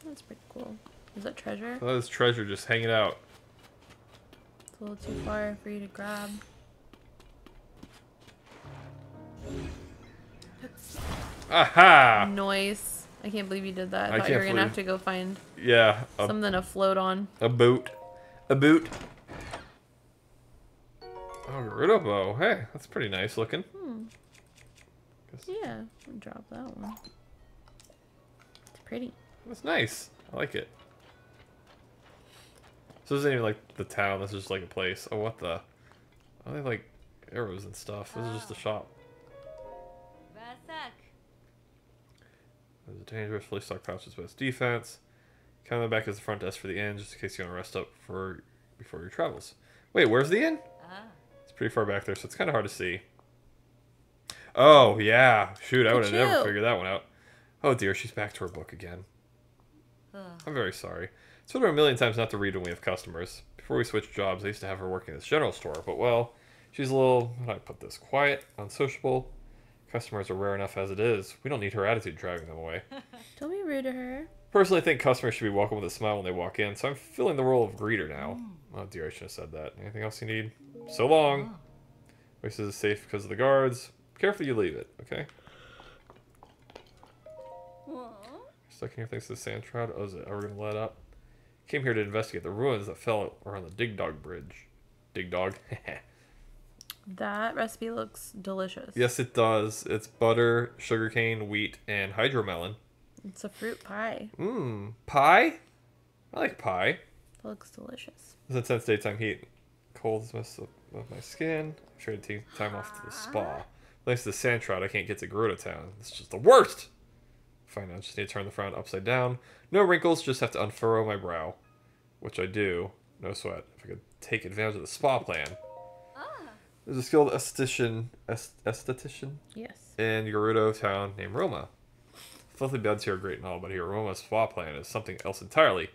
That's pretty cool. Is that treasure? That is treasure just hanging out. It's a little too far for you to grab. Aha! Noise. I can't believe you did that. I I thought you were can't gonna have believe- to go find Yeah, something to float on. a boot. A boot. Oh, Gerudo bow. Hey, that's pretty nice looking. Yeah, I'll drop that one. It's pretty. That's nice. I like it. So this isn't even like the town. This is just like a place. Oh, what the? Oh, they have like arrows and stuff. This is just a shop. There's a dangerous fully stocked pouches best defense. Kind of the back is the front desk for the inn, just in case you want to rest up before your travels. Wait, where's the inn? It's pretty far back there, so it's kind of hard to see. Oh, yeah. Shoot, I would have never figured that one out. Oh dear, she's back to her book again. I'm very sorry. It's told her a million times not to read when we have customers. Before we switched jobs, I used to have her working at this general store, but well, she's a little, how do I put this, quiet, unsociable. Customers are rare enough as it is. We don't need her attitude driving them away. Don't be rude to her. Personally, I think customers should be welcomed with a smile when they walk in, so I'm filling the role of greeter now. Oh dear, I should have said that. Anything else you need? So long. Oasis is safe because of the guards. Careful you leave it, okay? Stuck in here thanks to the sand shroud. Oh, is it? Are we gonna let up? Came here to investigate the ruins that fell around the Dig Dog Bridge. Dig Dog. That recipe looks delicious. Yes, it does. It's butter, sugarcane, wheat, and hydromelon. It's a fruit pie. Mmm. Pie? I like pie. It looks delicious. This intense daytime heat. Cold has messed up with my skin. I'm sure to take time off to the spa. Thanks to the sand trout, I can't get to Gerudo Town. It's just the worst! Fine, I just need to turn the frown upside down. No wrinkles, just have to unfurrow my brow. Which I do. No sweat. If I could take advantage of the spa plan. There's a skilled esthetician Yes. in Gerudo Town named Roma. Fluffy beds here are great and all, but here Roma's spa plan is something else entirely.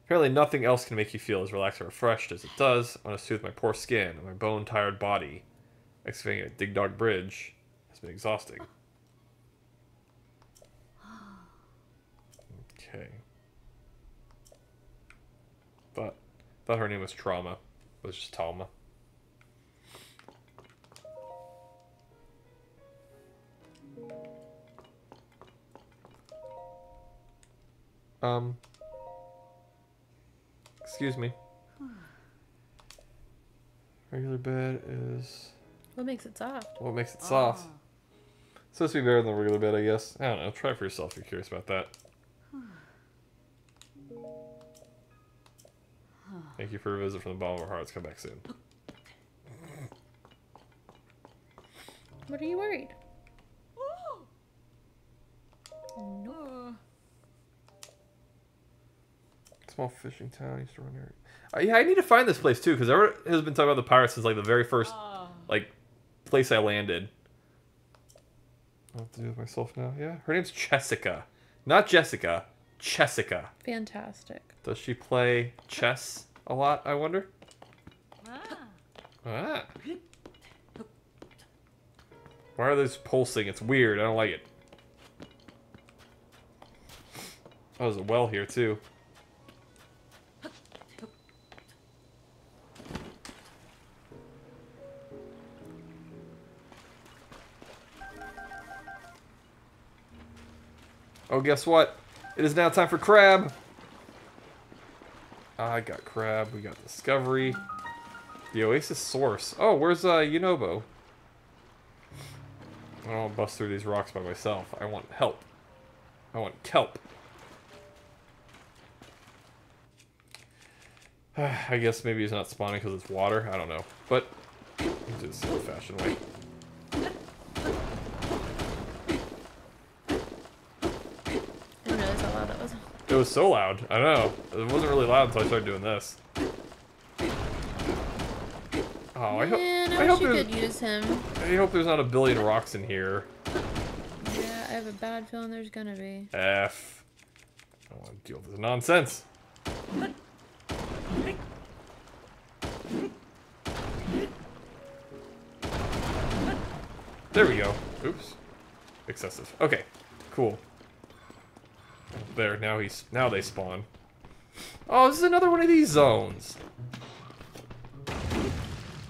Apparently nothing else can make you feel as relaxed or refreshed as it does. I want to soothe my poor skin and my bone-tired body. Excavating a Dig Dog Bridge has been exhausting. Okay. But I thought her name was Trauma. It was just Talma. Excuse me. Regular bed is... What makes it soft? What makes it soft? It's supposed to be better than the regular bed, I guess. I don't know. Try it for yourself if you're curious about that. Thank you for your visit from the bottom of our hearts. Come back soon. What are you worried? Nope. Small fishing town. Used to run there. Yeah, I need to find this place too, because everyone has been talking about the pirates since like the very first like place I landed. What have to do with myself now? Yeah, her name's Chessica, not Jessica. Chessica. Fantastic. Does she play chess a lot? I wonder. Ah. Why are those pulsing? It's weird. I don't like it. Oh, there's a well here too. Oh, guess what? It is now time for crab. I got crab. We got discovery. The oasis source. Oh, where's Yunobo? I don't want to bust through these rocks by myself. I want help. I want kelp. I guess maybe he's not spawning because it's water. I don't know. But it's just old-fashioned way. I didn't realize how loud that was. It was so loud. I don't know. It wasn't really loud until I started doing this. Oh, I hope you could use him. I hope there's not a billion rocks in here. Yeah, I have a bad feeling there's gonna be. F. I don't want to deal with this nonsense. There we go. Oops. Excessive. Okay. Cool. There. Now they spawn. Oh, this is another one of these zones.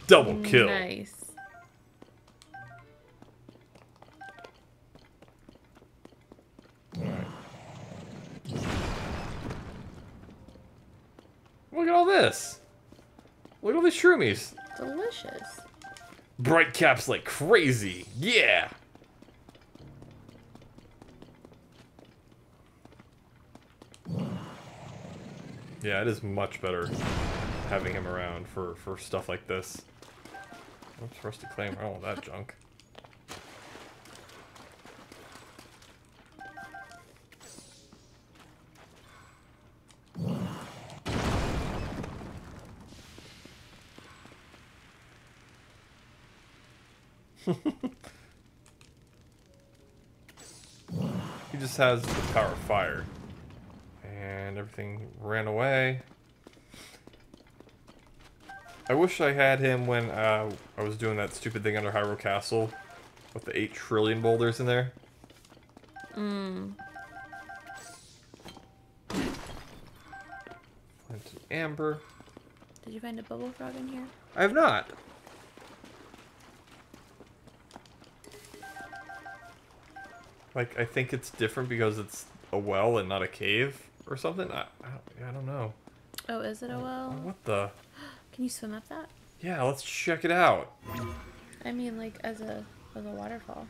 Double kill. Nice. Alright. Look at all this. Look at all these shroomies. Delicious. Bright caps like crazy. Yeah. Yeah, it is much better having him around for stuff like this. Oops, rusty claim. Oh, that junk. He just has the power of fire. And everything ran away. I wish I had him when I was doing that stupid thing under Hyrule Castle with the 8 trillion boulders in there. Flint and amber. Did you find a bubble frog in here? I have not. Like, I think it's different because it's a well and not a cave or something. I don't know. Oh, is it a well? What the? Can you swim up that? Yeah, let's check it out. I mean, like, as a waterfall.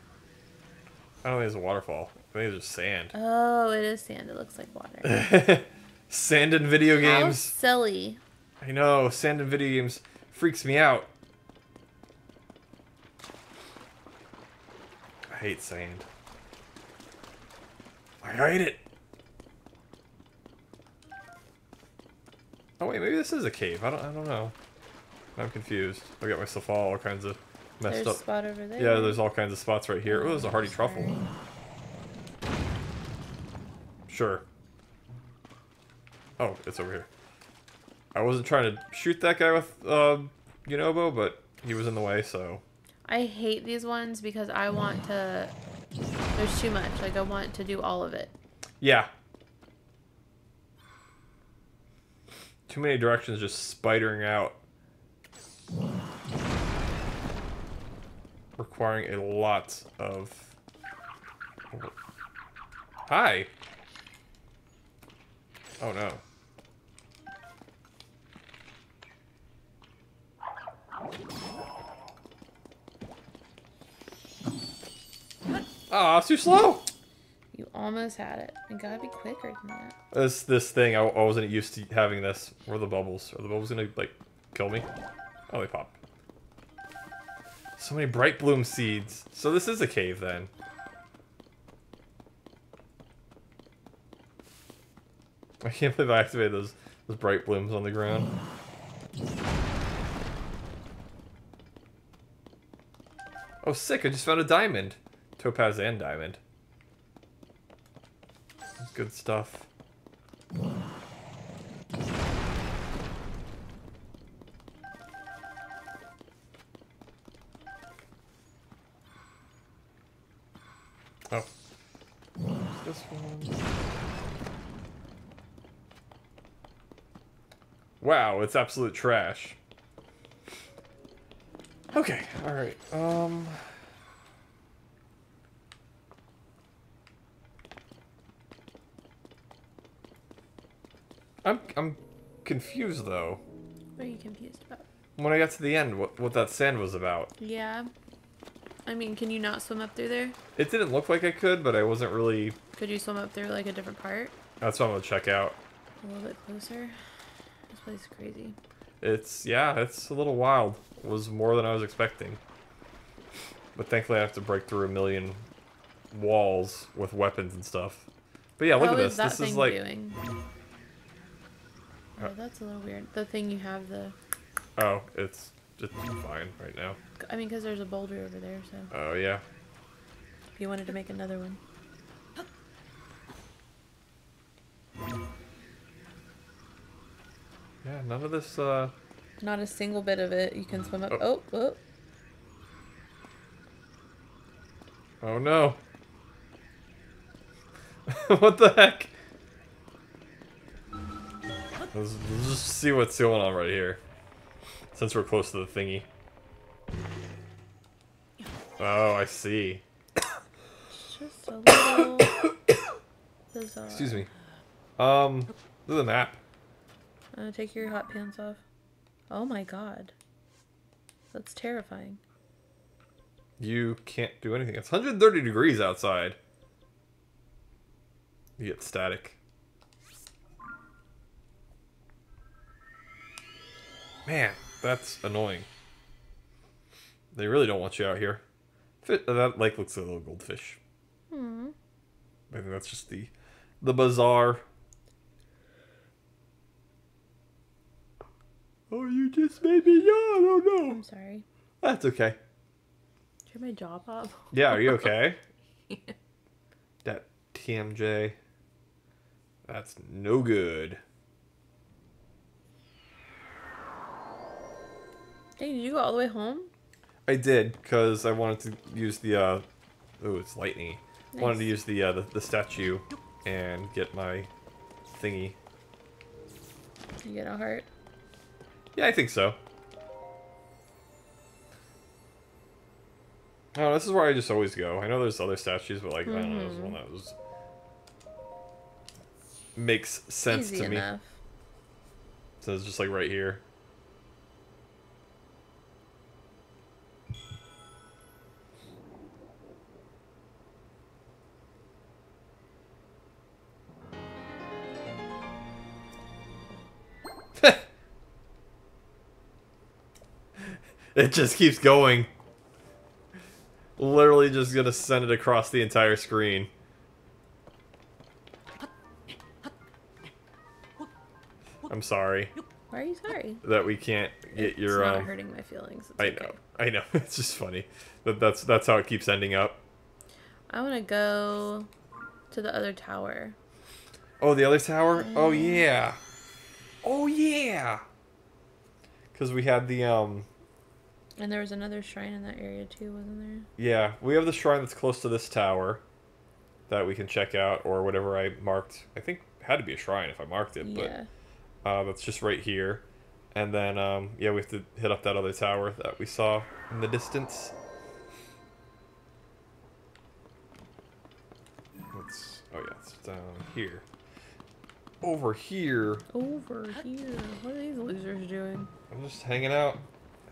I don't think it's a waterfall. I think it's just sand. Oh, it is sand. It looks like water. Sand in video games. How silly. I know, sand in video games freaks me out. I hate sand. I hate it. Oh wait, maybe this is a cave. I don't know. I'm confused. I got myself all kinds of messed There's up. a spot over there. Yeah, there's all kinds of spots right here. Oh, there's a hardy truffle. Sure. Oh, it's over here. I wasn't trying to shoot that guy with Yunobo, but he was in the way, so. I hate these ones because I want to. There's too much. Like, I want to do all of it. Yeah. Too many directions just spidering out. Requiring a lot of... Hi! Oh no. Ah, it's too slow! You almost had it. You gotta be quicker than that. This thing, I wasn't used to having this. Where are the bubbles? Are the bubbles gonna, like, kill me? Oh, they popped. So many bright bloom seeds. So this is a cave, then. I can't believe I activated those bright blooms on the ground. Oh, sick! I just found a diamond. Topaz and diamond. That's good stuff. Oh. This one. Wow, it's absolute trash. Okay, alright. I'm confused though. What are you confused about? When I got to the end, what that sand was about. Yeah. I mean, can you not swim up through there? It didn't look like I could, but I wasn't really... Could you swim up through, like, a different part? That's what I'm gonna check out. A little bit closer? This place is crazy. Yeah, it's a little wild. It was more than I was expecting. But thankfully I have to break through a million walls with weapons and stuff. But yeah, look at this. This is like... Doing? Oh, that's a little weird. The thing you have the... Oh, it's just fine right now. I mean, because there's a boulder over there, so... Oh, yeah. If you wanted to make another one. Yeah, none of this, Not a single bit of it. You can swim up... Oh, oh. Oh, no. What the heck? Let's just see what's going on right here. Since we're close to the thingy. Oh, I see. Just a little... bizarre. Excuse me. Look at the map. Take your hot pants off. Oh my god. That's terrifying. You can't do anything. It's 130 degrees outside. You get static. Man, that's annoying. They really don't want you out here. That lake looks like a little goldfish. Hmm. I think that's just the bazaar. Oh, you just made me yawn. Oh no. I'm sorry. That's okay. Did you hear my jaw pop? Yeah, are you okay? That TMJ. That's no good. Hey, did you go all the way home? I did, because I wanted to use the, oh, it's lightning. Nice. Wanted to use the statue and get my thingy. You get a heart? Yeah, I think so. Oh, this is where I just always go. I know there's other statues, but like, I don't know, there's one that was... makes sense Easy to me. enough. So it's just like right here. It just keeps going. Literally just gonna send it across the entire screen. I'm sorry Why are you sorry? that we can't get your It's not hurting my feelings. It's okay. I know. It's just funny. That's how it keeps ending up. I want to go to the other tower. Oh, the other tower? Oh yeah. Oh yeah. Because we had the And there was another shrine in that area too, wasn't there? yeah, we have the shrine that's close to this tower that we can check out, or whatever I marked. I think it had to be a shrine if I marked it, Yeah. but that's just right here. And then yeah, we have to hit up that other tower that we saw in the distance. Oh yeah, it's down here. Over here. Over here. What are these losers doing? I'm just hanging out,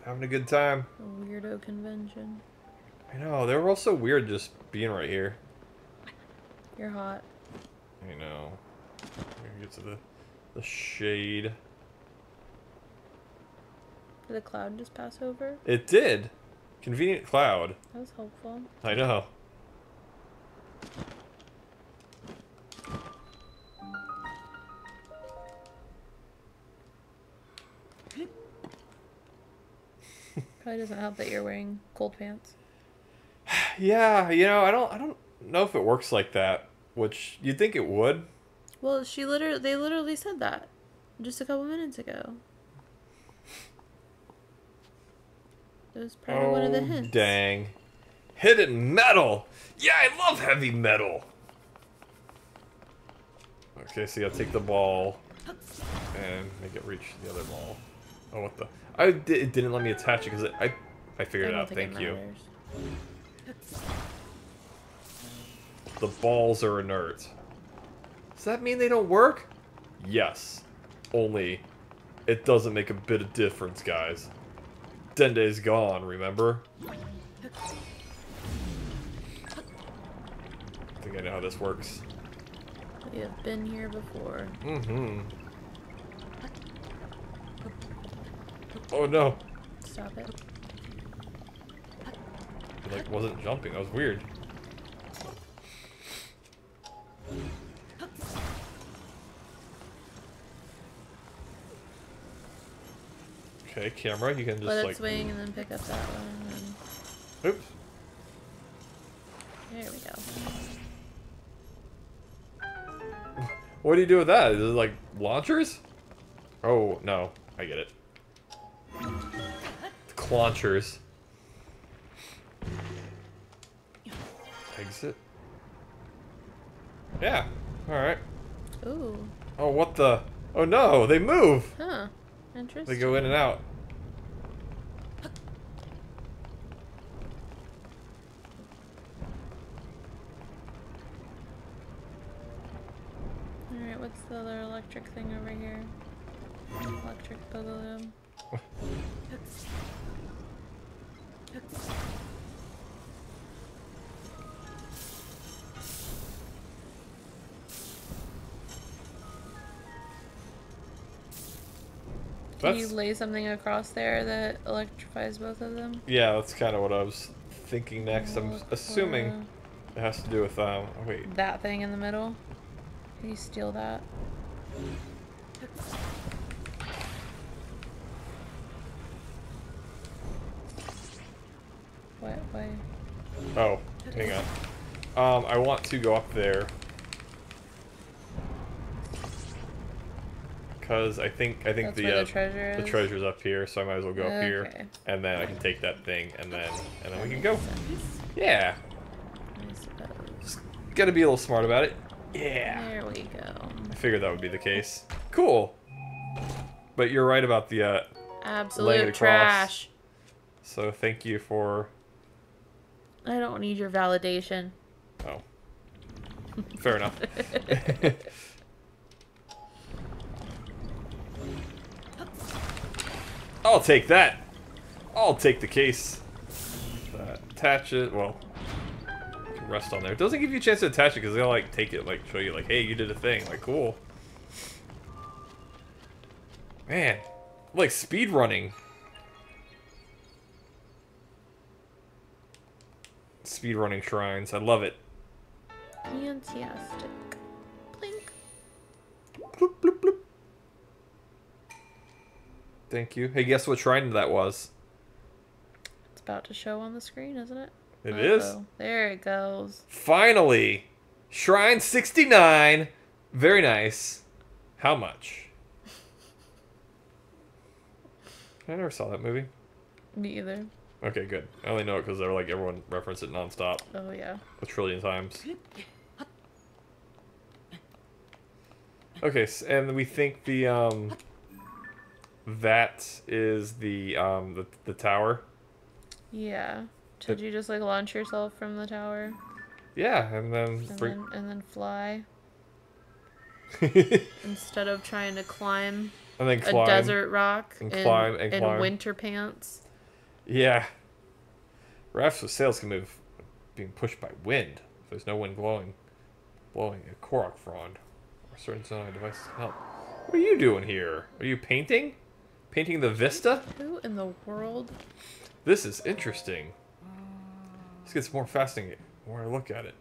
having a good time. A weirdo convention. I know, they were all so weird just being right here. You're hot. I know. We're gonna get to the shade. Did the cloud just pass over? It did. Convenient cloud. That was helpful. I know. Probably doesn't help that you're wearing cold pants. Yeah, you know, I don't know if it works like that, which you'd think it would. Well, they literally said that just a couple minutes ago. It was part of one of the hints. Dang. Hidden metal! Yeah, I love heavy metal! Okay, so you gotta take the ball and make it reach the other ball. Oh, what the... it didn't let me attach it because I figured it out. Thank you. The balls are inert. Does that mean they don't work? Yes. Only it doesn't make a bit of difference, guys. Dende's gone, remember? I think I know how this works. We have been here before. Mm-hmm. Oh no. Stop it. It like wasn't jumping. That was weird. Okay, camera, you can just Let like... it swing and then pick up that one. Oops. And... There we go. What do you do with that? Is it like launchers? Oh, no. I get it. Claunchers. Exit. Yeah. Alright. Ooh. Oh, what the... Oh no, they move! Huh. Interesting. They go in and out. Alright, what's the other electric thing over here? Electric boogaloo. Can you lay something across there that electrifies both of them? Yeah, that's kind of what I was thinking next. I'm assuming it has to do with, oh wait. That thing in the middle? Can you steal that? What way? Oh, hang on. I want to go up there. Because I think That's where the treasure is? The treasure's up here, so I might as well go up here, and then I can take that thing, and then we can go. Yeah. I suppose. Just gotta be a little smart about it. Yeah. There we go. I figured that would be the case. Cool. But you're right about the laying it Absolute across. trash. So thank you for. I don't need your validation. Oh. Fair enough. I'll take that. I'll take the case. Attach it. Well, you can rest on there. It doesn't give you a chance to attach it because they'll like take it, like show you, like, hey, you did a thing. Like, cool. Man, like speed running. Speed running shrines. I love it. Fantastic. Blink. Bloop, bloop, bloop. Thank you. Hey, guess what shrine that was? It's about to show on the screen, isn't it? It is. There it goes. Finally! Shrine 69! Very nice. How much? I never saw that movie. Me either. Okay, good. I only know it because they're like everyone referenced it nonstop. Oh, yeah. A trillion times. Okay, and we think the that is the tower. Yeah. Should you just like launch yourself from the tower? Yeah, and then fly instead of trying to climb and then a desert rock and in, climb in winter pants. Yeah. Rafts with sails can move being pushed by wind. If there's no wind blowing a Korok frond or certain zone devices can help. What are you doing here? Are you painting? Painting the vista? Who in the world? This is interesting. This gets more fascinating the more I look at it.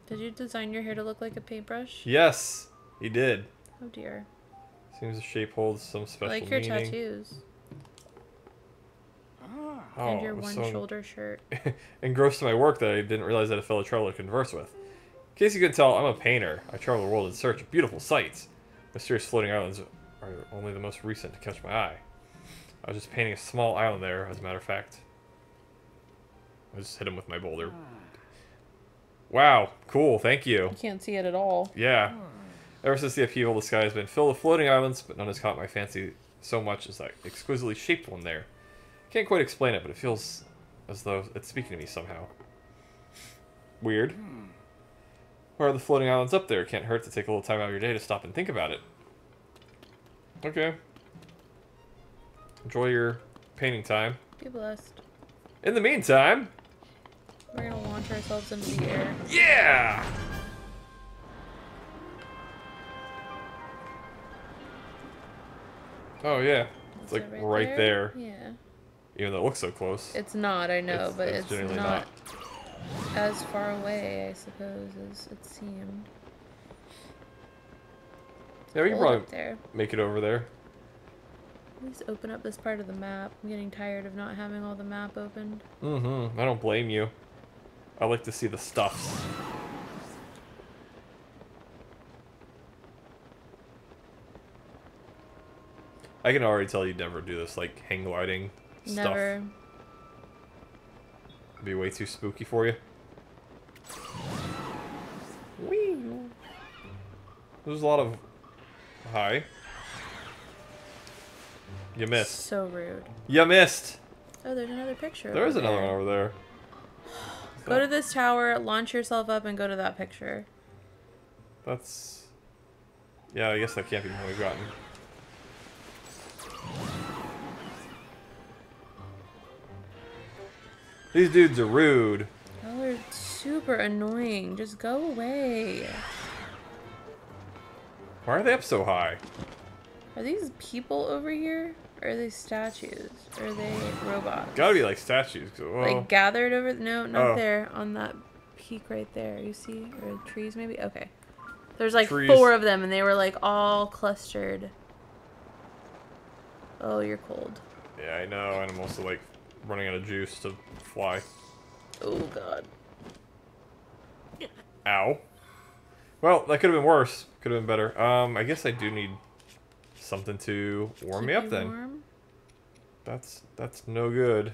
Did you design your hair to look like a paintbrush? Yes, he did. Oh dear. Seems the shape holds some special I like your meaning. tattoos. Oh, And your one-shoulder shirt. Engrossed in my work that I didn't realize I had a fellow traveler to converse with. In case you couldn't tell, I'm a painter. I travel the world in search of beautiful sights. Mysterious floating islands are only the most recent to catch my eye. I was just painting a small island there, as a matter of fact. I just hit him with my boulder. Wow, cool, thank you. You can't see it at all. Yeah. Ever since the upheaval, the sky has been filled with floating islands, but none has caught my fancy so much as that exquisitely shaped one there. Can't quite explain it, but it feels as though it's speaking to me somehow. Weird. Why are the floating islands up there? It can't hurt to take a little time out of your day to stop and think about it. Okay. Enjoy your painting time. Be blessed. In the meantime... We're gonna launch ourselves into the air. Yeah! Oh, yeah. It's like right there. Yeah. Even though it looks so close. It's not, I know, but it's genuinely not as far away, I suppose, as it seemed. Yeah, we can Hold probably up there. make it over there. Please open up this part of the map. I'm getting tired of not having all the map opened. Mm-hmm. I don't blame you. I like to see the stuffs. I can already tell you never do this, like, hang gliding stuff. Never. It'd be way too spooky for you. Whee! There's a lot of... Hi. You missed. So rude. You missed! Oh, there's another picture. There is another one over there. Go to this tower, launch yourself up, and go to that picture. That's... Yeah, I guess that can't be the one we've gotten. These dudes are rude. Y'all are super annoying. Just go away. Why are they up so high? Are these people over here? Or are they statues? Or are they robots? Gotta be like statues. Well, Like gathered over... No, not Oh. there. On that peak right there. You see? Or trees maybe? Okay. There's like Trees. 4 of them and they were like all clustered. Oh, you're cold. yeah, I know, and I'm also like running out of juice to fly. Oh, God. Ow. Well, that could have been worse. Could have been better. I guess I do need something to warm Keep me up you then. warm? That's no good.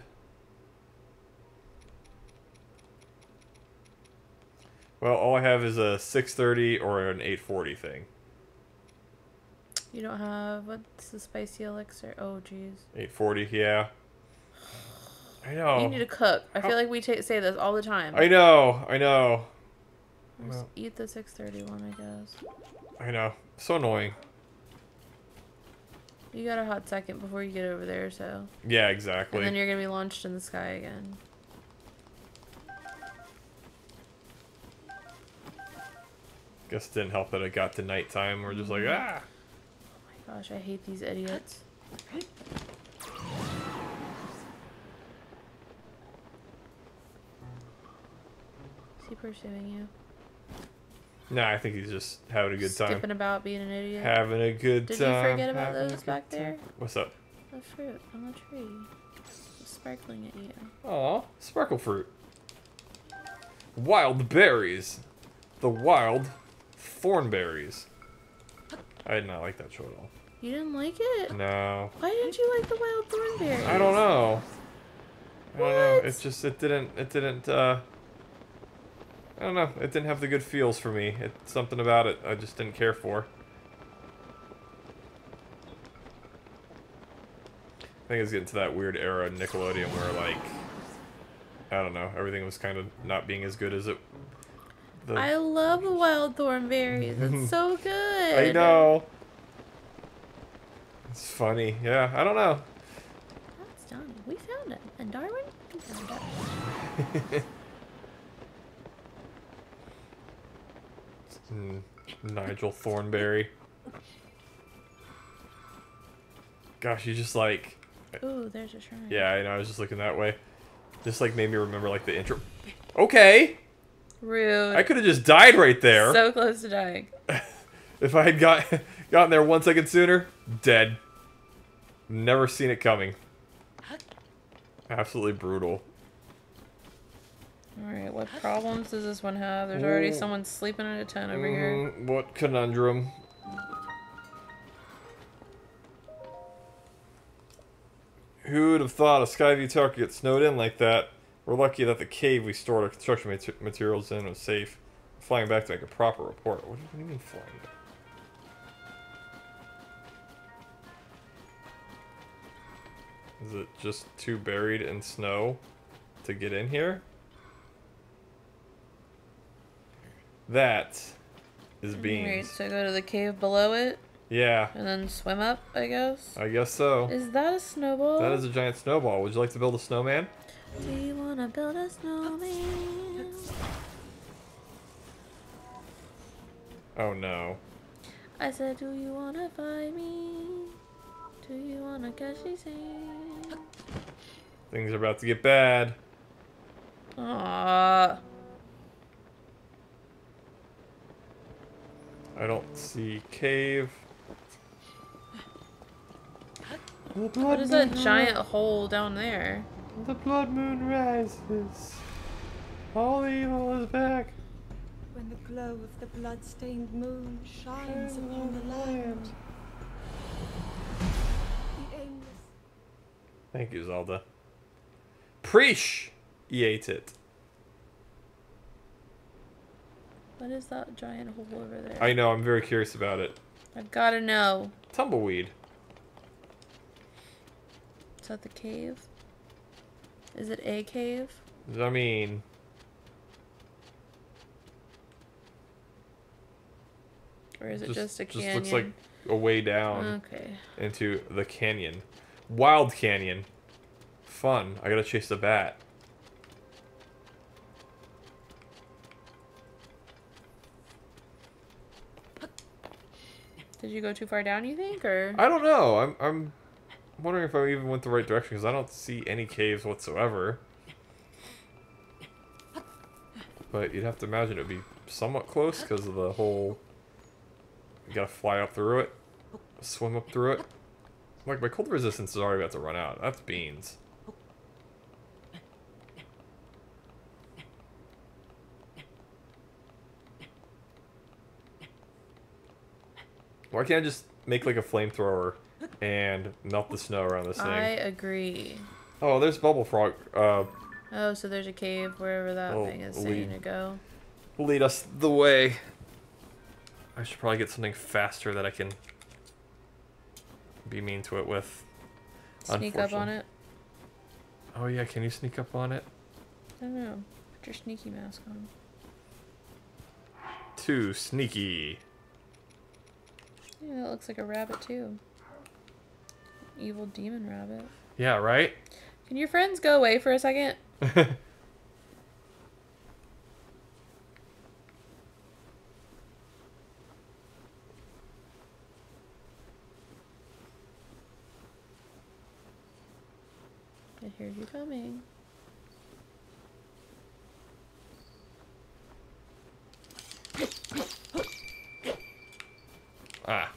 Well, all I have is a 630 or an 840 thing. You don't have... What's the spicy elixir? Oh, jeez. 840, yeah. I know. You need to cook. I feel like we say this all the time. I know. Just eat the 630 one, I guess. I know. So annoying. You got a hot second before you get over there, so... Yeah, exactly. And then you're gonna be launched in the sky again. Guess it didn't help that it got to nighttime. We're just like, ah! Oh my gosh, I hate these idiots. Is he pursuing you? Nah, I think he's just having a good time. Skipping about being an idiot. Having a good Did time. you forget about having a those good back there? time. What's up? The fruit on the tree. It's sparkling at you. Aw, sparkle fruit. Wild berries. The wild thornberries. I did not like that show at all. You didn't like it? No. Why didn't you like the wild thornberries? I don't know. I don't know. What? It's just, it didn't, I don't know. It didn't have the good feels for me. It's something about it I just didn't care for. I think it's getting to that weird era of Nickelodeon where, like, I don't know, everything was kind of not being as good as it... I love the wild thornberries. It's so good. I know. It's funny. Yeah, I don't know. That's Johnny. We found him. And Darwin? We found him. Nigel Thornberry. Gosh, you just like... Ooh, there's a shrine. Yeah, I know, I was just looking that way. Just like made me remember like the intro. Okay! Rude. I could have just died right there. So close to dying. If I had gotten there 1 second sooner, dead. Never seen it coming. Absolutely brutal. Alright, what problems does this one have? There's already someone sleeping in a tent over here. What conundrum. Who would have thought a Skyview tower could get snowed in like that? We're lucky that the cave we stored our construction materials in was safe. Flying back to make a proper report. What do you mean flying back? Is it just too buried in snow to get in here? That is beans. Right, so go to the cave below it. Yeah. And then swim up, I guess. I guess so. Is that a snowball? That is a giant snowball. Would you like to build a snowman? Do you wanna build a snowman? Oh no. I said, do you wanna fight me? Do you wanna catch these hands? Things are about to get bad. Aww. I don't see cave. What is that giant hole down there? The blood moon rises. All evil is back. When the glow of the blood-stained moon shines upon the land. The aimless... Thank you, Zelda. Preach! Ate it. What is that giant hole over there? I know, I'm very curious about it. I've gotta know. Tumbleweed. Is that the cave? Is it a cave? I mean... Or is it just a canyon? Just looks like a way down Okay. into the canyon. Wild canyon. Fun. I gotta chase the bat. Did you go too far down, you think, or? I don't know. I'm wondering if I even went the right direction, because I don't see any caves whatsoever. But you'd have to imagine it would be somewhat close, because of the whole... You gotta fly up through it. Swim up through it. Like, my cold resistance is already about to run out. That's beans. Why can't I just make like a flamethrower and melt the snow around this thing? I agree. Oh, there's Bubble Frog. Oh, so there's a cave wherever that thing is saying to go. Lead us the way. I should probably get something faster that I can be mean to it with. Sneak up on it? Oh yeah, can you sneak up on it? I don't know. Put your sneaky mask on. Too sneaky. Yeah, that looks like a rabbit too. Evil demon rabbit. Yeah, right? Can your friends go away for a second? I hear you coming. Ah.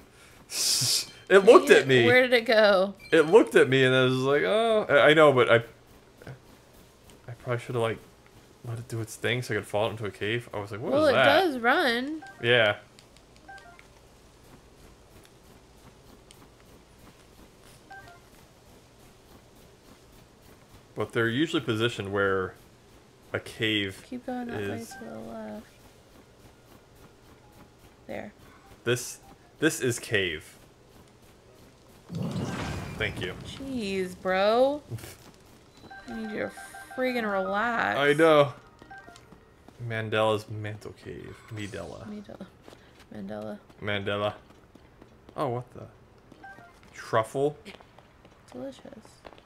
It looked at me. Where did it go? It looked at me and I was like, oh. I know, but I probably should have, like, let it do its thing so I could fall into a cave. I was like, what is that? Well, it does run. Yeah. But they're usually positioned where a cave Keep going that way is. to the left. There. This is cave. Thank you. Jeez, bro. I need you to freaking relax. I know. Mandela's Mantle Cave. Medela. Mandela. Mandela. Oh, what the? Truffle? Delicious.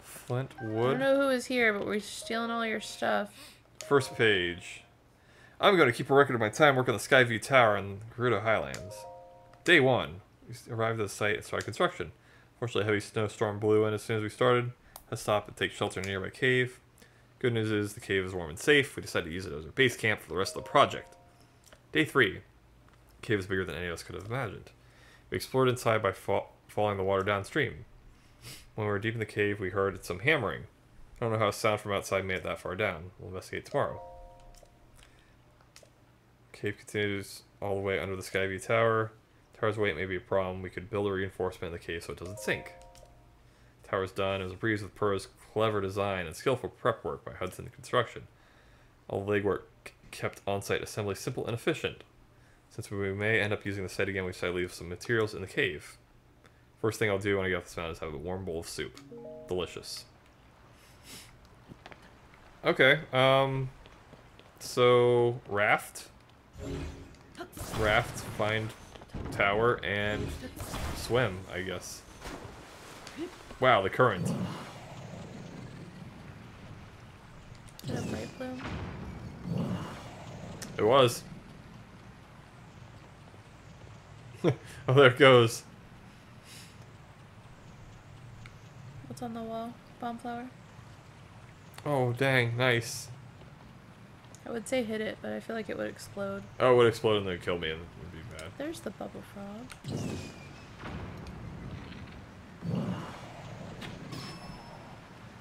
Flint I don't wood? know who is here, but we're stealing all your stuff. First page. I'm going to keep a record of my time working on the Skyview Tower in Gerudo Highlands. Day 1. We arrived at the site and started construction. Fortunately, a heavy snowstorm blew in as soon as we started. Had to stop and take shelter in a nearby cave. Good news is the cave is warm and safe. We decided to use it as our base camp for the rest of the project. Day 3. The cave is bigger than any of us could have imagined. We explored inside by following the water downstream. When we were deep in the cave, we heard some hammering. I don't know how a sound from outside made it that far down. We'll investigate tomorrow. Cave continues all the way under the Skyview Tower. Tower's weight may be a problem. We could build a reinforcement in the cave so it doesn't sink. Tower's done. It was a breeze with Purr's clever design and skillful prep work by Hudson Construction. All the legwork kept on-site assembly simple and efficient. Since we may end up using the site again, we decided to leave some materials in the cave. First thing I'll do when I get off this mountain is have a warm bowl of soup. Delicious. Okay, so raft, find tower, and swim, I guess. Wow, the current. Is it a bright blue? It was. Oh, there it goes. What's on the wall? Bomb flower? Oh, dang, nice. I would say hit it, but I feel like it would explode. Oh, it would explode and then kill me and it would be bad. There's the bubble frog.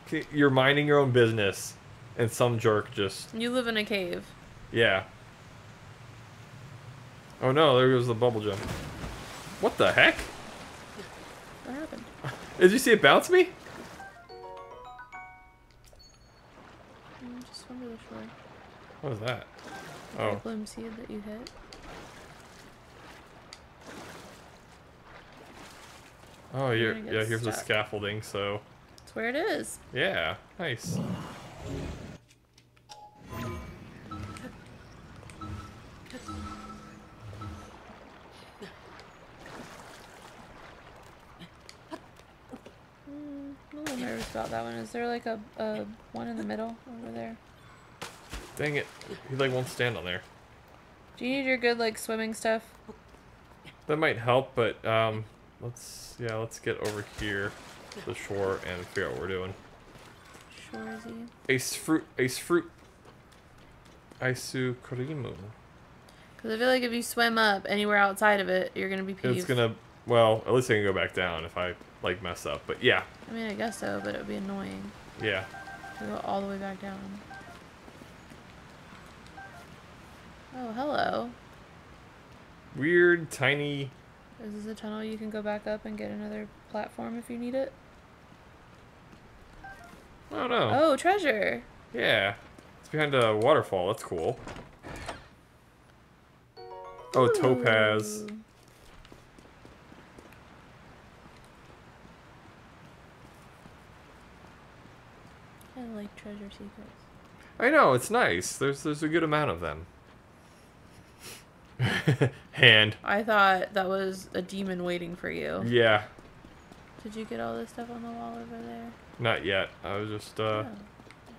Okay, you're minding your own business, and some jerk just... You live in a cave. Yeah. Oh no, there goes the bubble jump. What the heck? What happened? Did you see it bounce me? Just swim to the shore. What was that? The Oh. bloom seed that you hit. Oh, You're yeah, gonna get here's the stuck. scaffolding, so... That's where it is. Yeah, nice. I'm a little nervous about that one. Is there like a one in the middle over there? Dang it. He, like, won't stand on there. Do you need your good, like, swimming stuff? That might help, but let's get over here to the shore and figure out what we're doing. Shoresy. Ace fruit. Isukrimu. Because I feel like if you swim up anywhere outside of it, you're gonna be peeved. It's gonna, well, at least I can go back down if I like mess up. But yeah. I mean, I guess so, but it would be annoying. Yeah. To go all the way back down. Oh, hello. Weird, tiny. Is this a tunnel you can go back up and get another platform if you need it? I don't know. Oh, treasure. Yeah. It's behind a waterfall. That's cool. Oh, topaz. Ooh. I like treasure secrets. I know, it's nice. There's a good amount of them. Hand. I thought that was a demon waiting for you. Yeah. Did you get all this stuff on the wall over there? Not yet. I was just Oh,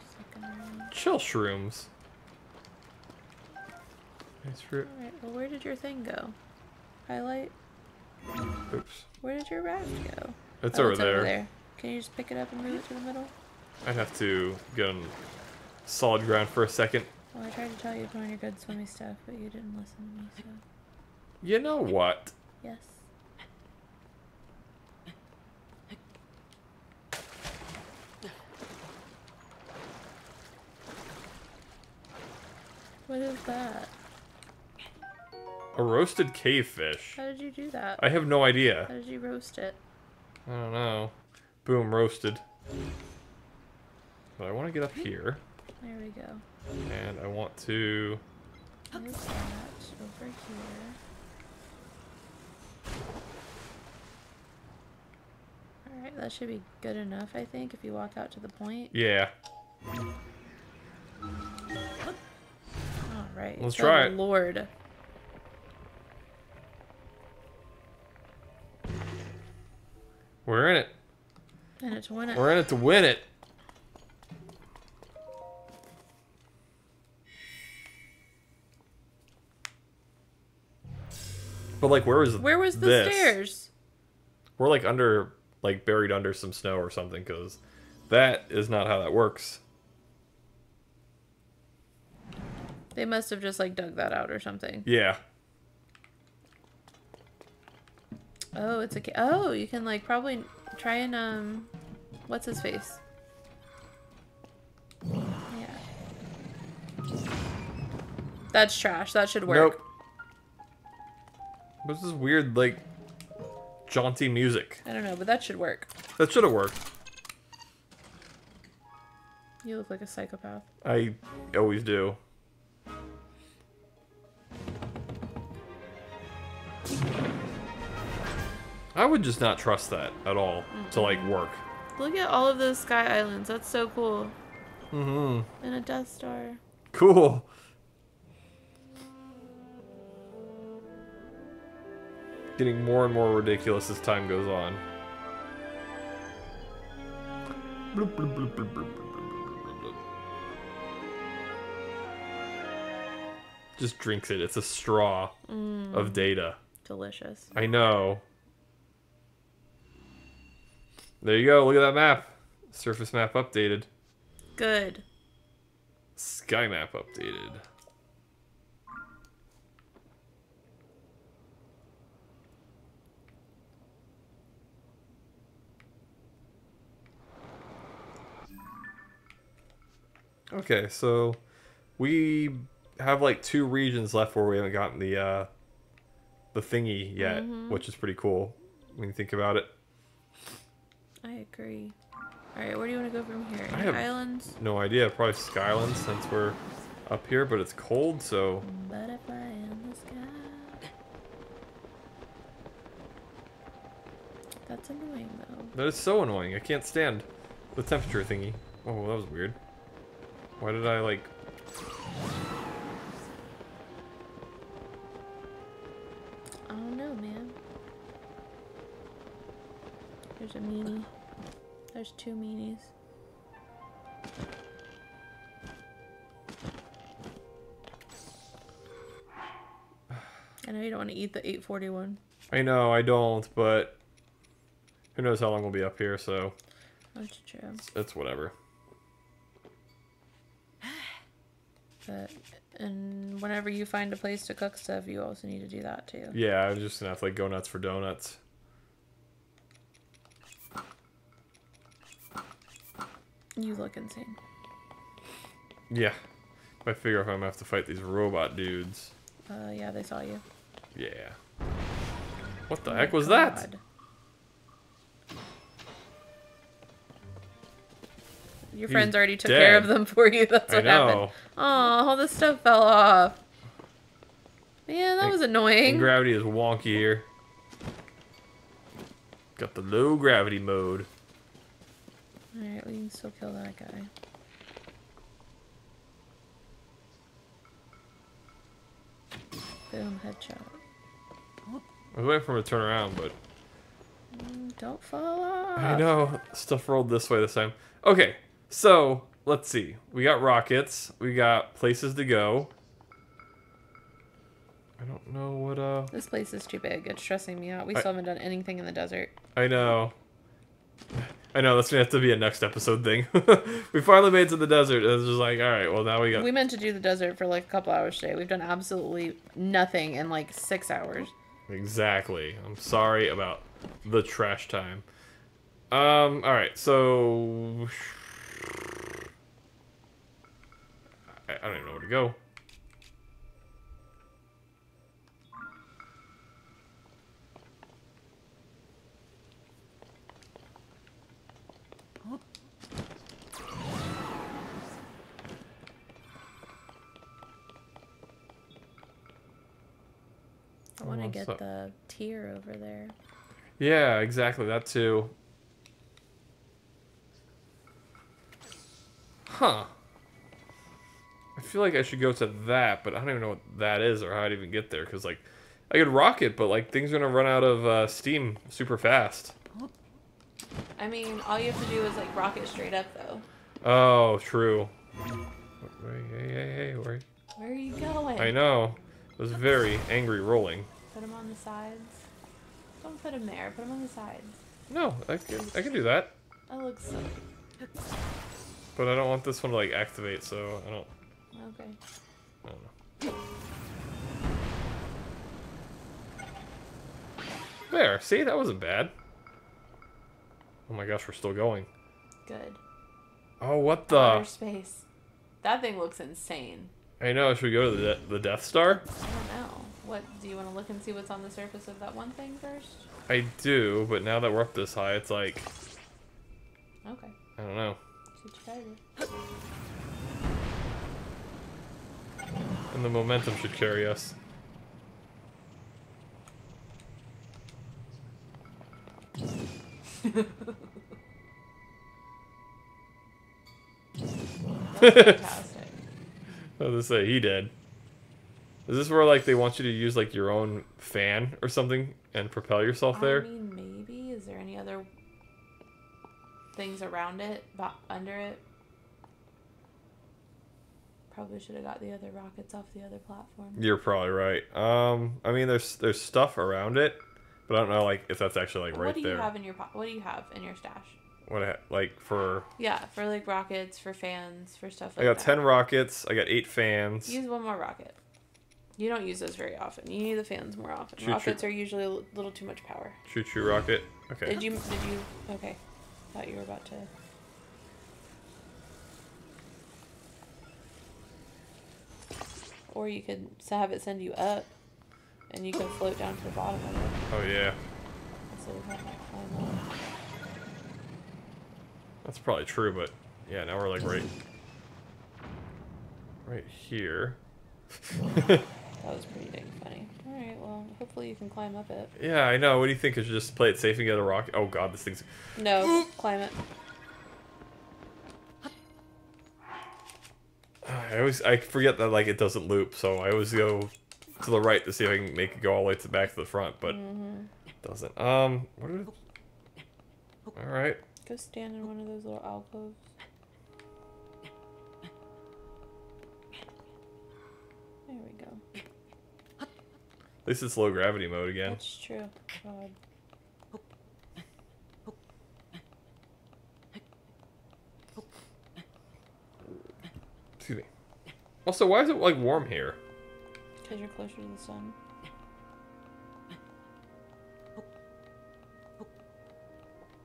just looking around. chill shrooms. Nice fruit. Alright, well where did your thing go? Highlight? Oops. Where did your raft go? It's Oh, over it's there. over there. Can you just pick it up and move it to the middle? I'd have to get on solid ground for a second. Well, I tried to tell you to put on your good swimmy stuff, but you didn't listen to me, so... You know what? Yes. What is that? A roasted cave fish. How did you do that? I have no idea. How did you roast it? I don't know. Boom, roasted. But I want to get up here. There we go. And I want to... Move that over here. Alright, that should be good enough, I think, if you walk out to the point. Yeah. Alright. Let's try it. Lord. We're in it. And it's win it. We're in it to win it. But like, where was the this? stairs? We're like under, like buried under some snow or something, because that is not how that works. They must have just like dug that out or something. Yeah. Oh, it's oh, you can like probably try and what's his face? Yeah. That's trash. That should work. Nope. What's this weird like jaunty music? I don't know, but that should work. That should have worked. You look like a psychopath. I always do. I would just not trust that at all to like work. Look at all of those sky islands. That's so cool. Mm-hmm. And a Death Star. Cool. Getting more and more ridiculous as time goes on. Bloop, bloop, bloop, bloop, bloop, bloop, bloop, bloop. Just drinks it. It's a straw of data. Delicious. I know. There you go. Look at that map. Surface map updated. Good. Sky map updated. Okay, so we have like 2 regions left where we haven't gotten the thingy yet, which is pretty cool when you think about it. I agree. Alright, where do you want to go from here? I Any have islands? no idea. Probably Skylands since we're up here, but it's cold, so... Butterfly in the sky. That's annoying, though. That is so annoying. I can't stand the temperature thingy. Oh, that was weird. Why did I, like... I don't know, man. There's a meanie. There's 2 meanies. I know you don't want to eat the 841. I know, I don't, but who knows how long we'll be up here, so That's true. it's whatever. But, and whenever you find a place to cook stuff, you also need to do that too. Yeah, I'm just gonna have to like go nuts for donuts. You look insane. Yeah. I figure if I'm gonna have to fight these robot dudes. Yeah, they saw you. Yeah. What the Oh heck my was that? God. Your friends already took care of them for you. That's what happened. Oh, all this stuff fell off. Man, that was annoying. And gravity is wonky here. Got the low gravity mode. Alright, we can still kill that guy. Boom, headshot. I was waiting for him to turn around, but... Don't fall off. I know. Stuff rolled this way this time. Okay, so, let's see. We got rockets. We got places to go. I don't know what, This place is too big. It's stressing me out. We still haven't done anything in the desert. I know. I know, that's gonna have to be a next episode thing. We finally made it to the desert, and it's just like, alright, well now we got... We meant to do the desert for like a couple hours today. We've done absolutely nothing in like 6 hours. Exactly. I'm sorry about the trash time. Alright, so... I don't even know where to go. I want to get the tier over there. Yeah, exactly. That too. Huh. I feel like I should go to that, but I don't even know what that is or how I'd even get there. Because, like, I could rocket, but, like, things are going to run out of steam super fast. I mean, all you have to do is, like, rocket straight up, though. Oh, true. Hey, where are you going? I know. It was very angry rolling. Put them on the sides. Don't put them there. Put them on the sides. No, I can do that. That looks silly. But I don't want this one to, like, activate, so I don't... Okay. I don't know. There, see? That wasn't bad. Oh my gosh, we're still going. Good. Oh, what the? Outer space. That thing looks insane. I know, should we go to the Death Star? I don't know. What, do you want to look and see what's on the surface of that one thing first? I do, but now that we're up this high, it's like... Okay. I don't know. See what you gotta do. And the momentum should carry us. Fantastic. I was gonna say, he did. Is this where, like, they want you to use, like, your own fan or something and propel yourself there? I mean, maybe. Is there any other things around it, under it? Probably should have got the other rockets off the other platform. You're probably right. I mean, there's stuff around it, but I don't know, like, if that's actually, like, right there. What do you have in your what do you have in your stash? What, like, for... Yeah, for, like, rockets, for fans, for stuff like that. I that. got 10 rockets. I got 8 fans. Use one more rocket. You don't use those very often. You need the fans more often. Rockets are usually a little too much power. Choo-choo rocket. Okay. Did you... Okay. Thought you were about to... Or you could have it send you up, and you can float down to the bottom of it. Oh, yeah. Instead of having to climb up. That's probably true, but yeah, now we're like right here. That was pretty dang funny. Alright, well, hopefully you can climb up it. Yeah, I know. What do you think? I should just play it safe and get a rocket? Oh god, this thing's... No, climb it. I forget that, like, it doesn't loop, so I always go to the right to see if I can make it go all the way to the back to the front, but it doesn't. What are... Alright. Go stand in one of those little alcoves. There we go. At least it's low gravity mode again. That's true. God. Excuse me. Also, why is it like warm here? Because you're closer to the sun.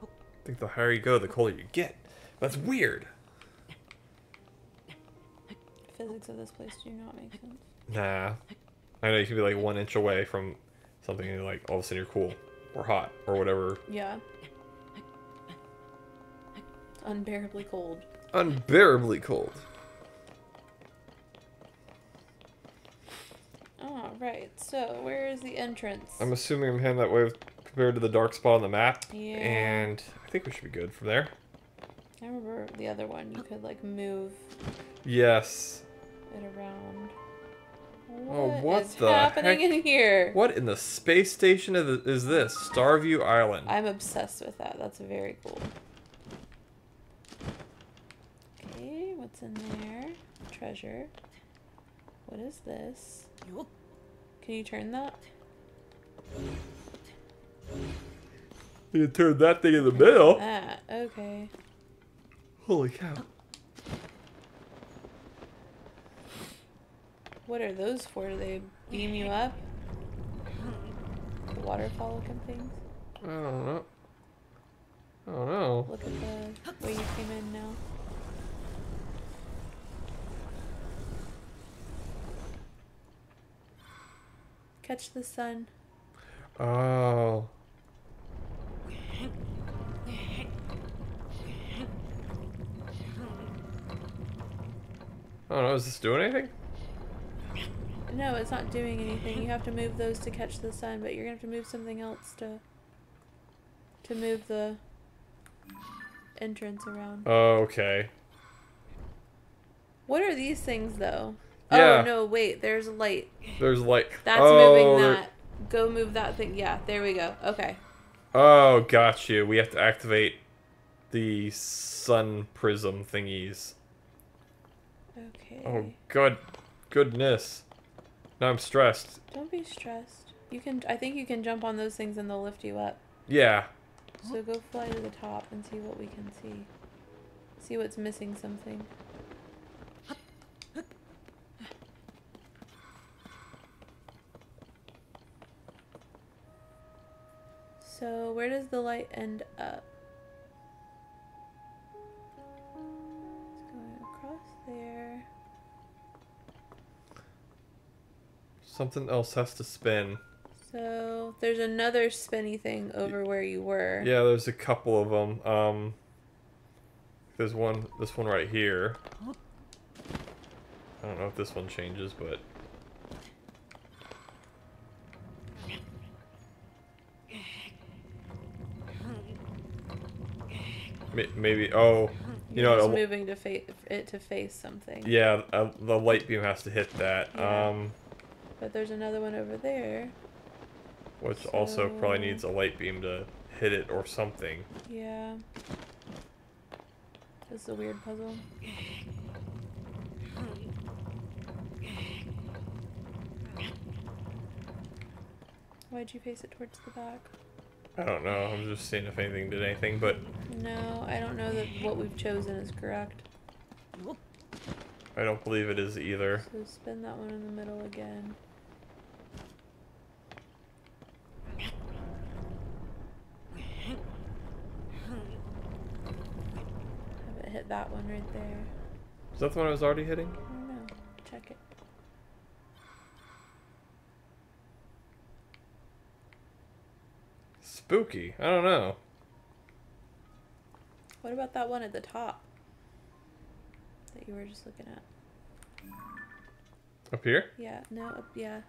I think the higher you go, the colder you get. That's weird. Physics of this place do not make sense. Nah. I know you can be like 1 inch away from something and like all of a sudden you're cool. Or hot. Or whatever. Yeah. It's unbearably cold. Unbearably cold. Alright, so where is the entrance? I'm assuming I'm heading that way compared to the dark spot on the map. Yeah. And I think we should be good from there. I remember the other one. You could like move Yes. it around. What is the happening heck? in here? What in the space station is this? Starview Island. I'm obsessed with that. That's very cool. Okay, what's in there? Treasure. What is this? Can you turn that? You turn that thing in the middle. Ah, okay. Holy cow. What are those for? Do they beam you up? The waterfall looking things? I don't know. I don't know. Look at the way you came in now. Catch the sun. Oh. I don't know, is this doing anything? No, it's not doing anything. You have to move those to catch the sun, but you're gonna have to move something else to move the entrance around. Okay. What are these things though? Yeah. Oh no, wait, there's light. There's light. That's oh, moving there- that. Go move that thing. Yeah, there we go. Okay. Oh, got you. We have to activate the sun prism thingies. Okay. Oh, goodness. Now I'm stressed. Don't be stressed. You can. I think you can jump on those things and they'll lift you up. Yeah. So go fly to the top and see what we can see. See what's missing something. So where does the light end up? It's going across there. Something else has to spin. So there's another spinny thing over where you were. Yeah, there's a couple of them. There's this one right here. I don't know if this one changes, but... Maybe, oh, you know, It's moving to face something. yeah, the light beam has to hit that. Yeah. But there's another one over there. Which also probably needs a light beam to hit it or something. Yeah. This is a weird puzzle. Why'd you face it towards the back? I don't know, I'm just seeing if anything did anything, but... No, I don't know that what we've chosen is correct. I don't believe it is either. So spin that one in the middle again. Have it hit that one right there. Is that the one I was already hitting? I don't know. Check it. Spooky. I don't know. What about that one at the top? That you were just looking at. Up here? Yeah, no, yeah.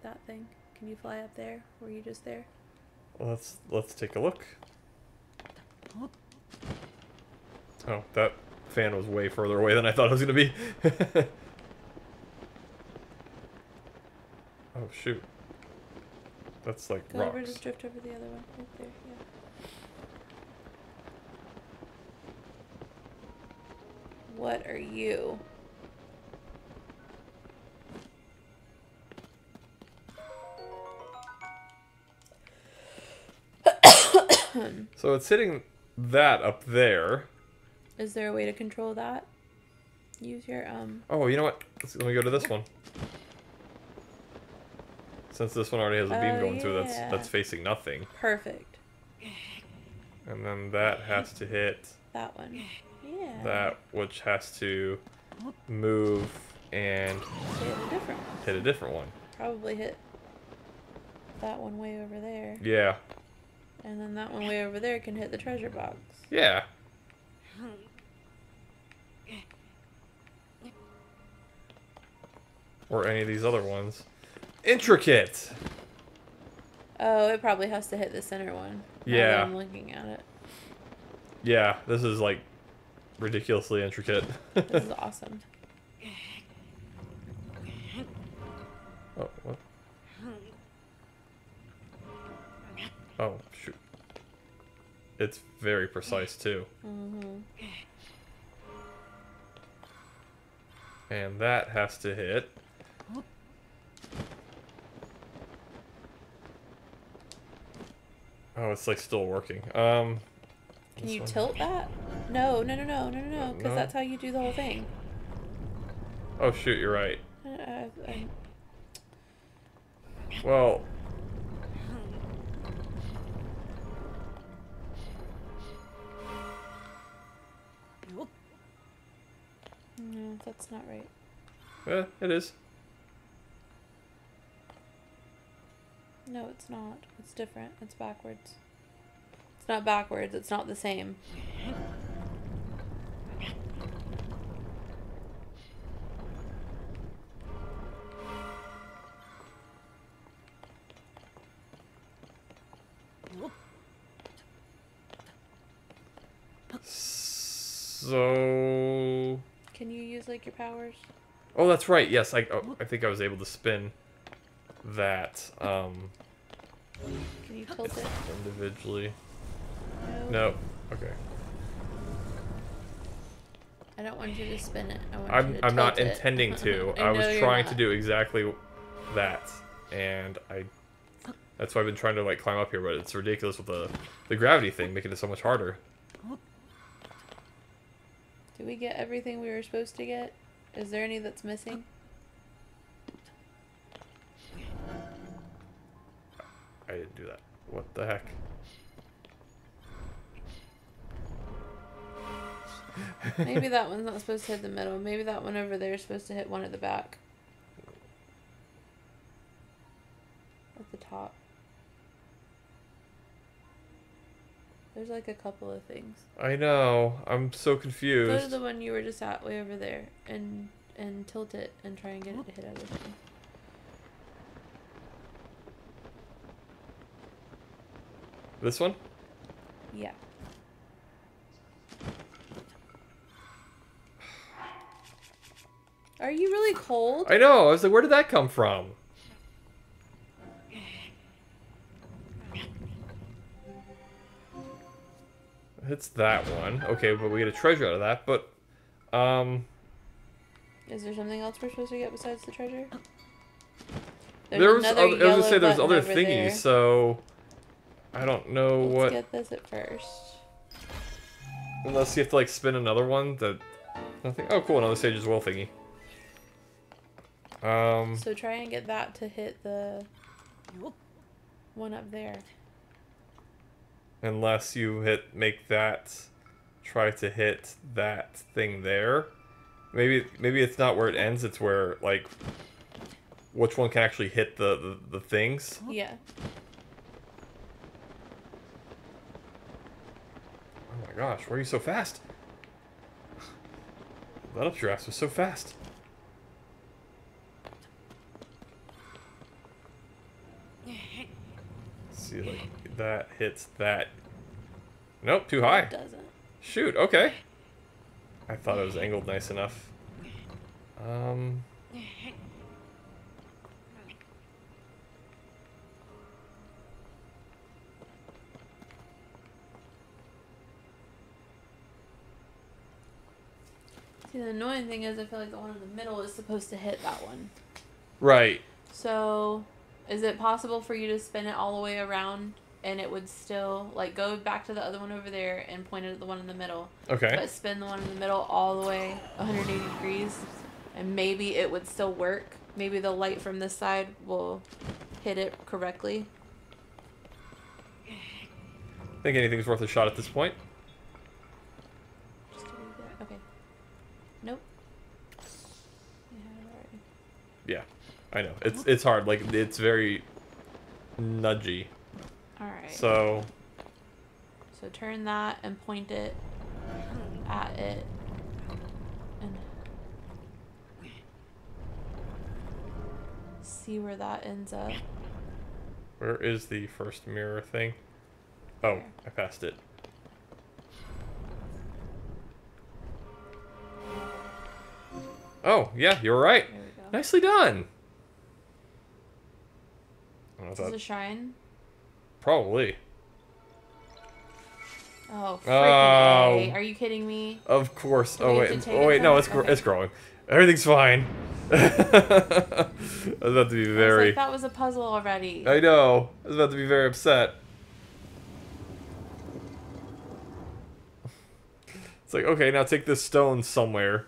That thing. Can you fly up there? Were you just there? Well, let's take a look. Oh, that fan was way further away than I thought it was going to be. Oh, shoot. That's like Go over, rocks. just drift over the other one. Right there, yeah. What are you? So it's hitting that up there. Is there a way to control that? Use your Oh, you know what? Let me go to this one. Since this one already has a beam going through, that's facing nothing. Perfect. And then that has to hit That one. Yeah. that, which has to move and Hit a different one. hit a different one. Probably hit that one way over there. Yeah. And then that one way over there can hit the treasure box. Yeah. Or any of these other ones. Intricate! Oh, it probably has to hit the center one. Now Yeah. that I'm looking at it. Yeah, this is like ridiculously intricate. This is awesome. Oh, what? Oh, shoot. It's very precise, too. Mm-hmm. And that has to hit. Oh, it's like still working. Can you tilt that? No, because No? that's how you do the whole thing. Oh, shoot, you're right. Well... No, that's not right. it is. No, it's not. It's different. It's backwards. It's not backwards. It's not the same. So... Can you use, like, your powers? Oh, that's right. Yes, I think I was able to spin that Can you tilt it? individually. No. No. Okay. I don't want you to spin it. I want you to I'm not tilt it. intending to. I know was you're trying to not. do exactly that, and that's why I've been trying to like climb up here, but it's ridiculous with the gravity thing, making it so much harder. Did we get everything we were supposed to get? Is there any that's missing? I didn't do that. What the heck? Maybe that one's not supposed to hit the middle. Maybe that one over there is supposed to hit one at the back. At the top. There's like a couple of things. I know. I'm so Go confused. to the one you were just at way over there and tilt it and try and get it to hit everything. This one? Yeah. Are you really cold? I know. I was like, where did that come from? It's that one. Okay, but we get a treasure out of that. But, Is there something else we're supposed to get besides the treasure? there was. I was gonna say there's other thingies, thingies. So I don't know Let's what. get this at first. Unless you have to like spin another one. That. Nothing. Oh, cool. Another stage as well thingy. So try and get that to hit the one up there. Unless you make that, try to hit that thing there. Maybe it's not where it ends. It's where like, which one can actually hit the things. Yeah. Oh my gosh, why are you so fast? That up your ass was so fast. See, like that hits that. Nope, too high. It doesn't. Shoot, okay. I thought it was angled nice enough. See, the annoying thing is I feel like the one in the middle is supposed to hit that one. Right. So, is it possible for you to spin it all the way around and it would still, like, go back to the other one over there and point it at the one in the middle. Okay. But spin the one in the middle all the way 180 degrees, and maybe it would still work. Maybe the light from this side will hit it correctly. I think anything's worth a shot at this point. Just a wee bit. Okay. Nope. Yeah, I know. It's hard. Like, it's very nudgy. Alright. So turn that and point it at it. And see where that ends up. where is the first mirror thing? Oh, I passed it. Oh, yeah, you're right. There we go. Nicely done. I don't know if Is this that- a shrine? Probably. Oh, freaking Oh. A. Are you kidding me? Of course. Do Oh we have wait. to take Oh wait. it No, then? it's Okay. it's growing. Everything's fine. I was about to be I was very. like, that was a puzzle already. I know. I was about to be very upset. It's like, okay, now take this stone somewhere.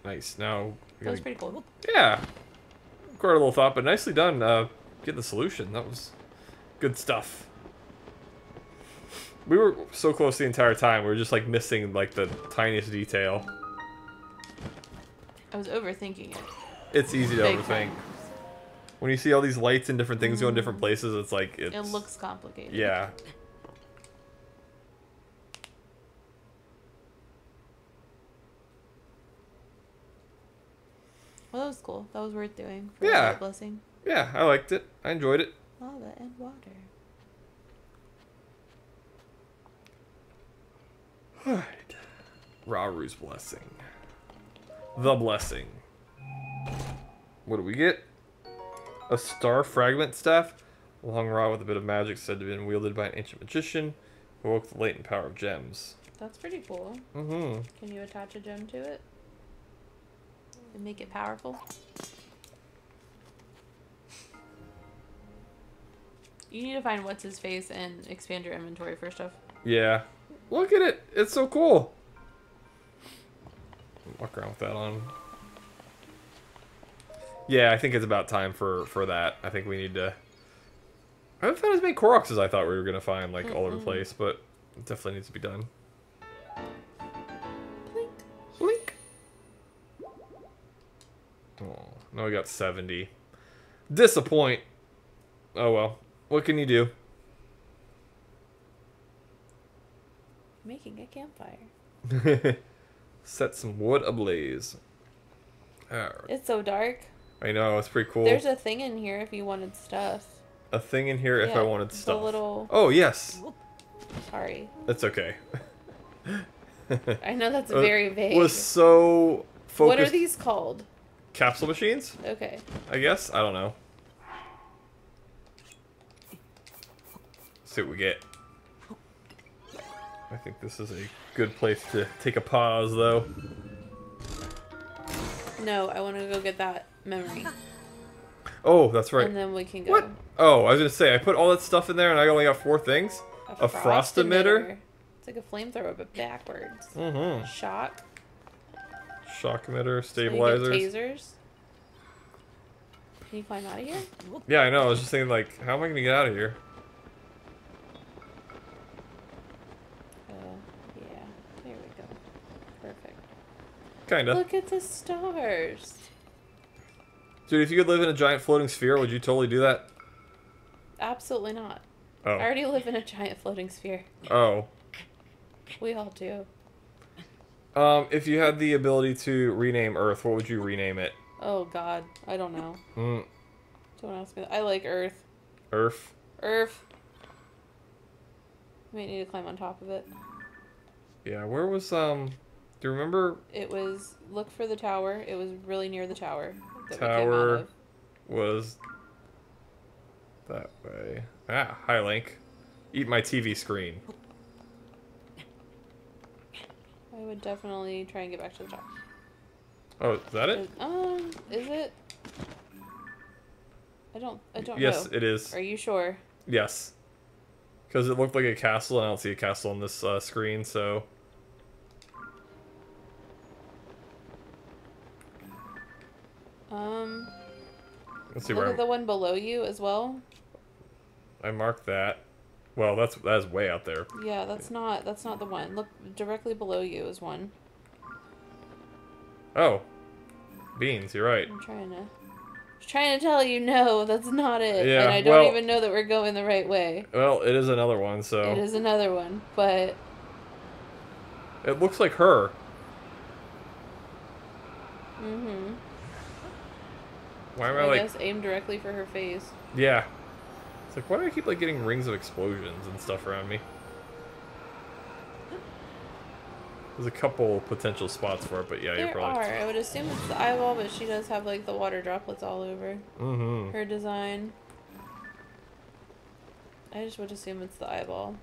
Nice. Now. That was pretty cool. Yeah. Quite a little thought, but nicely done. Get the solution. That was good stuff. We were so close the entire time. We were just like missing like the tiniest detail. I was overthinking it. It's easy to Big overthink. time. When you see all these lights and different things going different places, it's like it's. It looks complicated. Yeah. Well, that was cool. That was worth doing. For Yeah. a blessing. Yeah, I liked it. I enjoyed it. Lava and water. Alright. Raru's blessing. The blessing. What do we get? A star fragment staff. A long rod with a bit of magic said to have been wielded by an ancient magician who awoke the latent power of gems. That's pretty cool. Mm-hmm. Can you attach a gem to it? And make it powerful? You need to find what's his face and expand your inventory for stuff. Yeah. Look at it. It's so cool. Walk around with that on. Yeah, I think it's about time for that. I think we need to... I haven't found as many Koroks as I thought we were going to find, like, all over the place, but it definitely needs to be done. Blink. Blink. Oh, now we got 70. Disappoint. Oh, well. What can you do? Making a campfire. Set some wood ablaze. Alright. It's so dark. I know, it's pretty cool. There's a thing in here if you wanted stuff. A thing in here if Yeah, I wanted the stuff. little- Oh, yes. Sorry. That's okay. I know that's very vague. Was so focused. What are these called? Capsule machines? Okay. I guess? I don't know. See what we get. I think this is a good place to take a pause, though. No, I want to go get that memory. Oh, that's right. And then we can go. What? Oh, I was gonna say, I put all that stuff in there and I only got 4 things? A frost emitter? It's like a flamethrower, but backwards. Mm-hmm. Shock. Shock emitter, So you get stabilizers. tasers. Can you climb out of here? Yeah, I know. I was just thinking, like, how am I gonna get out of here? Yeah. There we go. Perfect. Kinda. Look at the stars. Dude, if you could live in a giant floating sphere, would you totally do that? Absolutely not. Oh. I already live in a giant floating sphere. Oh. We all do. If you had the ability to rename Earth, what would you rename it? Oh God, I don't know. Don't ask me. I like Earth. Earth? Earth. Might need to climb on top of it. Yeah, where was, do you remember? It was, look for the tower. It was really near the tower that we came out Tower of. was that way. Ah, hi, Link. Eat my TV screen. I would definitely try and get back to the top. Oh, is that it? Is it? I don't know. Yes, it is. Are you sure? Yes. Because it looked like a castle, and I don't see a castle on this screen, so... Let's see Look where at the one below you as well. I marked that. Well, that's way out there. Yeah, that's not the one. Look directly below you is one. Oh. Beans, you're right. I'm trying to tell you, no, that's not it. Yeah, and I don't even know that we're going the right way. Well, it is another one, so... It is another one, but... It looks like her. Mm-hmm. Why am I I guess aim directly for her face. Yeah. It's like, why do I keep, like, getting rings of explosions and stuff around me? There's a couple potential spots for it, but yeah, you're probably... There are. I would assume it's the eyeball, but she does have, like, the water droplets all over her design. I just would assume it's the eyeball.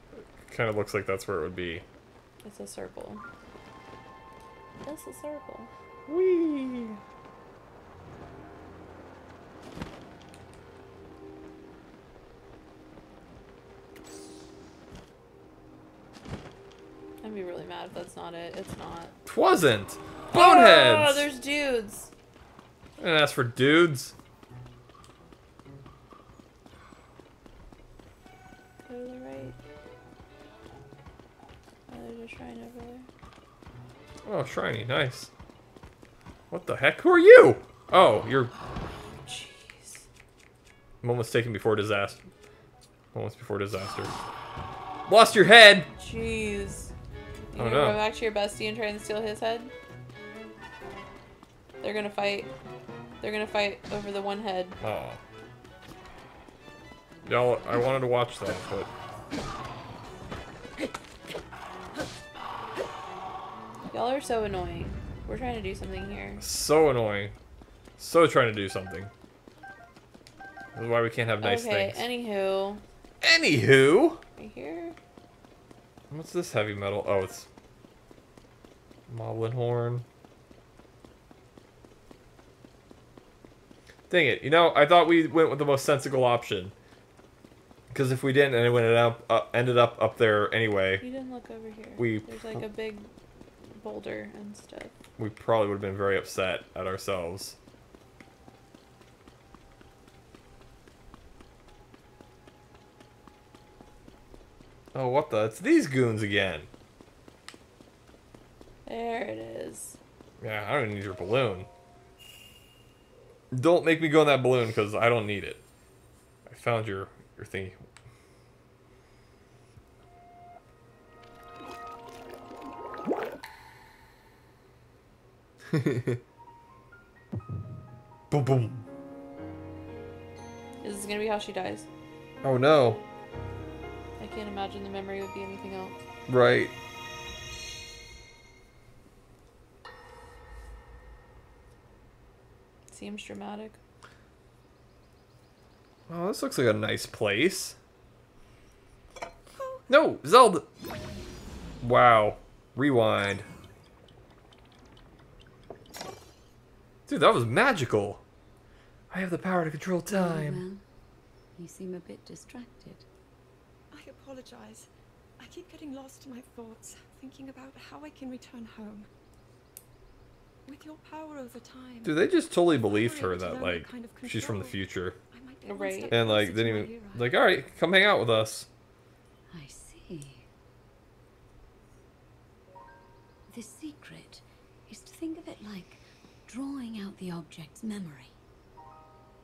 Kind of looks like that's where it would be. It's a circle. It's a circle. Whee! I'd be really mad if that's not it. It's not. Twasn't! Boneheads! Oh, there's dudes! I didn't ask for dudes. Go to the right. Oh, there's a shrine over there. Oh, shiny, nice. What the heck? Who are you? Oh, you're... Jeez. Moments taken before disaster. Moments before disaster. Lost your head! Jeez. You Oh, gonna no. go back to your bestie and try and steal his head? They're gonna fight. They're gonna fight over the one head. Oh. Y'all, I wanted to watch that, but... Y'all are so annoying. We're trying to do something here. So annoying. So trying to do something. This is why we can't have nice okay, things. anywho. Anywho! Right here? What's this heavy metal? Oh, it's... Moblin horn. Dang it. You know, I thought we went with the most sensible option. Because if we didn't, and it ended up there anyway, You didn't look over here. There's like a big boulder and stuff. we probably would have been very upset at ourselves. Oh, what the? It's these goons again. There it is. Yeah, I don't even need your balloon. Don't make me go in that balloon, because I don't need it. I found your thingy. Boom, boom. Is this gonna be how she dies? Oh, no. I can't imagine the memory would be anything else. Right. Seems dramatic. Oh, this looks like a nice place. No, Zelda. Wow. Rewind. Dude, that was magical. I have the power to control time. Well, you seem a bit distracted. I apologize. I keep getting lost in my thoughts, thinking about how I can return home. With your power over time. Dude, they just totally believed her Able to that, learn like, what kind of she's from the control future. I might be one Right. step And, like, closer didn't to even... my hero. Like, alright, come hang out with us. I see. The secret is to think of it like drawing out the object's memory.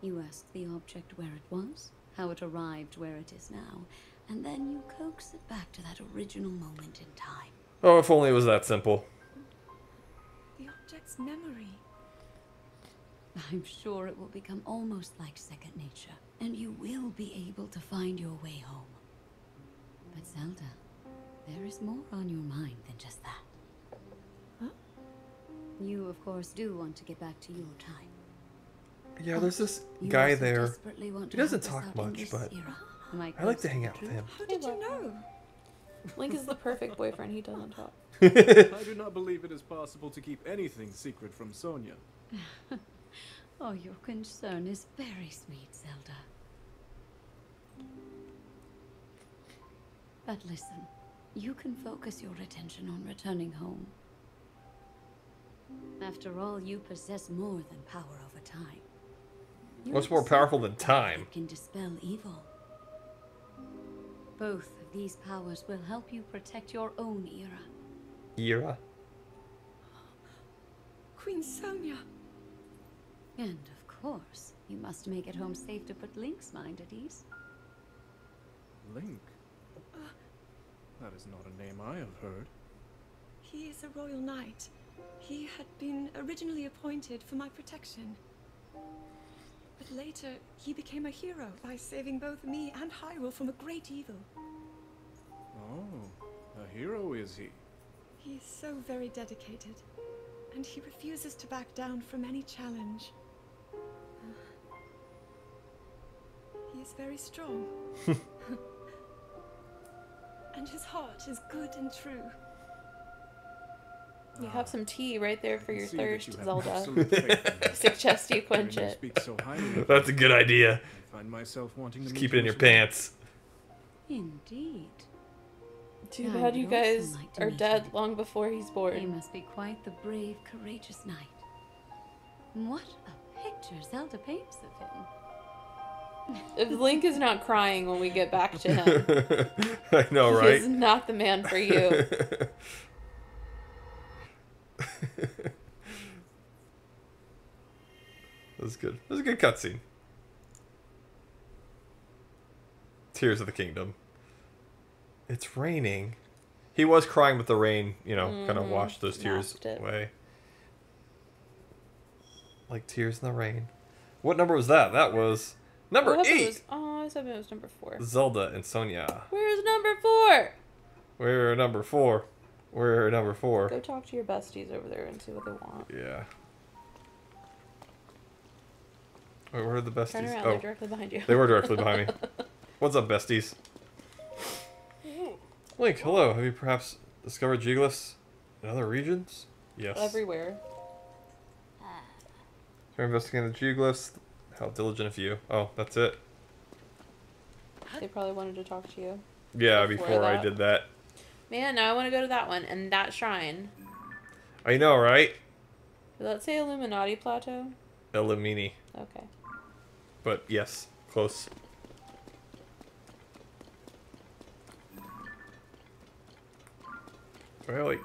You ask the object where it was, how it arrived where it is now, and then you coax it back to that original moment in time. Oh, if only it was that simple. The object's memory. I'm sure it will become almost like second nature, and you will be able to find your way home. But Zelda, there is more on your mind than just that. Huh? You, of course, do want to get back to your time. Yeah, there's this You guy also there. desperately want He to doesn't help us talk out in much, this but era. Am I like to close hang the out with truth? him. How did you know? Link is the perfect boyfriend. He doesn't talk. I do not believe it is possible to keep anything secret from Sonia. Oh, your concern is very sweet, Zelda. But listen, you can focus your attention on returning home. After all, you possess more than power over time. What's more powerful than time? That can dispel evil. Both of these powers will help you protect your own era. Era? Queen Sonia. And of course, you must make it home safe to put Link's mind at ease. Link? That is not a name I have heard. He is a royal knight. He had been originally appointed for my protection. But later, he became a hero by saving both me and Hyrule from a great evil. Oh, a hero is he? He is so very dedicated, and he refuses to back down from any challenge. He is very strong. And his heart is good and true. You have some tea right there for your See that thirst, you have Zelda. absolute faith in me. Suggest you quench Hearing you it. speak so highly of That's a good idea. I find myself wanting to Just meet keep it you in your as well. pants. Indeed. Too I bad you would also guys like to are meet dead him. long before he's He born. must be quite the brave, courageous knight. What a picture Zelda paints of him. If Link is not crying when we get back to him, I know, he right? is not the man for you. That was good. That was a good cutscene. Tears of the Kingdom. It's raining. He was crying, but the rain, you know, kind of washed those tears Masked it. away. Like tears in the rain. What number was that? That was number I thought it 8. was- oh, I said it was number 4. Zelda and Sonia. Where's number 4? We're number 4. We're number 4. Go talk to your besties over there and see what they want. Yeah. Wait, where are the besties? Turn around, Oh, they're directly behind you. they were directly behind me. What's up, besties? Link, hello. Have you perhaps discovered geoglyphs in other regions? Yes. Everywhere. We're investigating the geoglyphs. How diligent of you. Oh, that's it. They probably wanted to talk to you. Yeah, Before before I that. did that. Man, now I want to go to that one and that shrine. I know, right? Did that say Illuminati Plateau? Elimini. Okay. But yes, close. Really?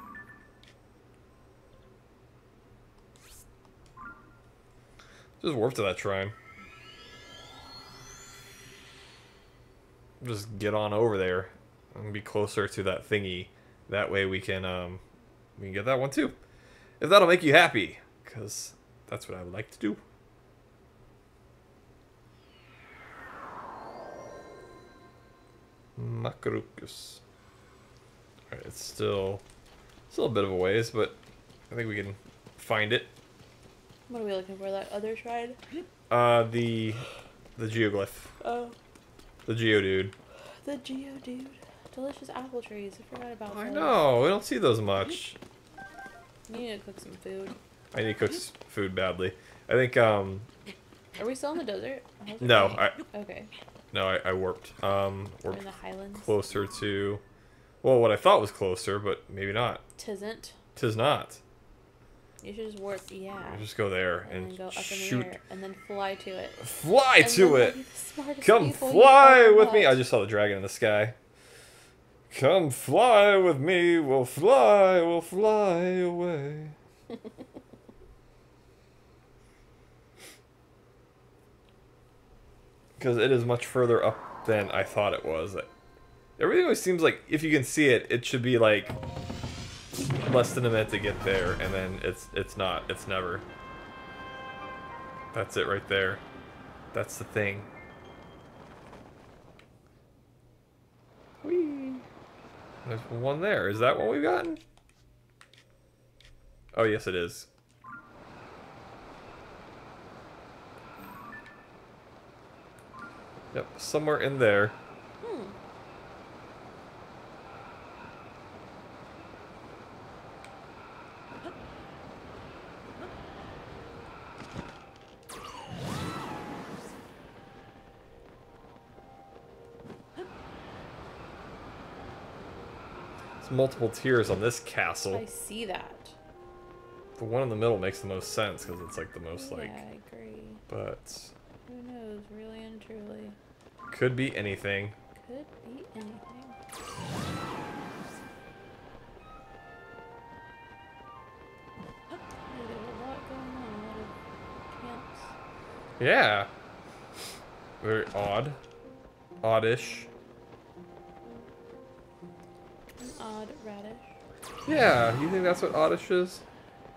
Just warp to that shrine. Just get on over there and be closer to that thingy. That way we can get that one too. If that'll make you happy, because that's what I would like to do. Makarukus. Alright, it's still a bit of a ways, but I think we can find it. What are we looking for? That other shrine? The geoglyph. Oh. The Geodude. The Geodude. Delicious apple trees. I forgot about I those. know, we don't see those much. You need to cook some food. I need to cook food badly. I think, Are we still in the desert? How's it no, going? Okay. I warped. We're We're in the highlands. closer to, well, what I thought was closer, but maybe not. Tisn't. Tis not. You should just warp, yeah. We'll just go there And and then go up in shoot. the air and then fly to it. Fly And to then we'll it! be the smartest Come people you fly ever with me! met. I just saw the dragon in the sky. Come fly with me, we'll fly away. Because it is much further up than I thought it was. Everything always seems like, if you can see it, it should be like less than a minute to get there, and then it's not. It's never. That's it right there. That's the thing. Whee! There's one there. Is that what we've gotten? Oh, yes, it is. Yep, somewhere in there. There's multiple tiers on this castle. I see that. The one in the middle makes the most sense because it's like the most like. Yeah, I agree. But Who knows, really and truly. could be anything. Could be anything. There's a lot going on, a lot of camps. Yeah. Very odd. Oddish. An odd radish. Yeah, you think that's what oddish is?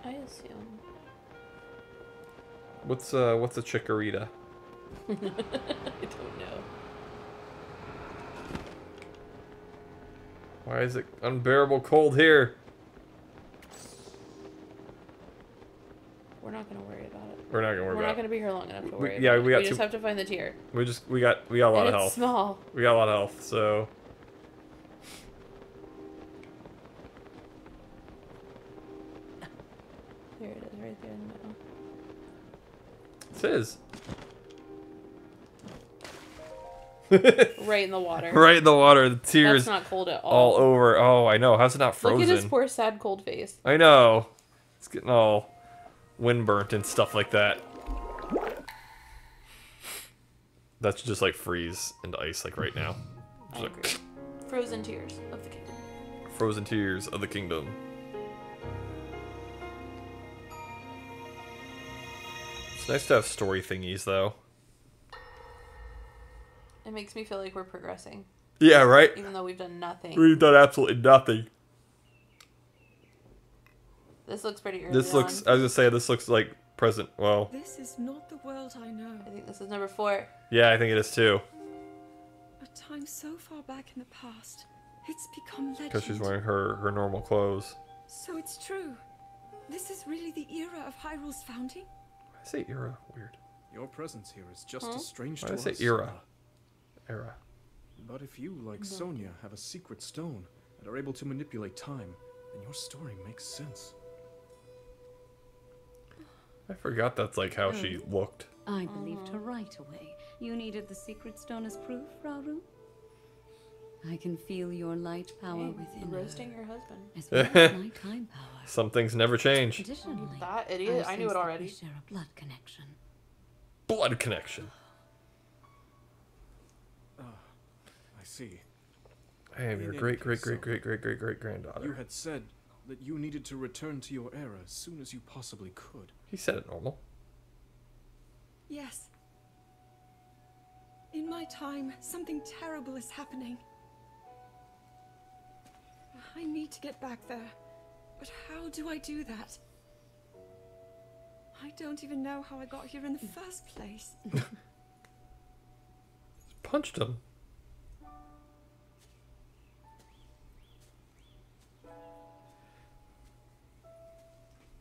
I assume. What's a chikorita? I don't know. Why is it unbearable cold here? We're not gonna worry about it. We're not gonna worry We're about not it. gonna be here long enough to worry yeah, about it. we got We just two- have to find the tier. We got a lot And of it's health. small. We got a lot of health, so There it is, right there in the middle. it's his. Right in the water. Right in the water, the tears That's not cold at all all. over. Oh, I know. How's it not frozen? Look at his poor, sad, cold face. I know. It's getting all windburnt and stuff like that. That's just like freeze and ice, like right now. Just like Frozen tears of the kingdom. frozen tears of the kingdom. It's nice to have story thingies, though. It makes me feel like we're progressing, Yeah, right? even though we've done nothing. We've done absolutely nothing. This looks pretty early This looks, on. I was gonna say, this looks like present. Well, This is not the world I know. I think this is number 4. yeah, I think it is too. A time so far back in the past. It's become legend. Because she's wearing her normal clothes. So it's true. This is really the era of Hyrule's founding? I say era. Weird. Your presence here is just as strange Why to did I us. say era? Era. But if you, like Sonia, have a secret stone and are able to manipulate time, then your story makes sense. I forgot that's like how she looked. I believed her right away. You needed the secret stone as proof, Rauru? I can feel your light power within Roasting her, your husband. as well as my time power. Some things never change. Additionally, That idiot, I knew sense it that already. we share a blood connection. Blood connection. I see. I am your In great, any great, case, great, great, great, great, great granddaughter. You had said that you needed to return to your era as soon as you possibly could. He said it normal. Yes. In my time, something terrible is happening. I need to get back there. But how do I do that? I don't even know how I got here in the first place. Punched him.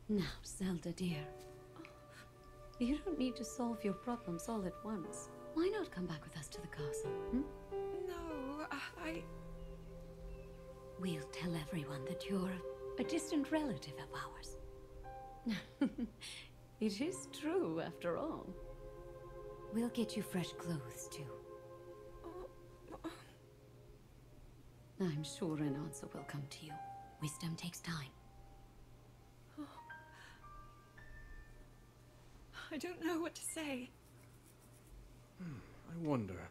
Now, Zelda dear, you don't need to solve your problems all at once. Why not come back with us to the castle? No, I... We'll tell everyone that you're a distant relative of ours. It is true, after all. We'll get you fresh clothes, too. I'm sure an answer will come to you. Wisdom takes time. I don't know what to say. I wonder.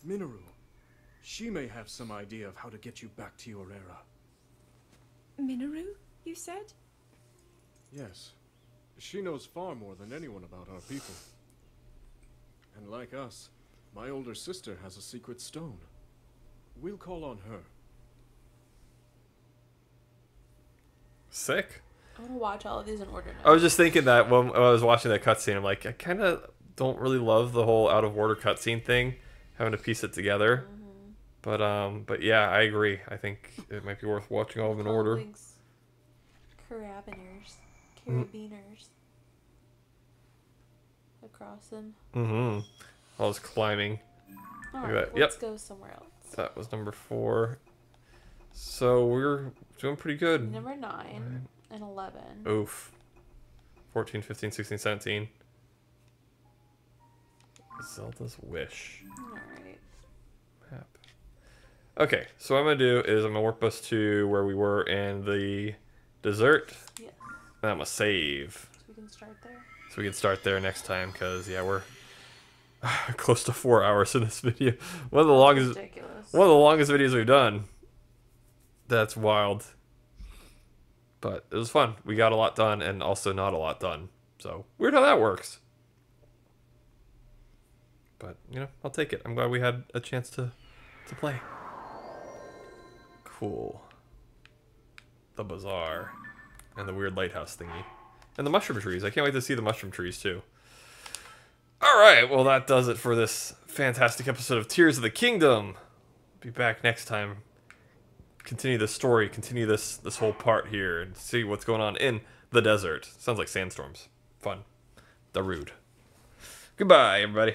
Minoru. She may have some idea of how to get you back to your era. Minoru, you said? Yes. She knows far more than anyone about our people. And like us, my older sister has a secret stone. We'll call on her. Sick. I want to watch all of these in order I now. was just thinking that when I was watching that cutscene, I'm like, I kind of don't really love the whole out of order cutscene thing, having to piece it together. But yeah, I agree. I think it might be worth watching all of them in order. Colleagues, carabiners across them. Mm-hmm. I was climbing. All Look at right, that. let's Yep. go somewhere else. That was number 4. So we're doing pretty good. Number 9 and 11. Oof. 14, 15, 16, 17. Zelda's Wish. All right. Map. Okay, so what I'm going to do is I'm going to warp us to where we were in the desert. Yeah. And I'm going to save. So we can start there. So we can start there next time, because, yeah, we're close to 4 hours in this video. One of the longest videos we've done. That's wild. But it was fun. We got a lot done and also not a lot done. So, weird how that works. But, you know, I'll take it. I'm glad we had a chance to play. Cool. The bazaar. And the weird lighthouse thingy. And the mushroom trees. I can't wait to see the mushroom trees, too. Alright, well that does it for this fantastic episode of Tears of the Kingdom. Be back next time. Continue this story, continue this whole part here, and see what's going on in the desert. Sounds like sandstorms. Fun. Darude. Goodbye, everybody.